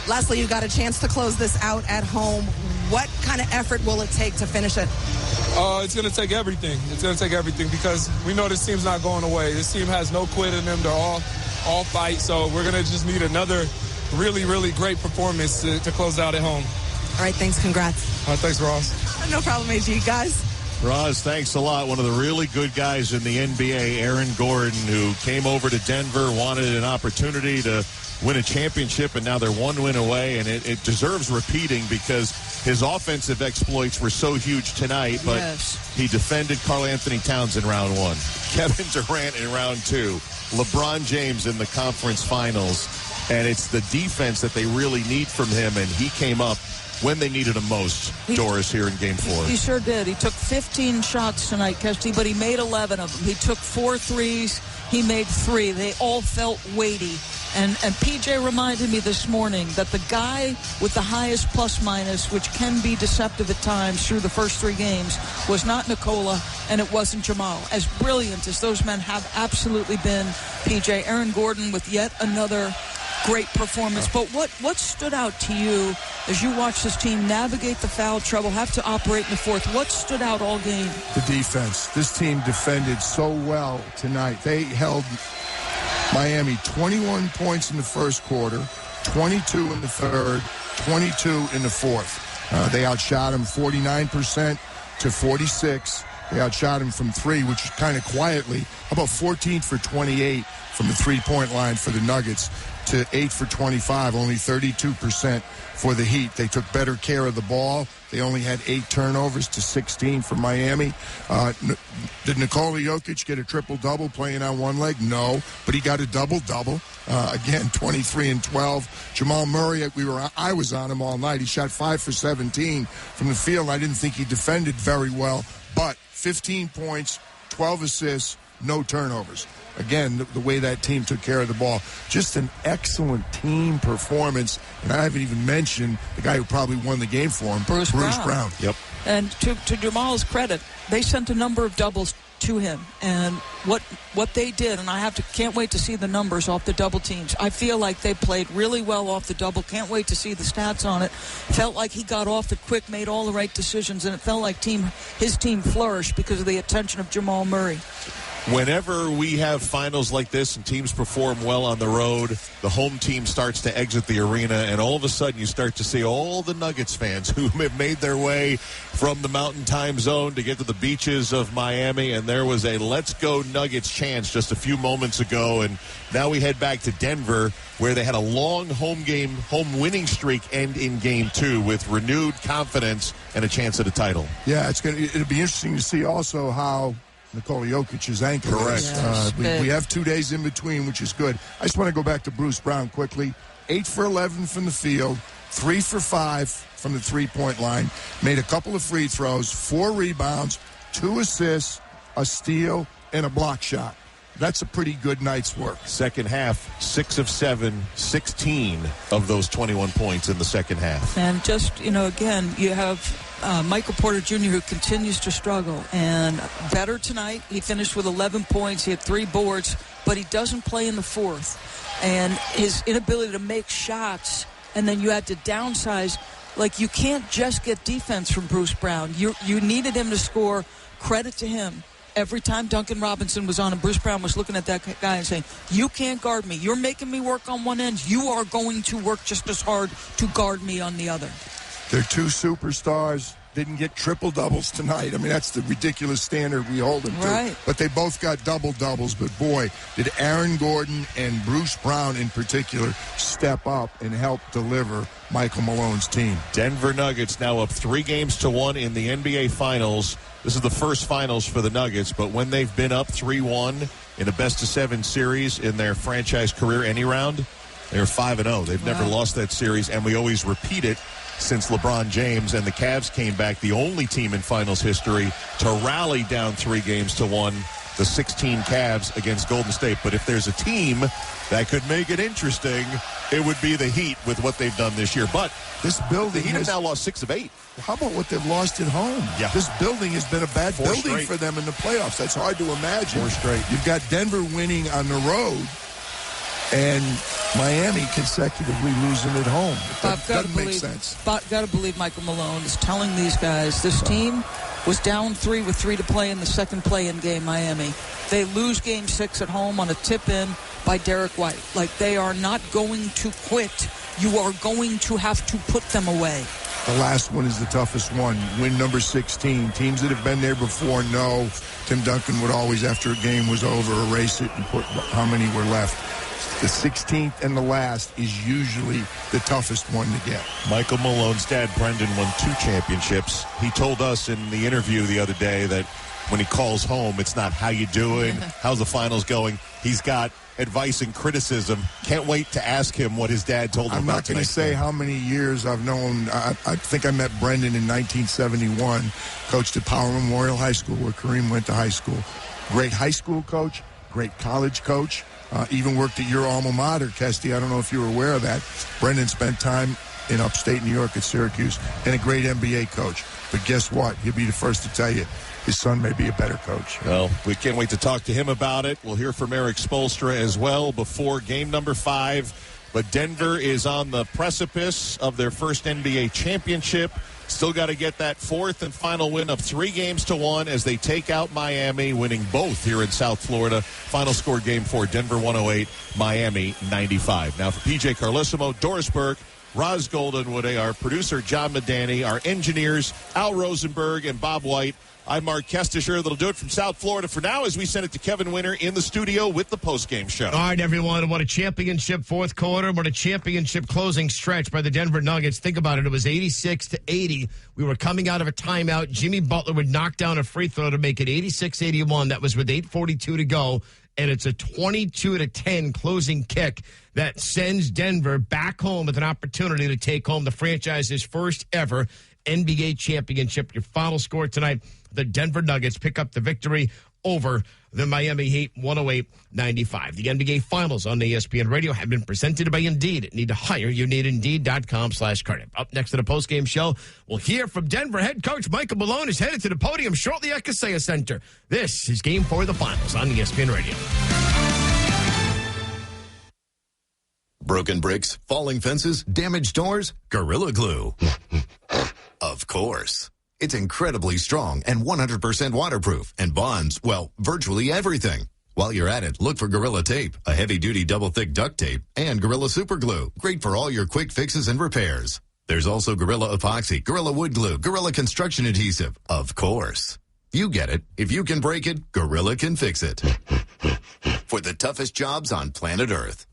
S6: Lastly, you got a chance to close this out at home. What kind of effort will it take to finish it?
S7: It's going to take everything. It's going to take everything because we know this team's not going away. This team has no quit in them. They're all fight. So we're going to just need another really, really great performance to close out at home.
S6: All right, thanks. Congrats.
S7: All right, thanks, Ross.
S6: No problem, AG. Guys.
S1: Roz, thanks a lot. One of the really good guys in the NBA, Aaron Gordon, who came over to Denver, wanted an opportunity to win a championship, and now they're 1 win away, and it deserves repeating because his offensive exploits were so huge tonight, but he defended Karl Anthony Towns in round 1, Kevin Durant in round 2, LeBron James in the conference finals, and it's the defense that they really need from him, and he came up when they needed him most, Doris, here in Game 4.
S3: He sure did. He took 15 shots tonight, Kesty, but he made 11 of them. He took 4 threes. He made 3. They all felt weighty. And PJ reminded me this morning that the guy with the highest plus-minus, which can be deceptive at times through the first 3 games, was not Nikola, and it wasn't Jamal. As brilliant as those men have absolutely been, PJ, Aaron Gordon with yet another great performance. But what stood out to you as you watch this team navigate the foul trouble, have to operate in the fourth? What stood out all game?
S2: The defense. This team defended so well tonight. They held Miami 21 points in the first quarter, 22 in the third, 22 in the fourth. They outshot him 49% to 46. They outshot him from 3, which is kind of quietly. How about 14 for 28 from the three-point line for the Nuggets to 8 for 25, only 32% for the Heat. They took better care of the ball. They only had 8 turnovers to 16 for Miami. Did Nikola Jokic get a triple-double playing on one leg? No, but he got a double-double. Again, 23 and 12. Jamal Murray, I was on him all night. He shot 5 for 17 from the field. I didn't think he defended very well, but 15 points, 12 assists, no turnovers. Again, the way that team took care of the ball. Just an excellent team performance. And I haven't even mentioned the guy who probably won the game for him, Bruce Brown.
S1: Yep.
S3: And to Jamal's credit, they sent a number of doubles to him. And what they did, and can't wait to see the numbers off the double teams. I feel like they played really well off the double. Can't wait to see the stats on it. Felt like he got off it quick, made all the right decisions, and it felt like his team flourished because of the attention of Jamal Murray.
S1: Whenever we have finals like this and teams perform well on the road, the home team starts to exit the arena, and all of a sudden you start to see all the Nuggets fans who have made their way from the Mountain Time Zone to get to the beaches of Miami, and there was a Let's Go Nuggets chance just a few moments ago, and now we head back to Denver, where they had a long home winning streak end in Game 2 with renewed confidence and a chance at a title.
S2: Yeah, it'll be interesting to see also how Nikola Jokic's ankle is. We have 2 days in between, which is good. I just want to go back to Bruce Brown quickly. 8 for 11 from the field, 3 for 5 from the three-point line, made a couple of free throws, 4 rebounds, 2 assists, a steal, and a block shot. That's a pretty good night's work.
S1: Second half, 6 of 7, 16 of those 21 points in the second half.
S3: And just, again, you have Michael Porter Jr., who continues to struggle. And better tonight. He finished with 11 points. He had 3 boards, but he doesn't play in the fourth. And his inability to make shots, and then you had to downsize. Like, you can't just get defense from Bruce Brown. You needed him to score. Credit to him. Every time Duncan Robinson was on and Bruce Brown was looking at that guy and saying, you can't guard me. You're making me work on one end. You are going to work just as hard to guard me on the other.
S2: They're 2 superstars. Didn't get triple-doubles tonight. I mean, that's the ridiculous standard we hold them to. But they both got double-doubles. But, boy, did Aaron Gordon and Bruce Brown in particular step up and help deliver Michael Malone's team.
S1: Denver Nuggets now up 3-1 in the NBA Finals. This is the first finals for the Nuggets, but when they've been up 3-1 in a best-of-7 series in their franchise career any round, they're 5-0. They've never lost that series, and we always repeat it since LeBron James and the Cavs came back, the only team in finals history to rally down 3-1, the 16 Cavs against Golden State. But if there's a team that could make it interesting, it would be the Heat with what they've done this year. But
S2: this building,
S1: the Heat have now lost 6 of 8.
S2: How about what they've lost at home?
S1: Yeah.
S2: This building has been a bad
S1: 4
S2: building
S1: straight
S2: for them in the playoffs. That's hard to imagine.
S1: 4 straight.
S2: You've got Denver winning on the road and Miami consecutively losing at home. That doesn't make sense.
S3: Got to believe Michael Malone is telling these guys this team was down 3 with 3 to play in the second play-in game, Miami. They lose Game 6 at home on a tip-in by Derek White. Like, they are not going to quit. You are going to have to put them away.
S2: The last one is the toughest one. Win number 16. Teams that have been there before know Tim Duncan would always, after a game was over, erase it and put how many were left. The 16th and the last is usually the toughest one to get.
S1: Michael Malone's dad, Brendan, won 2 championships. He told us in the interview the other day that when he calls home, it's not how you doing, how's the finals going. He's got advice and criticism. Can't wait to ask him what his dad told him.
S2: I'm not going to say how many years I've known. I think I met Brendan in 1971, coached at Power Memorial High School, where Kareem went to high school. Great high school coach, great college coach. Even worked at your alma mater, Kesty. I don't know if you were aware of that. Brendan spent time in upstate New York at Syracuse, and a great NBA coach. But guess what? He'll be the first to tell you his son may be a better coach.
S1: Well, we can't wait to talk to him about it. We'll hear from Eric Spoelstra as well before game number 5. But Denver is on the precipice of their first NBA championship. Still got to get that 4th and final win of 3-1 as they take out Miami, winning both here in South Florida. Final score Game 4, Denver 108, Miami 95. Now for PJ Carlissimo, Doris Burke, Roz Goldenwood, our producer John Medani, our engineers Al Rosenberg and Bob White. I'm Mark Kestisher. That'll do it from South Florida for now as we send it to Kevin Winter in the studio with the postgame show.
S10: All right, everyone. What a championship fourth quarter. What a championship closing stretch by the Denver Nuggets. Think about it. It was 86-80. We were coming out of a timeout. Jimmy Butler would knock down a free throw to make it 86-81. That was with 8:42 to go. And it's a 22-10 closing kick that sends Denver back home with an opportunity to take home the franchise's first ever NBA championship. Your final score tonight, the Denver Nuggets pick up the victory over the Miami Heat, 108-95. The NBA Finals on ESPN Radio have been presented by Indeed. Need to hire? You need Indeed.com/credit. Up next to the postgame show, we'll hear from Denver head coach Michael Malone, is headed to the podium shortly at Kaseya Center. This is Game 4 of the Finals on ESPN Radio.
S9: Broken bricks, falling fences, damaged doors, Gorilla Glue. Of course. It's incredibly strong and 100% waterproof and bonds, well, virtually everything. While you're at it, look for Gorilla Tape, a heavy-duty double-thick duct tape, and Gorilla Super Glue, great for all your quick fixes and repairs. There's also Gorilla Epoxy, Gorilla Wood Glue, Gorilla Construction Adhesive, of course. You get it. If you can break it, Gorilla can fix it. For the toughest jobs on planet Earth.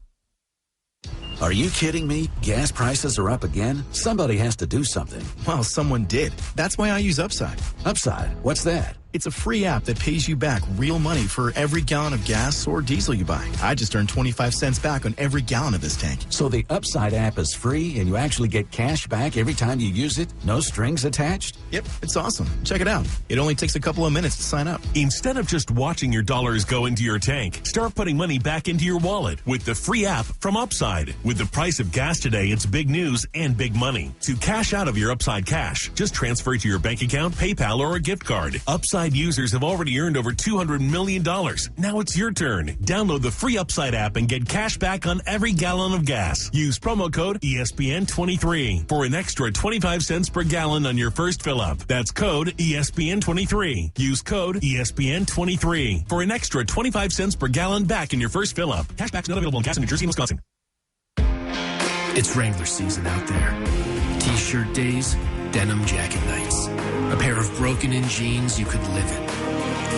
S12: Are you kidding me? Gas prices are up again? Somebody has to do something.
S11: Well, someone did. That's why I use Upside.
S12: Upside? What's that?
S11: It's a free app that pays you back real money for every gallon of gas or diesel you buy. I just earned 25 cents back on every gallon of this tank.
S12: So the Upside app is free and you actually get cash back every time you use it? No strings attached?
S11: Yep, it's awesome. Check it out. It only takes a couple of minutes to sign up.
S14: Instead of just watching your dollars go into your tank, start putting money back into your wallet with the free app from Upside. With the price of gas today, it's big news and big money. To cash out of your Upside cash, just transfer it to your bank account, PayPal, or a gift card. Upside users have already earned over $200 million. Now it's your turn. Download the free Upside app and get cash back on every gallon of gas. Use promo code ESPN23 for an extra 25 cents per gallon on your first fill-up. That's code ESPN23. Use code ESPN23 for an extra 25 cents per gallon back in your first fill-up. Cashback's not available in gas in New Jersey and Wisconsin.
S17: It's Wrangler season out there. T-shirt days, denim jacket nights. A pair of broken-in jeans you could live in.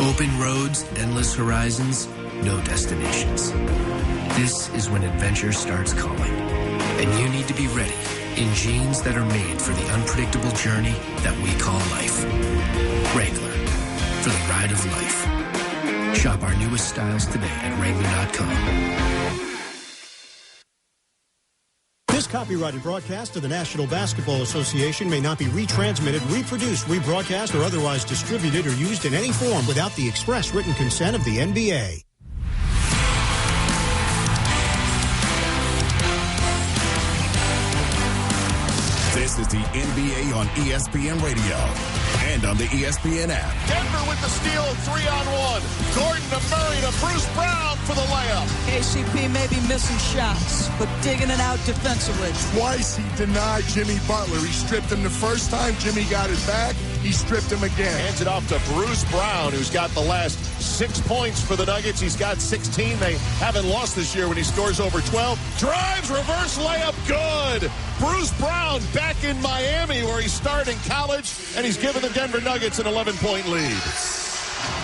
S17: Open roads, endless horizons, no destinations. This is when adventure starts calling. And you need to be ready in jeans that are made for the unpredictable journey that we call life. Wrangler, for the ride of life. Shop our newest styles today at Wrangler.com.
S22: This copyrighted broadcast of the National Basketball Association may not be retransmitted, reproduced, rebroadcast, or otherwise distributed or used in any form without the express written consent of the NBA.
S26: This is the NBA on ESPN Radio and on the ESPN app.
S1: Denver with the steal, 3-on-1. Gordon to Murray to Bruce Brown for the layup.
S3: KCP may be missing shots, but digging it out defensively.
S2: Twice he denied Jimmy Butler. He stripped him the first time. Jimmy got it back. He stripped him again.
S1: Hands it off to Bruce Brown, who's got the last 6 points for the Nuggets. He's got 16. They haven't lost this year when he scores over 12. Drives, reverse layup, good. Bruce Brown back in Miami where he started in college, and he's given the Denver Nuggets an 11-point lead.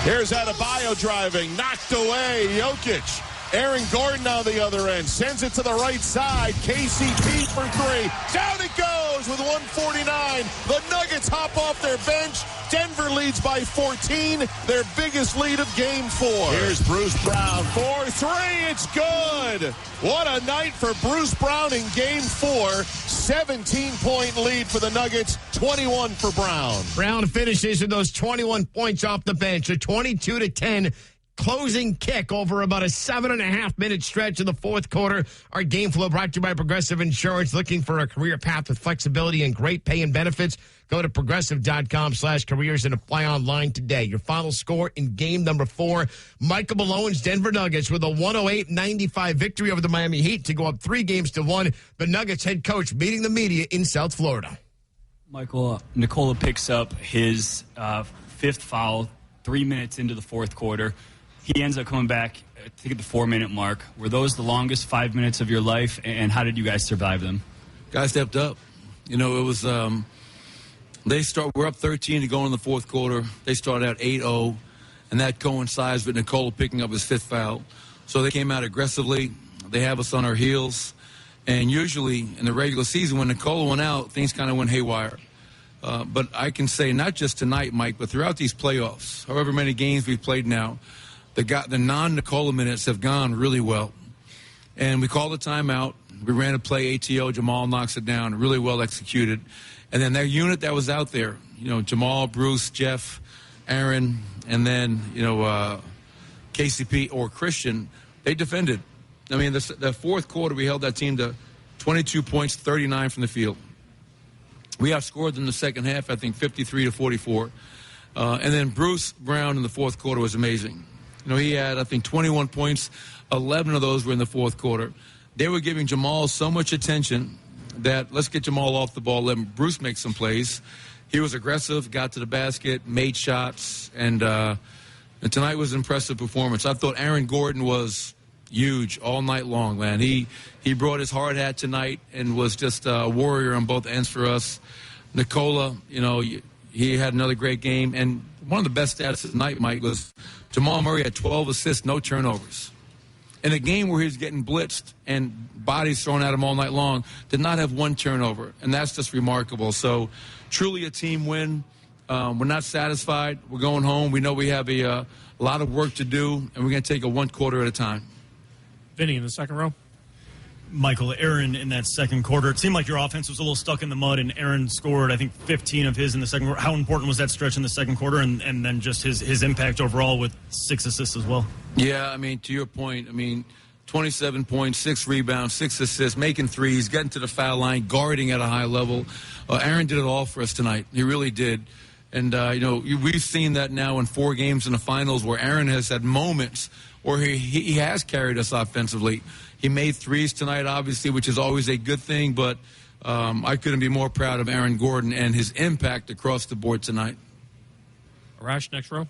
S1: Here's Adebayo driving, knocked away, Jokic. Aaron Gordon on the other end, sends it to the right side. KCP for 3. Down it goes with 1:49. The Nuggets hop off their bench. Denver leads by 14, their biggest lead of Game 4. Here's Bruce Brown for 3. It's good. What a night for Bruce Brown in Game 4. 17-point lead for the Nuggets, 21 for Brown.
S10: Brown finishes with those 21 points off the bench, a 22-10 closing kick over about a 7.5-minute stretch in the fourth quarter. Our game flow brought to you by Progressive Insurance. Looking for a career path with flexibility and great pay and benefits? Go to progressive.com/careers and apply online today. Your final score in game number 4, Michael Malone's Denver Nuggets with a 108-95 victory over the Miami Heat to go up 3-1. The Nuggets head coach meeting the media in South Florida.
S27: Michael, Nikola picks up his 5th foul 3 minutes into the fourth quarter. He ends up coming back, I think, at the 4-minute mark. Were those the longest 5 minutes of your life, and how did you guys survive them?
S28: Guys stepped up. You know, it was we're up 13 to go in the fourth quarter. They started out 8-0, and that coincides with Nikola picking up his 5th foul. So they came out aggressively. They have us on our heels. And usually in the regular season, when Nikola went out, things kind of went haywire. But I can say not just tonight, Mike, but throughout these playoffs, however many games we've played now, the non-Nikola minutes have gone really well. And we called a timeout. We ran a play, ATO. Jamal knocks it down, really well executed. And then that unit that was out there, you know, Jamal, Bruce, Jeff, Aaron, and then, KCP or Christian, they defended. I mean, the fourth quarter, we held that team to 22 points, 39 from the field. We outscored them in the second half, I think, 53-44. And then Bruce Brown in the fourth quarter was amazing. You know, he had, I think, 21 points. 11 of those were in the fourth quarter. They were giving Jamal so much attention that let's get Jamal off the ball, let Bruce make some plays. he was aggressive, got to the basket, made shots, and tonight was an impressive performance. I thought Aaron Gordon was huge all night long, man. He brought his hard hat tonight and was just a warrior on both ends for us. Nikola, he had another great game. And one of the best stats tonight, Mike, was Jamal Murray had 12 assists, no turnovers. In a game where he was getting blitzed and bodies thrown at him all night long, did not have one turnover. And that's just remarkable. So truly a team win. We're not satisfied. We're going home. We know we have a lot of work to do, and we're going to take it one quarter at a time.
S15: Vinny in the second row.
S16: Michael, Aaron in that second quarter, it seemed like your offense was a little stuck in the mud, and Aaron scored, I think, 15 of his in the second quarter. How important was that stretch in the second quarter, and then just his impact overall with 6 assists as well?
S28: Yeah, I mean, to your point, 27 points, 6 rebounds, 6 assists, making threes, getting to the foul line, guarding at a high level. Aaron did it all for us tonight. He really did. And, we've seen that now in 4 games in the finals where Aaron has had moments where he has carried us offensively. He made threes tonight, obviously, which is always a good thing, but I couldn't be more proud of Aaron Gordon and his impact across the board tonight.
S15: Arash, next row.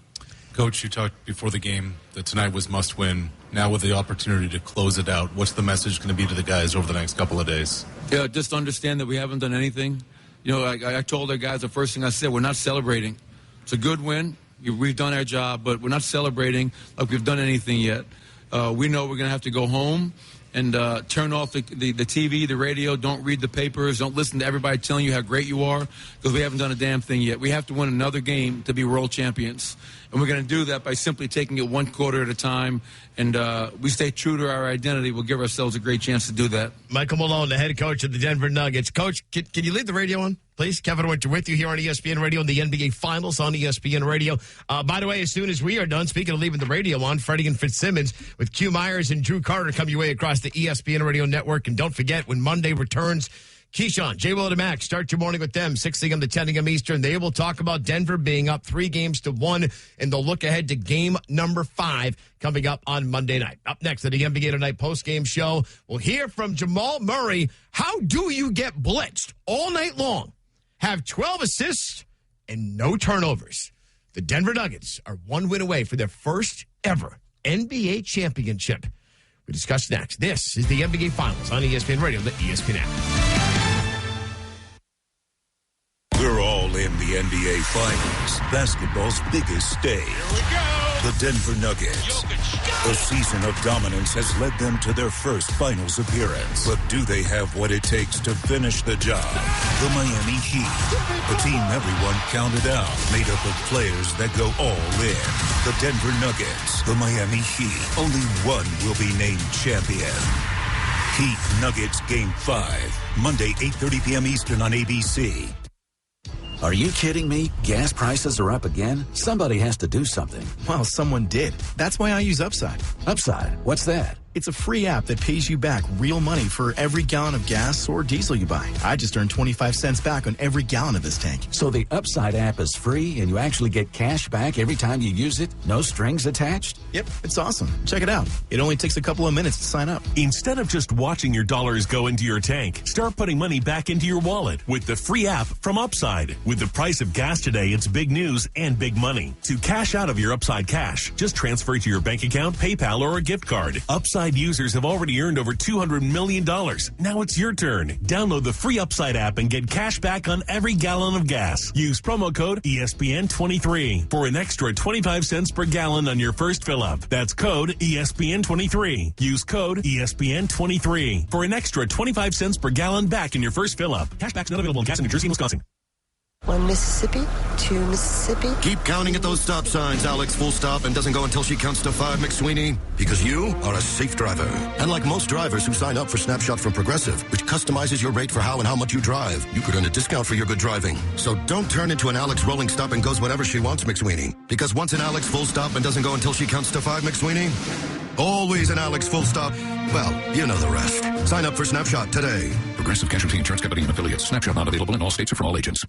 S18: Coach, you talked before the game that tonight was must-win. Now with the opportunity to close it out, what's the message going to be to the guys over the next couple of days?
S28: Yeah, just understand that we haven't done anything. I told our guys the first thing I said, we're not celebrating. It's a good win. We've done our job, but we're not celebrating like we've done anything yet. We know we're going to have to go home and turn off the TV, the radio. Don't read the papers. Don't listen to everybody telling you how great you are, because we haven't done a damn thing yet. We have to win another game to be world champions. And we're going to do that by simply taking it one quarter at a time. And we stay true to our identity. We'll give ourselves a great chance to do that.
S10: Michael Malone, the head coach of the Denver Nuggets. Coach, can you leave the radio on, please? Kevin Winter with you here on ESPN Radio and the NBA Finals on ESPN Radio. By the way, as soon as we are done, speaking of leaving the radio on, Freddie and Fitzsimmons with Q Myers and Drew Carter come your way across the ESPN Radio Network. And don't forget, when Monday returns, Keyshawn, J. Will and Max, start your morning with them, 6 a.m. to 10 a.m. Eastern. They will talk about Denver being up 3-1, and they'll look ahead to game number 5 coming up on Monday night. Up next at the NBA Tonight postgame show, we'll hear from Jamal Murray. How do you get blitzed all night long, have 12 assists, and no turnovers? The Denver Nuggets are 1 win away for their first ever NBA championship. We discuss next. This is the NBA Finals on ESPN Radio, the ESPN app.
S19: We're all in the NBA Finals, basketball's biggest stage. Here we go. The Denver Nuggets. A season of dominance has led them to their first Finals appearance. But do they have what it takes to finish the job? The Miami Heat, a team everyone counted out, made up of players that go all in. The Denver Nuggets, the Miami Heat. Only one will be named champion. Heat Nuggets Game 5, Monday, 8:30 p.m. Eastern on ABC.
S12: Are you kidding me? Gas prices are up again? Somebody has to do something.
S11: Well, someone did. That's why I use Upside.
S12: Upside? What's that?
S11: It's a free app that pays you back real money for every gallon of gas or diesel you buy. I just earned 25 cents back on every gallon of this tank.
S12: So the Upside app is free and you actually get cash back every time you use it? No strings attached?
S11: Yep, it's awesome. Check it out. It only takes a couple of minutes to sign up.
S14: Instead of just watching your dollars go into your tank, start putting money back into your wallet with the free app from Upside. With the price of gas today, it's big news and big money. To cash out of your Upside cash, just transfer it to your bank account, PayPal, or a gift card. Upside users have already earned over $200 million. Now it's your turn. Download the free Upside app and get cash back on every gallon of gas. Use promo code ESPN23 for an extra 25 cents per gallon on your first fill-up. That's code ESPN23. Use code ESPN23 for an extra 25 cents per gallon back in your first fill-up. Cashback's not available in gas in New Jersey and Wisconsin.
S20: 1 Mississippi, 2 Mississippi.
S23: Keep counting at those stop signs, Alex. Full stop and doesn't go until she counts to 5, McSweeney. Because you are a safe driver. And like most drivers who sign up for Snapshot from Progressive, which customizes your rate for how and how much you drive, you could earn a discount for your good driving. So don't turn into an Alex rolling stop and goes whenever she wants, McSweeney. Because once an Alex full stop and doesn't go until she counts to 5, McSweeney, always an Alex full stop. Well, you know the rest. Sign up for Snapshot today.
S24: Progressive Casualty Insurance Company and affiliates. Snapshot not available in all states or from all agents.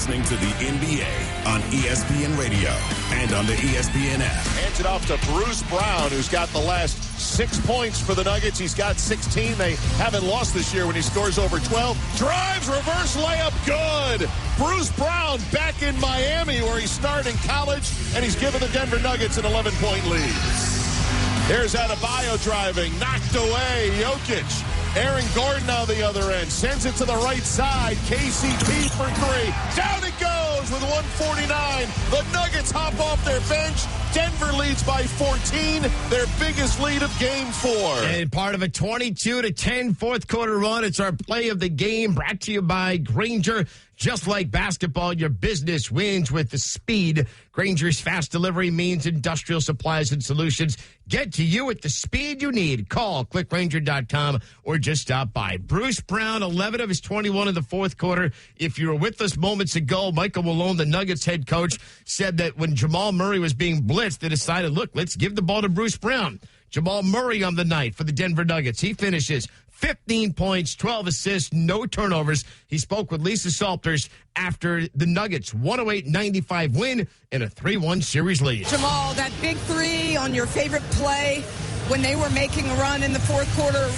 S26: listening to the NBA on ESPN Radio and on the ESPN app.
S1: Hands it off to Bruce Brown, who's got the last 6 points for the Nuggets. He's got 16. They haven't lost this year when he scores over 12. Drives, reverse layup, good. Bruce Brown back in Miami where he started in college, and he's given the Denver Nuggets an 11-point lead. Here's Adebayo driving, knocked away, Jokic. Aaron Gordon on the other end, sends it to the right side. KCP for three. Down it goes with 1:49. The Nuggets hop off their bench. Denver leads by 14, their biggest lead of Game 4.
S10: And part of a 22-10 fourth quarter run. It's our play of the game brought to you by Grainger. Just like basketball, your business wins with the speed. Grainger's fast delivery means industrial supplies and solutions get to you at the speed you need. Call clickgrainger.com or just stop by. Bruce Brown, 11 of his 21 in the fourth quarter. If you were with us moments ago, Michael Malone, the Nuggets head coach, said that when Jamal Murray was being blitzed, they decided, look, let's give the ball to Bruce Brown. Jamal Murray on the night for the Denver Nuggets. He finishes 15 points, 12 assists, no turnovers. He spoke with Lisa Salters after the Nuggets' 108-95 win and a 3-1 series lead.
S4: Jamal, that big three on your favorite play when they were making a run in the fourth quarter,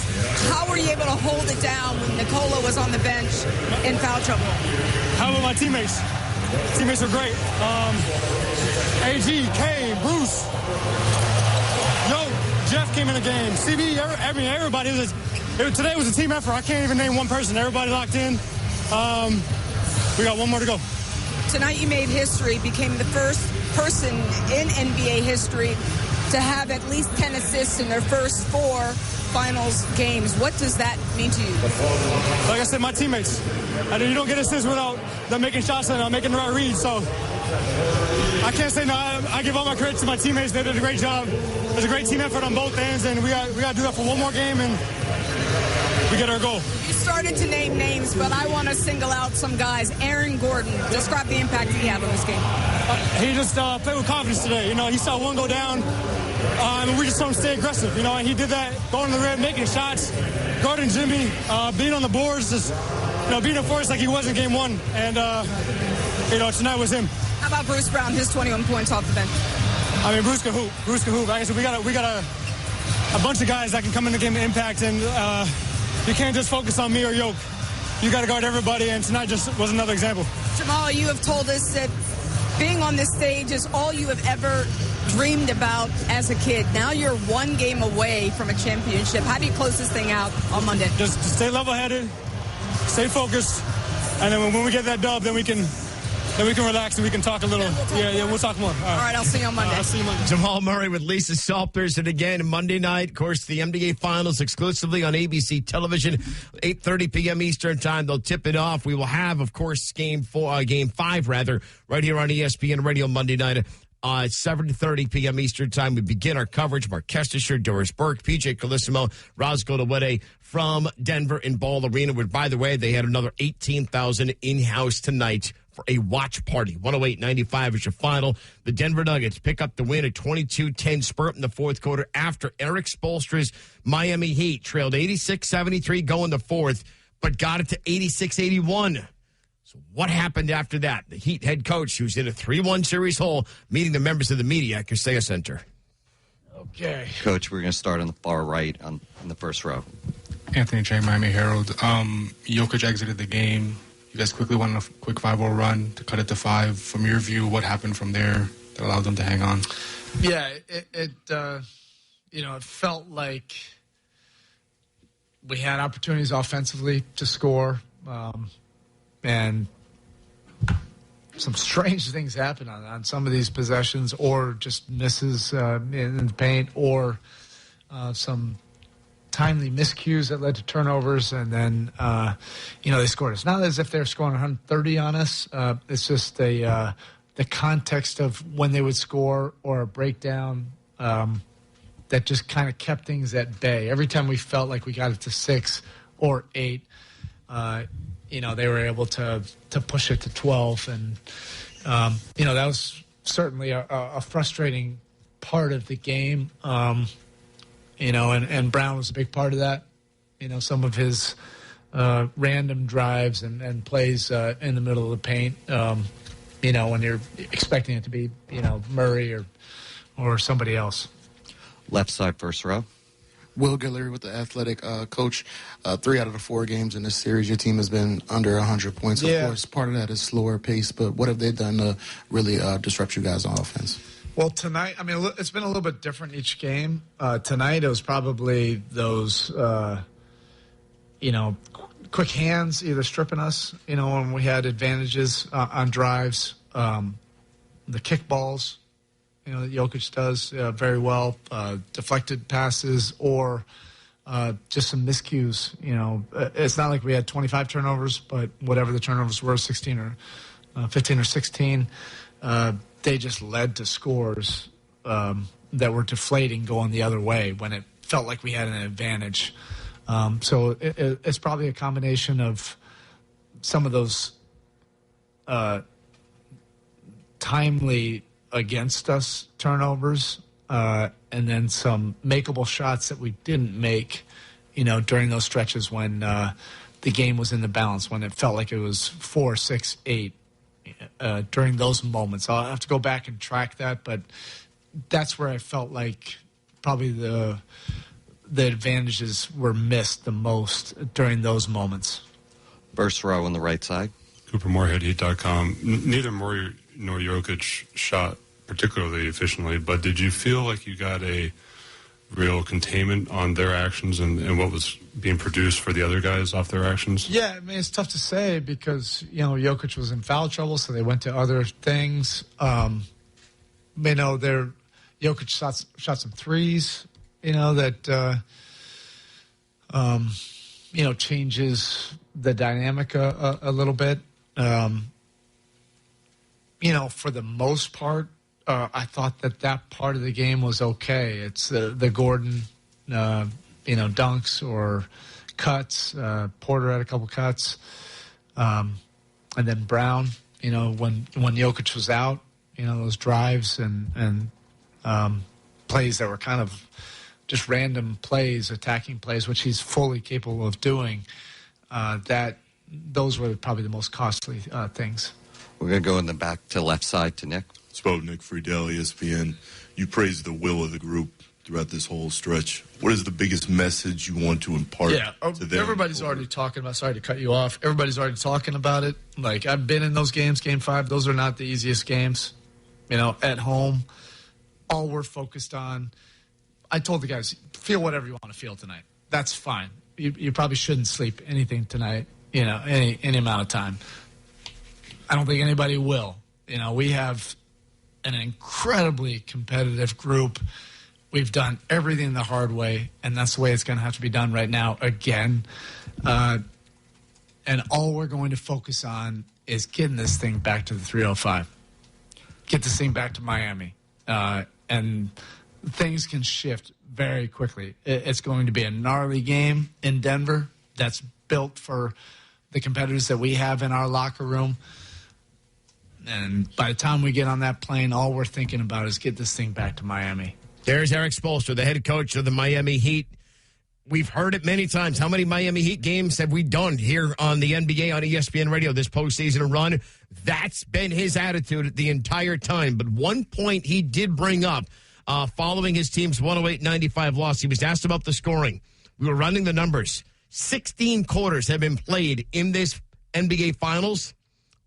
S4: how were you able to hold it down when Nikola was on the bench in foul trouble?
S5: How about my teammates? Teammates are great. AG, K, Bruce, Jeff came in the game. CB, everybody. Today was a team effort. I can't even name one person. Everybody locked in. We got one more to go.
S4: Tonight you made history, became the first person in NBA history to have at least 10 assists in their first 4 finals games. What does that mean to you?
S5: Like I said, my teammates. You don't get assists without them making shots and making the right reads. So I can't say no. I give all my credit to my teammates. They did a great job. There's a great team effort on both ends, and we got to do that for one more game, and we get our goal.
S4: You started to name names, but I want to single out some guys. Aaron Gordon, describe the impact he had on this game.
S5: He just played with confidence today. He saw one go down, and we just saw him stay aggressive. And he did that, going to the rim, making shots, guarding Jimmy, being on the boards, just being a force like he was in game 1. And tonight was him.
S4: How about Bruce Brown, his 21 points off the bench?
S5: I mean, Bruce can hoop. Like I said, we got a bunch of guys that can come in the game and impact, and you can't just focus on me or Yoke. You got to guard everybody, and tonight just was another example.
S4: Jamal, you have told us that being on this stage is all you have ever dreamed about as a kid. Now you're one game away from a championship. How do you close this thing out on Monday?
S5: Just stay level-headed, stay focused, and then when we get that dub, then we can relax and we can talk a little. We'll talk more.
S4: All right, I'll see you on Monday.
S5: I'll see you Monday.
S10: Jamal Murray with Lisa Salters. And again, Monday night, of course, the NBA Finals exclusively on ABC television, 8:30 p.m. Eastern time. They'll tip it off. We will have, of course, Game 5, right here on ESPN Radio Monday night. 7:30 p.m. Eastern time. We begin our coverage. Mark Kestisher, Doris Burke, PJ Colissimo, Roscoe Lewede from Denver in Ball Arena, where, by the way, they had another 18,000 in-house tonight for a watch party. 108-95 is your final. The Denver Nuggets pick up the win, a 22-10 spurt in the fourth quarter after Eric Spoelstra's Miami Heat trailed 86-73 going the fourth, but got it to 86-81. So what happened after that? The Heat head coach, who's in a 3-1 series hole, meeting the members of the media at Kaseya Center.
S6: Okay. Coach, we're going to start on the far right in the first row.
S7: Anthony J, Miami Herald. Jokic exited the game. You guys quickly went on a quick 5-0 run to cut it to 5. From your view, what happened from there that allowed them to hang on?
S8: Yeah, it felt like we had opportunities offensively to score, and some strange things happened on some of these possessions, or just misses in the paint, or some timely miscues that led to turnovers, and then they scored. It's not as if they're scoring 130 on us. It's just the context of when they would score or a breakdown that just kind of kept things at bay. Every time we felt like we got it to 6 or 8, they were able to push it to 12, and that was certainly a frustrating part of the game. And Brown was a big part of that. Some of his random drives and plays in the middle of the paint. When you're expecting it to be, Murray or somebody else.
S6: Left side, first row.
S2: Will Guillory with the Athletic. Coach, 3 out of the 4 games in this series, your team has been under 100 points. Of course, part of that is slower pace, but what have they done to really disrupt you guys on offense?
S8: Well, tonight, it's been a little bit different each game. Tonight, it was probably those, quick hands either stripping us, when we had advantages on drives. The kickballs, that Jokic does very well, deflected passes or just some miscues. It's not like we had 25 turnovers, but whatever the turnovers were, 16 or 15 or 16, they just led to scores that were deflating going the other way when it felt like we had an advantage. So it's probably a combination of some of those timely against us turnovers and then some makeable shots that we didn't make, during those stretches when the game was in the balance, when it felt like it was 4, 6, 8 during those moments. I'll have to go back and track that, but that's where I felt like probably the advantages were missed the most during those moments.
S6: First row on the right side.
S3: Cooper Moorhead, Heat.com. Neither Murray nor Jokic shot particularly efficiently, but did you feel like you got a real containment on their actions and what was being produced for the other guys off their actions?
S8: Yeah, it's tough to say because, Jokic was in foul trouble, so they went to other things. Jokic shot some threes, that, changes the dynamic a little bit. For the most part, I thought that part of the game was okay. It's the Gordon, dunks or cuts. Porter had a couple cuts. And then Brown, when Jokic was out, those drives and plays that were kind of just random plays, attacking plays, which he's fully capable of doing, those were probably the most costly things.
S6: We're going to go in the back to left side to Nick.
S9: Nick Friedel, ESPN. You praised the will of the group throughout this whole stretch. What is the biggest message you want to impart to them?
S8: Everybody's already talking about, sorry to cut you off, everybody's already talking about it. Like, I've been in those games, Game 5. Those are not the easiest games, at home. All we're focused on. I told the guys, feel whatever you want to feel tonight. That's fine. You probably shouldn't sleep anything tonight, any amount of time. I don't think anybody will. We have an incredibly competitive group. We've done everything the hard way, and that's the way it's going to have to be done right now again. And all we're going to focus on is getting this thing back to the 305. Get this thing back to Miami. And things can shift very quickly. It's going to be a gnarly game in Denver that's built for the competitors that we have in our locker room. And by the time we get on that plane, all we're thinking about is get this thing back to Miami.
S10: There's Eric Spoelstra, the head coach of the Miami Heat. We've heard it many times. How many Miami Heat games have we done here on the NBA on ESPN Radio this postseason run? That's been his attitude the entire time. But one point he did bring up following his team's 108-95 loss, he was asked about the scoring. We were running the numbers. 16 quarters have been played in this NBA Finals.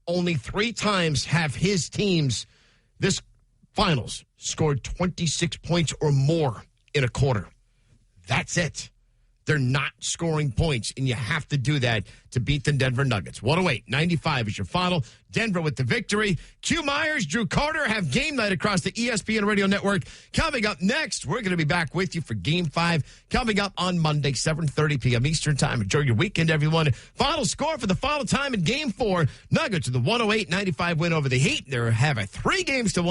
S10: Only 3 times have his teams, this finals, scored 26 points or more in a quarter. That's it. They're not scoring points, and you have to do that to beat the Denver Nuggets. 108-95 is your final. Denver with the victory. Q Myers, Drew Carter have game night across the ESPN Radio Network. Coming up next, we're going to be back with you for Game 5 coming up on Monday, 7:30 p.m. Eastern Time. Enjoy your weekend, everyone. Final score for the final time in Game 4. Nuggets with the 108-95 win over the Heat. They have a 3 games to 1.